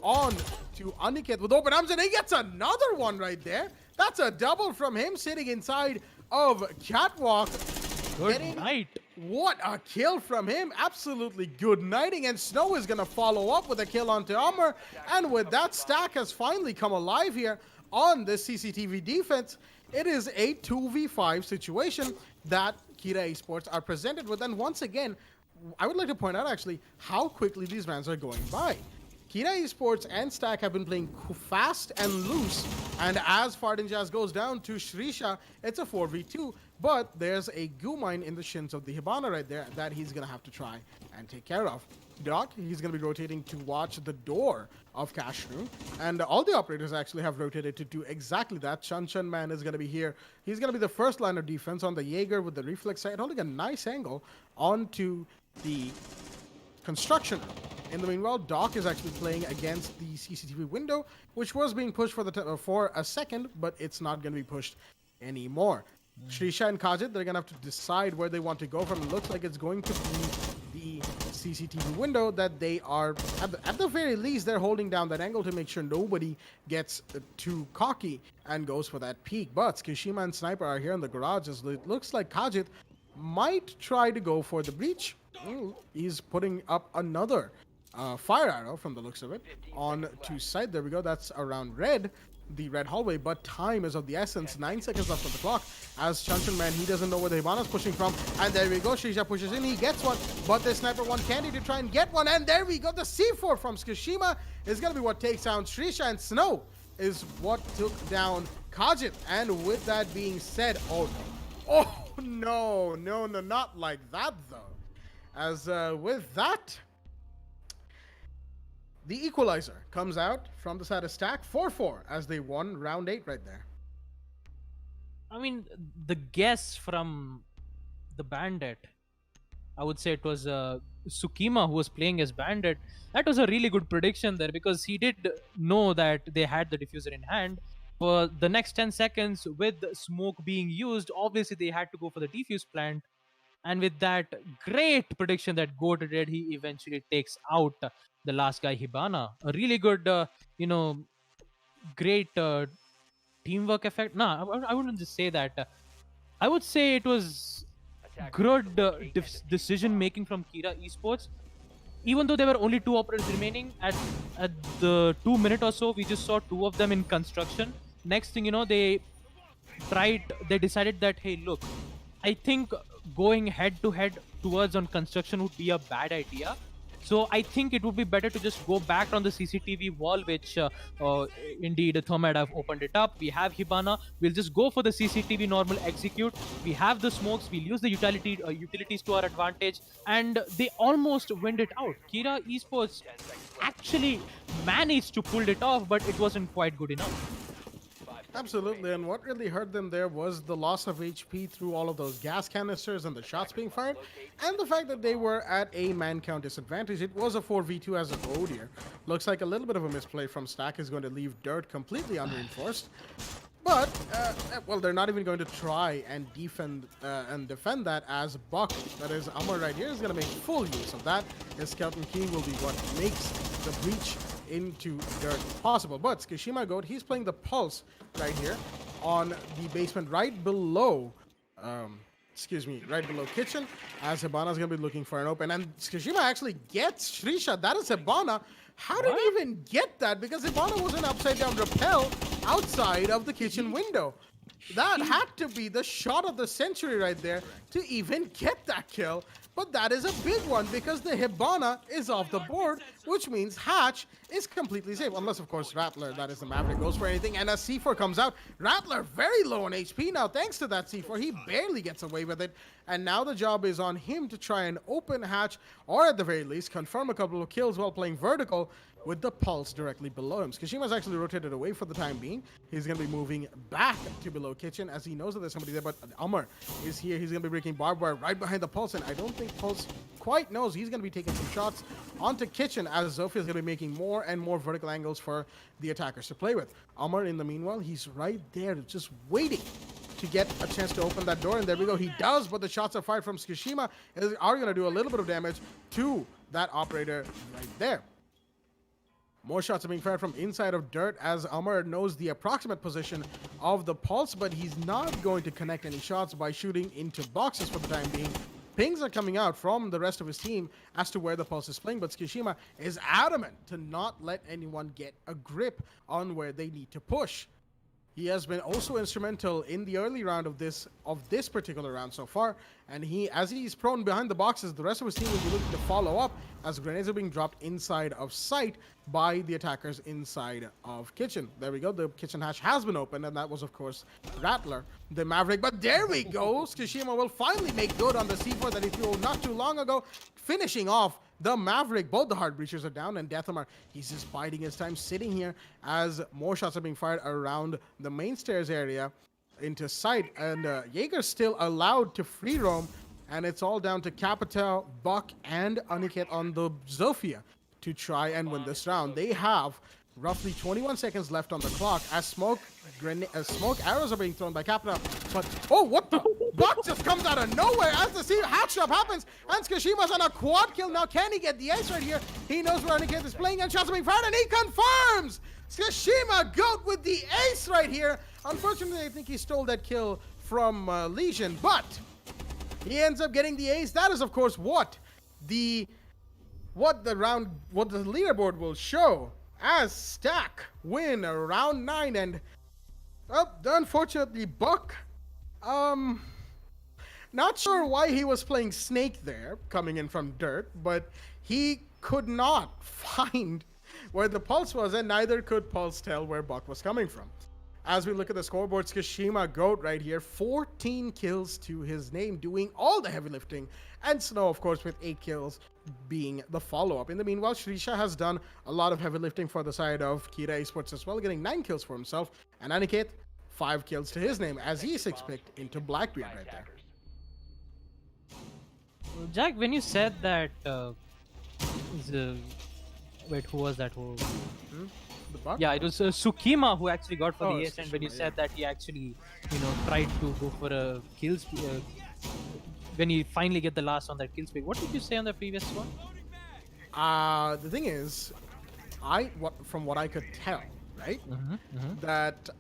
C: on to Aniket with open arms, and he gets another one right there. That's a double from him sitting inside of Catwalk.
D: Good night.
C: What a kill from him. Absolutely good nighting. And Snow is going to follow up with a kill onto Amr. And with that, Stack has finally come alive here on this CCTV defense. It is a 2v5 situation that Kira Esports are presented with. And once again, I would like to point out actually how quickly these rounds are going by. Kira Esports and Stack have been playing fast and loose. And as Fardin Jazz goes down to Shrisha, it's a 4v2. But there's a goo mine in the shins of the Hibana right there that he's going to have to try and take care of. Doc, he's going to be rotating to watch the door of Cash Room. And all the operators actually have rotated to do exactly that. Chun Chun Man is going to be here. He's going to be the first line of defense on the Jaeger with the reflex sight, holding a nice angle onto the construction room. In the meanwhile, Doc is actually playing against the CCTV window, which was being pushed for a second, but it's not going to be pushed anymore. Shrisha and Kajit, they're going to have to decide where they want to go from. It looks like it's going to be the CCTV window that they are, at the very least, they're holding down that angle to make sure nobody gets too cocky and goes for that peek. But Kishima and Sniper are here in the garage. It looks like Kajit might try to go for the breach. He's putting up another fire arrow from the looks of it on to side. There we go. That's around red, the red hallway, but time is of the essence. 9 seconds left on the clock as Chanchan Man, he doesn't know where the Hibana's pushing from, and there we go. Shrisha pushes in, he gets one, but the sniper one candy to try and get one, and there we go. The C4 from Tsukushima is gonna be what takes down Shrisha, and Snow is what took down Kajit. And with that being said, oh no, not like that though. As with that, the equalizer comes out from the side of Stack 4-4 as they won round 8 right there.
D: I mean, the guess from the Bandit, I would say it was Tsukima who was playing as Bandit. That was a really good prediction there because he did know that they had the diffuser in hand. For the next 10 seconds, with smoke being used, obviously they had to go for the defuse plant. And with that great prediction that Goat did, he eventually takes out the last guy, Hibana. A really good, great teamwork effect. No, I wouldn't just say that. I would say it was good decision making from Kira Esports. Even though there were only 2 operators remaining, at the 2 minute or so, we just saw 2 of them in construction. Next thing you know, they decided that, hey, look, I think going head to head towards on construction would be a bad idea. So I think it would be better to just go back on the CCTV wall, which indeed Thermite have opened it up. We have Hibana. We'll just go for the CCTV normal execute. We have the smokes. We'll use the utilities to our advantage. And they almost wind it out. Kira Esports actually managed to pull it off, but it wasn't quite good enough.
C: Absolutely, and what really hurt them there was the loss of HP through all of those gas canisters and the shots being fired, and the fact that they were at a man count disadvantage. It was a 4v2 as a whole here. Looks like a little bit of a misplay from Stack is going to leave Dirt completely unreinforced. But, well, they're not even going to try and defend that as Buck, that is Amar right here, is going to make full use of that. His Skeleton Key will be what makes the breach into Dirt possible. But Tsukushima Goat, he's playing the Pulse right here on the basement right below, right below Kitchen, as Hibana's going to be looking for an open. And Tsukushima actually gets Shrisha. That is Hibana. How did he even get that? Because Hibana was an upside down rappel outside of the kitchen window. That had to be the shot of the century right there to even get that kill. But that is a big one because the Hibana is off the board, which means Hatch is completely safe. Unless, of course, Rattler, that is the Maverick, goes for anything. And as C4 comes out, Rattler very low on HP now. Thanks to that C4, he barely gets away with it. And now the job is on him to try and open Hatch, or at the very least, confirm a couple of kills while playing vertical with the Pulse directly below him. Tsukushima's actually rotated away for the time being. He's going to be moving back to below Kitchen as he knows that there's somebody there, but Amar is here. He's going to be breaking barbed wire right behind the Pulse, and I don't think Pulse quite knows. He's going to be taking some shots onto Kitchen as Zofia is going to be making more and more vertical angles for the attackers to play with. Amar, in the meanwhile, he's right there just waiting to get a chance to open that door, and there we go. He does, but the shots are fired from Tsukushima are going to do a little bit of damage to that operator right there. More shots are being fired from inside of Dirt as Amar knows the approximate position of the Pulse, but he's not going to connect any shots by shooting into boxes for the time being. Pings are coming out from the rest of his team as to where the Pulse is playing, but Tsukushima is adamant to not let anyone get a grip on where they need to push. He has been also instrumental in the early round of this particular round so far, and as he's prone behind the boxes, the rest of his team will be looking to follow up as grenades are being dropped inside of sight by the attackers inside of Kitchen. There we go, the Kitchen hatch has been opened, and that was, of course, Rattler, the Maverick. But there we go, Tsukushima will finally make good on the C4 that he threw not too long ago, finishing off the Maverick. Both the Heart Breachers are down, and Deathamar, he's just biding his time, sitting here as more shots are being fired around the main stairs area into sight, and Jaeger's still allowed to free roam, and it's all down to Capital, Buck, and Aniket on the Zofia to try and win this round. They have roughly 21 seconds left on the clock as smoke arrows are being thrown by Capital. But, oh, what the? Buck just comes out of nowhere as the hatch up happens, and Tsukushima's on a quad kill. Now, can he get the ace right here? He knows where Aniket is playing, and shots are being fired, and he confirms! Tsukushima Goat with the ace right here. Unfortunately, I think he stole that kill from Legion, but he ends up getting the ace. That is, of course, what the what the leaderboard will show as Stack win round 9 and unfortunately Buck not sure why he was playing Snake there coming in from dirt, but he could not find where the Pulse was, and neither could Pulse tell where Buck was coming from. As we look at the scoreboards, Kashima Goat right here, 14 kills to his name, doing all the heavy lifting, and Snow, of course, with 8 kills being the follow-up. In the meanwhile, Shrisha has done a lot of heavy lifting for the side of Kira Esports as well, getting 9 kills for himself, and Aniket, 5 kills to his name, as he is 6-picked into Blackbeard right there.
D: Jack, when you said that, wait, who was that?
C: The Buck?
D: Yeah, it was Sukima who actually got for
C: Oh,
D: the
C: it's
D: ace, and when you
C: Sukima,
D: said that he actually, tried to go for a kill when he finally get the last on that kill streak. What did you say on the previous one?
C: The thing is, from what I could tell, right, that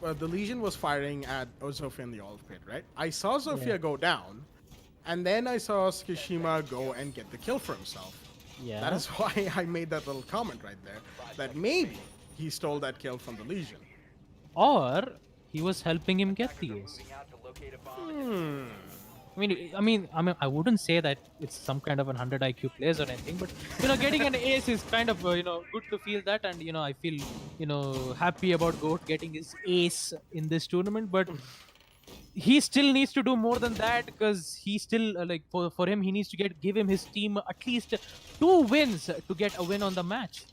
C: the Legion was firing at Zofia in the olive pit, right? I saw Zofia go down, and then I saw Kashima go and get the kill for himself.
D: Yeah.
C: That is why I made that little comment right there, that maybe he stole that kill from the Legion.
D: Or he was helping him get the ace. I mean, I wouldn't say that it's some kind of 100 IQ plays or anything, but getting an ace is kind of good to feel that, and I feel happy about Goat getting his ace in this tournament, but he still needs to do more than that, because he still for him he needs to give him his team at least 2 wins to get a win on the match.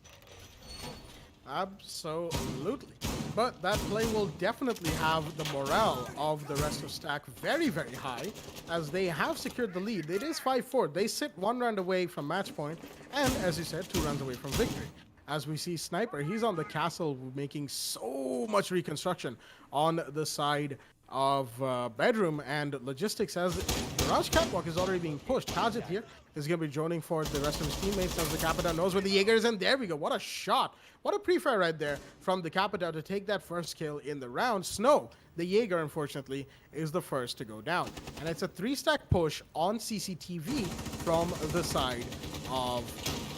C: Absolutely. But that play will definitely have the morale of the rest of Stack very, very high, as they have secured the lead. It is 5-4. They sit 1 round away from match point, and as you said, 2 rounds away from victory. As we see Sniper, he's on the castle making so much reconstruction on the side of bedroom and logistics, as the Rush Catwalk is already being pushed. Kajit here is going to be joining for the rest of his teammates, as the Capita knows where the Jaeger is, and there we go. What a shot. What a pre-fire right there from the Capita to take that first kill in the round. Snow, the Jaeger, unfortunately, is the first to go down. And it's a 3-stack push on CCTV from the side of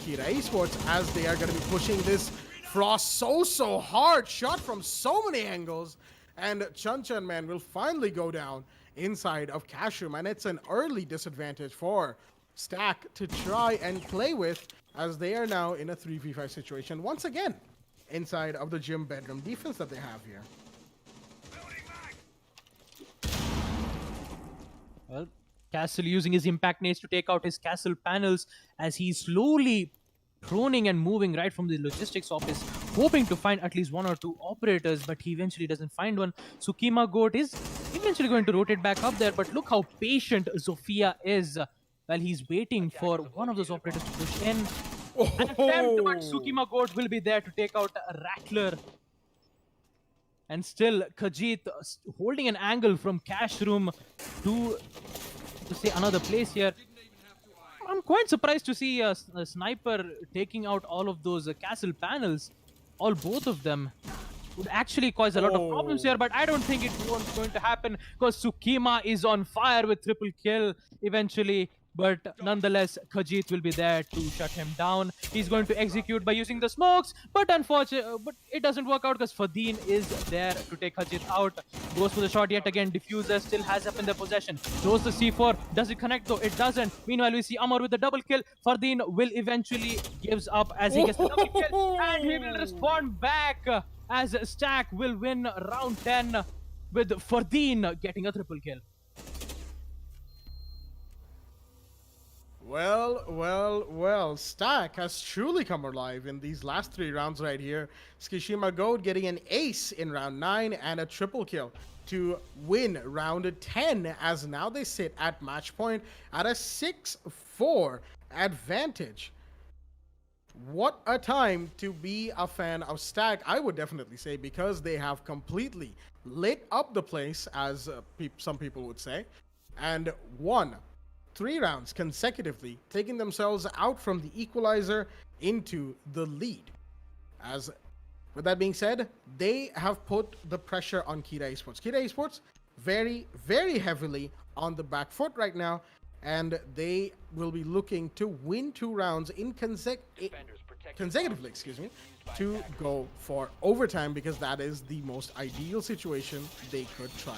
C: Kira Esports, as they are going to be pushing this Frost so hard. Shot from so many angles. And Chun man will finally go down inside of Cashroom, and it's an early disadvantage for Stack to try and play with, as they are now in a 3v5 situation once again inside of the gym bedroom defense that they have here.
D: Well, Castle using his impact nades to take out his castle panels, as he's slowly proning and moving right from the logistics office, hoping to find at least 1 or 2 operators, but he eventually doesn't find one. Sukima Goat is eventually going to rotate back up there, but look how patient Zofia is while he's waiting for one of those operators to push in. An attempt, but Sukima Goat will be there to take out Rattler. And still, Khajiit holding an angle from Cash Room to say another place here. I'm quite surprised to see a Sniper taking out all of those castle panels. Both of them would actually cause a lot of problems here, but I don't think it was going to happen, because Sukima is on fire with triple kill eventually. But nonetheless, Khajiit will be there to shut him down. He's going to execute by using the smokes, but unfortunately, it doesn't work out, because Fardeen is there to take Khajiit out. Goes for the shot yet again. Diffuser still has up in their possession. Throws the C4. Does it connect though? It doesn't. Meanwhile, we see Amar with the double kill. Fardeen will eventually gives up as he gets the double kill, and he will respond back, as Stack will win round 10 with Fardeen getting a triple kill.
C: Well, Stack has truly come alive in these last 3 rounds right here. Skishima Goat getting an ace in round 9 and a triple kill to win round 10, as now they sit at match point at a 6-4 advantage. What a time to be a fan of Stack, I would definitely say, because they have completely lit up the place, as some people would say, and won 3 rounds consecutively, taking themselves out from the equalizer into the lead. As with that being said, they have put the pressure on Kira Esports. Kira Esports very, very heavily on the back foot right now, and they will be looking to win 2 rounds in consecutively, to go for overtime, because that is the most ideal situation they could try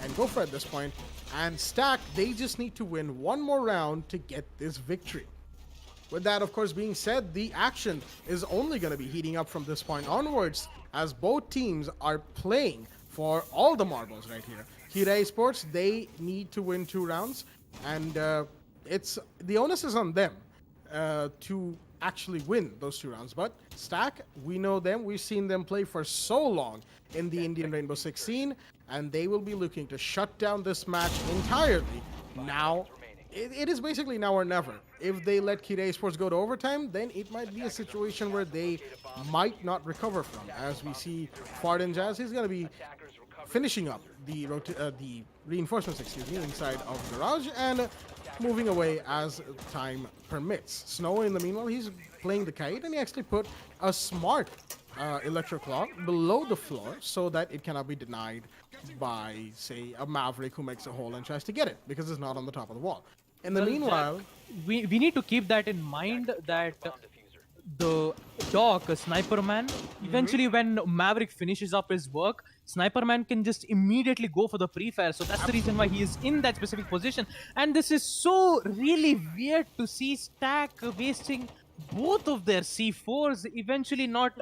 C: and go for at this point. And Stack, they just need to win 1 more round to get this victory. With that, of course, being said, the action is only going to be heating up from this point onwards, as both teams are playing for all the marbles right here. Kira Esports, they need to win 2 rounds, and the onus is on them to actually win those 2 rounds. But Stack, we know them, we've seen them play for so long in the Indian Rainbow Six scene, and they will be looking to shut down this match entirely. Now, it is basically now or never. If they let Kira Esports go to overtime, then it might be a situation where they might not recover from. As we see Farden Jazz, he's going to be finishing up the reinforcements, inside of Garage, and moving away as time permits. Snow, in the meanwhile, he's playing the kite, and he actually put a smart electroclaw below the floor so that it cannot be denied by, say, a Maverick who makes a hole and tries to get it, because it's not on the top of the wall. In the meanwhile,
D: we need to keep that in mind, that the Doc, a Sniper Man, eventually when Maverick finishes up his work, Sniper Man can just immediately go for the pre-fire. So that's the reason why he is in that specific position. And this is so really weird to see Stack wasting both of their C4s, eventually not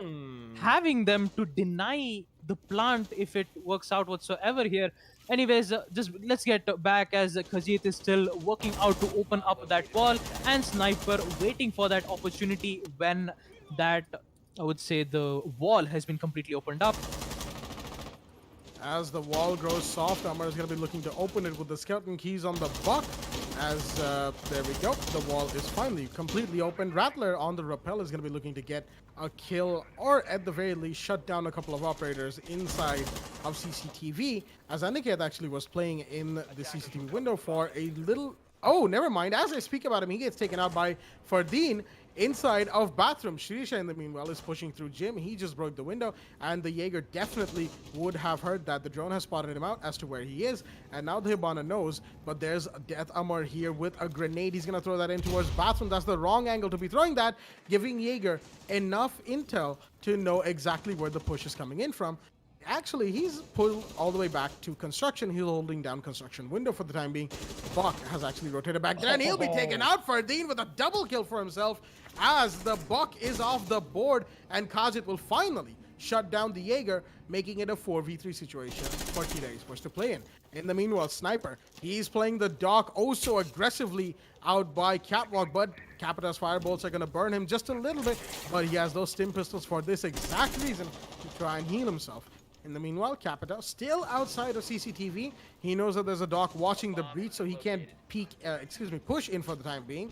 D: having them to deny the plant if it works out whatsoever here. Anyways, just let's get back, as Khajiit is still working out to open up that wall, and Sniper waiting for that opportunity when that, I would say, the wall has been completely opened up.
C: As the wall grows soft, Amar is going to be looking to open it with the skeleton keys on the buck. As there we go, the wall is finally completely open. Rattler on the rappel is going to be looking to get a kill, or at the very least shut down a couple of operators inside of CCTV, as Aniket actually was playing in the CCTV window for a little... Oh, never mind. As I speak about him, he gets taken out by Fardeen inside of bathroom. Shrisha, in the meanwhile, is pushing through Jim. He just broke the window, and the Jaeger definitely would have heard that. The drone has spotted him out as to where he is, and now the Hibana knows, but there's Death Amar here with a grenade. He's going to throw that in towards bathroom. That's the wrong angle to be throwing that, giving Jaeger enough intel to know exactly where the push is coming in from. Actually, he's pulled all the way back to construction. He's holding down construction window for the time being. Buck has actually rotated back there, and he'll be taken out. Fardeen with a double kill for himself, as the Buck is off the board, and Khajiit will finally shut down the Jaeger, making it a 4v3 situation for Kira Esports to play in. In the meanwhile, Sniper, he's playing the Doc oh so aggressively out by Catwalk, but Capita's firebolts are going to burn him just a little bit, but he has those stim pistols for this exact reason, to try and heal himself. In the meanwhile, Capita still outside of CCTV. He knows that there's a Doc watching the breach, so he can't push in for the time being.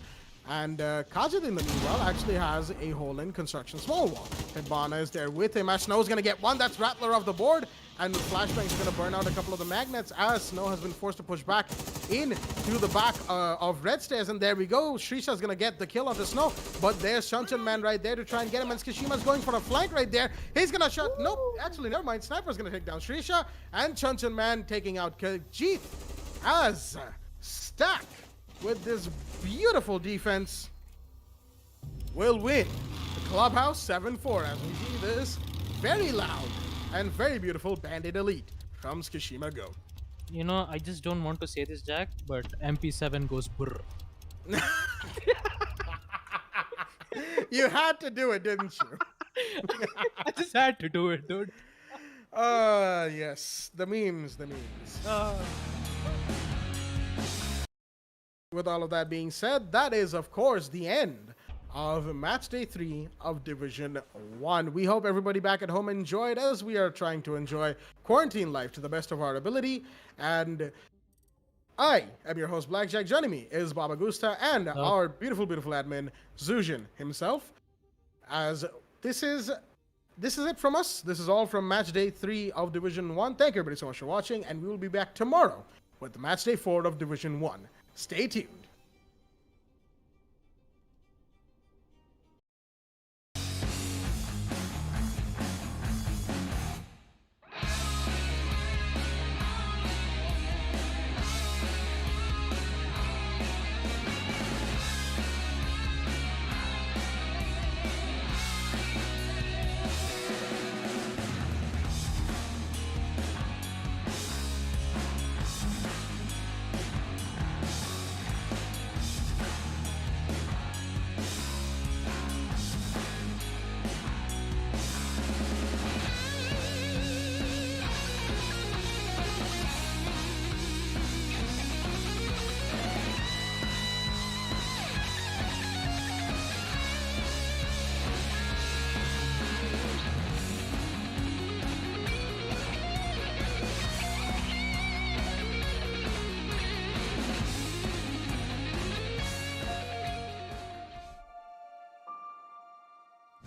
C: And Khajiit, in the meanwhile, actually has a hole in construction small wall. Hibana is there with him, as Snow's going to get one. That's Rattler off the board. And the flashbang is going to burn out a couple of the magnets, as Snow has been forced to push back in to the back of Red Stairs. And there we go. Shrisha's going to get the kill on the Snow. But there's Chanchan Man right there to try and get him. And Skishima's going for a flank right there. He's going to shut... Nope. Actually, never mind. Sniper's going to take down Shrisha. And Chanchan Man taking out Khajiit, as Stack, with this beautiful defense, will win the Clubhouse 7-4, as we see this very loud and very beautiful Bandit Elite from Skishima Go.
D: You know, I just don't want to say this, Jack, but MP7 goes brr.
C: You had to do it, didn't you?
D: I just had to do it, dude.
C: Yes, the memes. With all of that being said, that is, of course, the end of Matchday 3 of Division 1. We hope everybody back at home enjoyed, as we are trying to enjoy quarantine life to the best of our ability. And I am your host, Blackjack. Joining me is Baba Gusta and our beautiful, beautiful admin, Zujin himself. As this is it from us. This is all from Matchday 3 of Division 1. Thank you everybody so much for watching, and we will be back tomorrow with the Matchday 4 of Division 1. Stay tuned.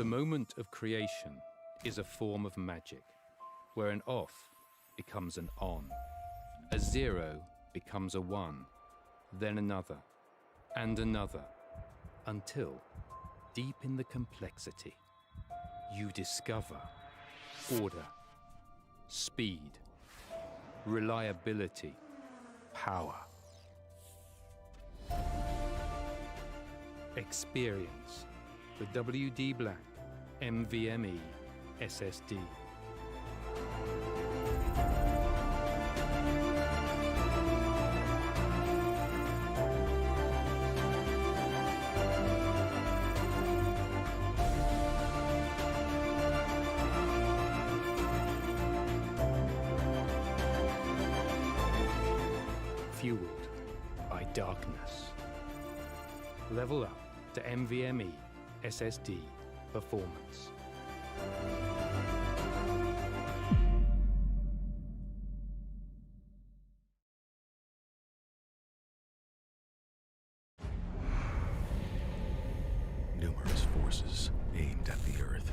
A: The moment of creation is a form of magic, where an off becomes an on, a 0 becomes a 1, then another, and another, until, deep in the complexity, you discover order, speed, reliability, power. Experience the WD Black NVMe SSD.
G: Fueled by darkness. Level up to NVMe SSD performance.
B: Numerous forces aimed at the Earth.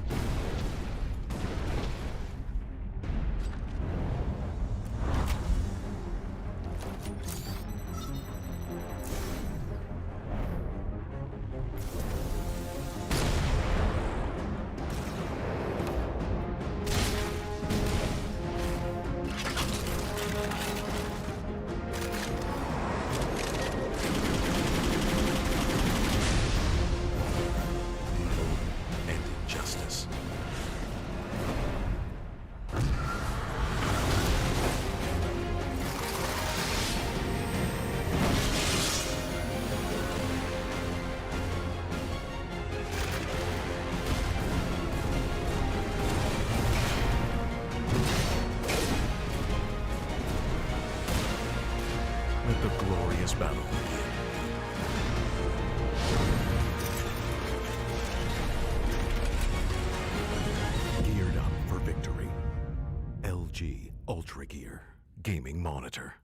B: And injustice. Let the glorious battle begin. Geared up for victory. LG Ultragear Gaming Monitor.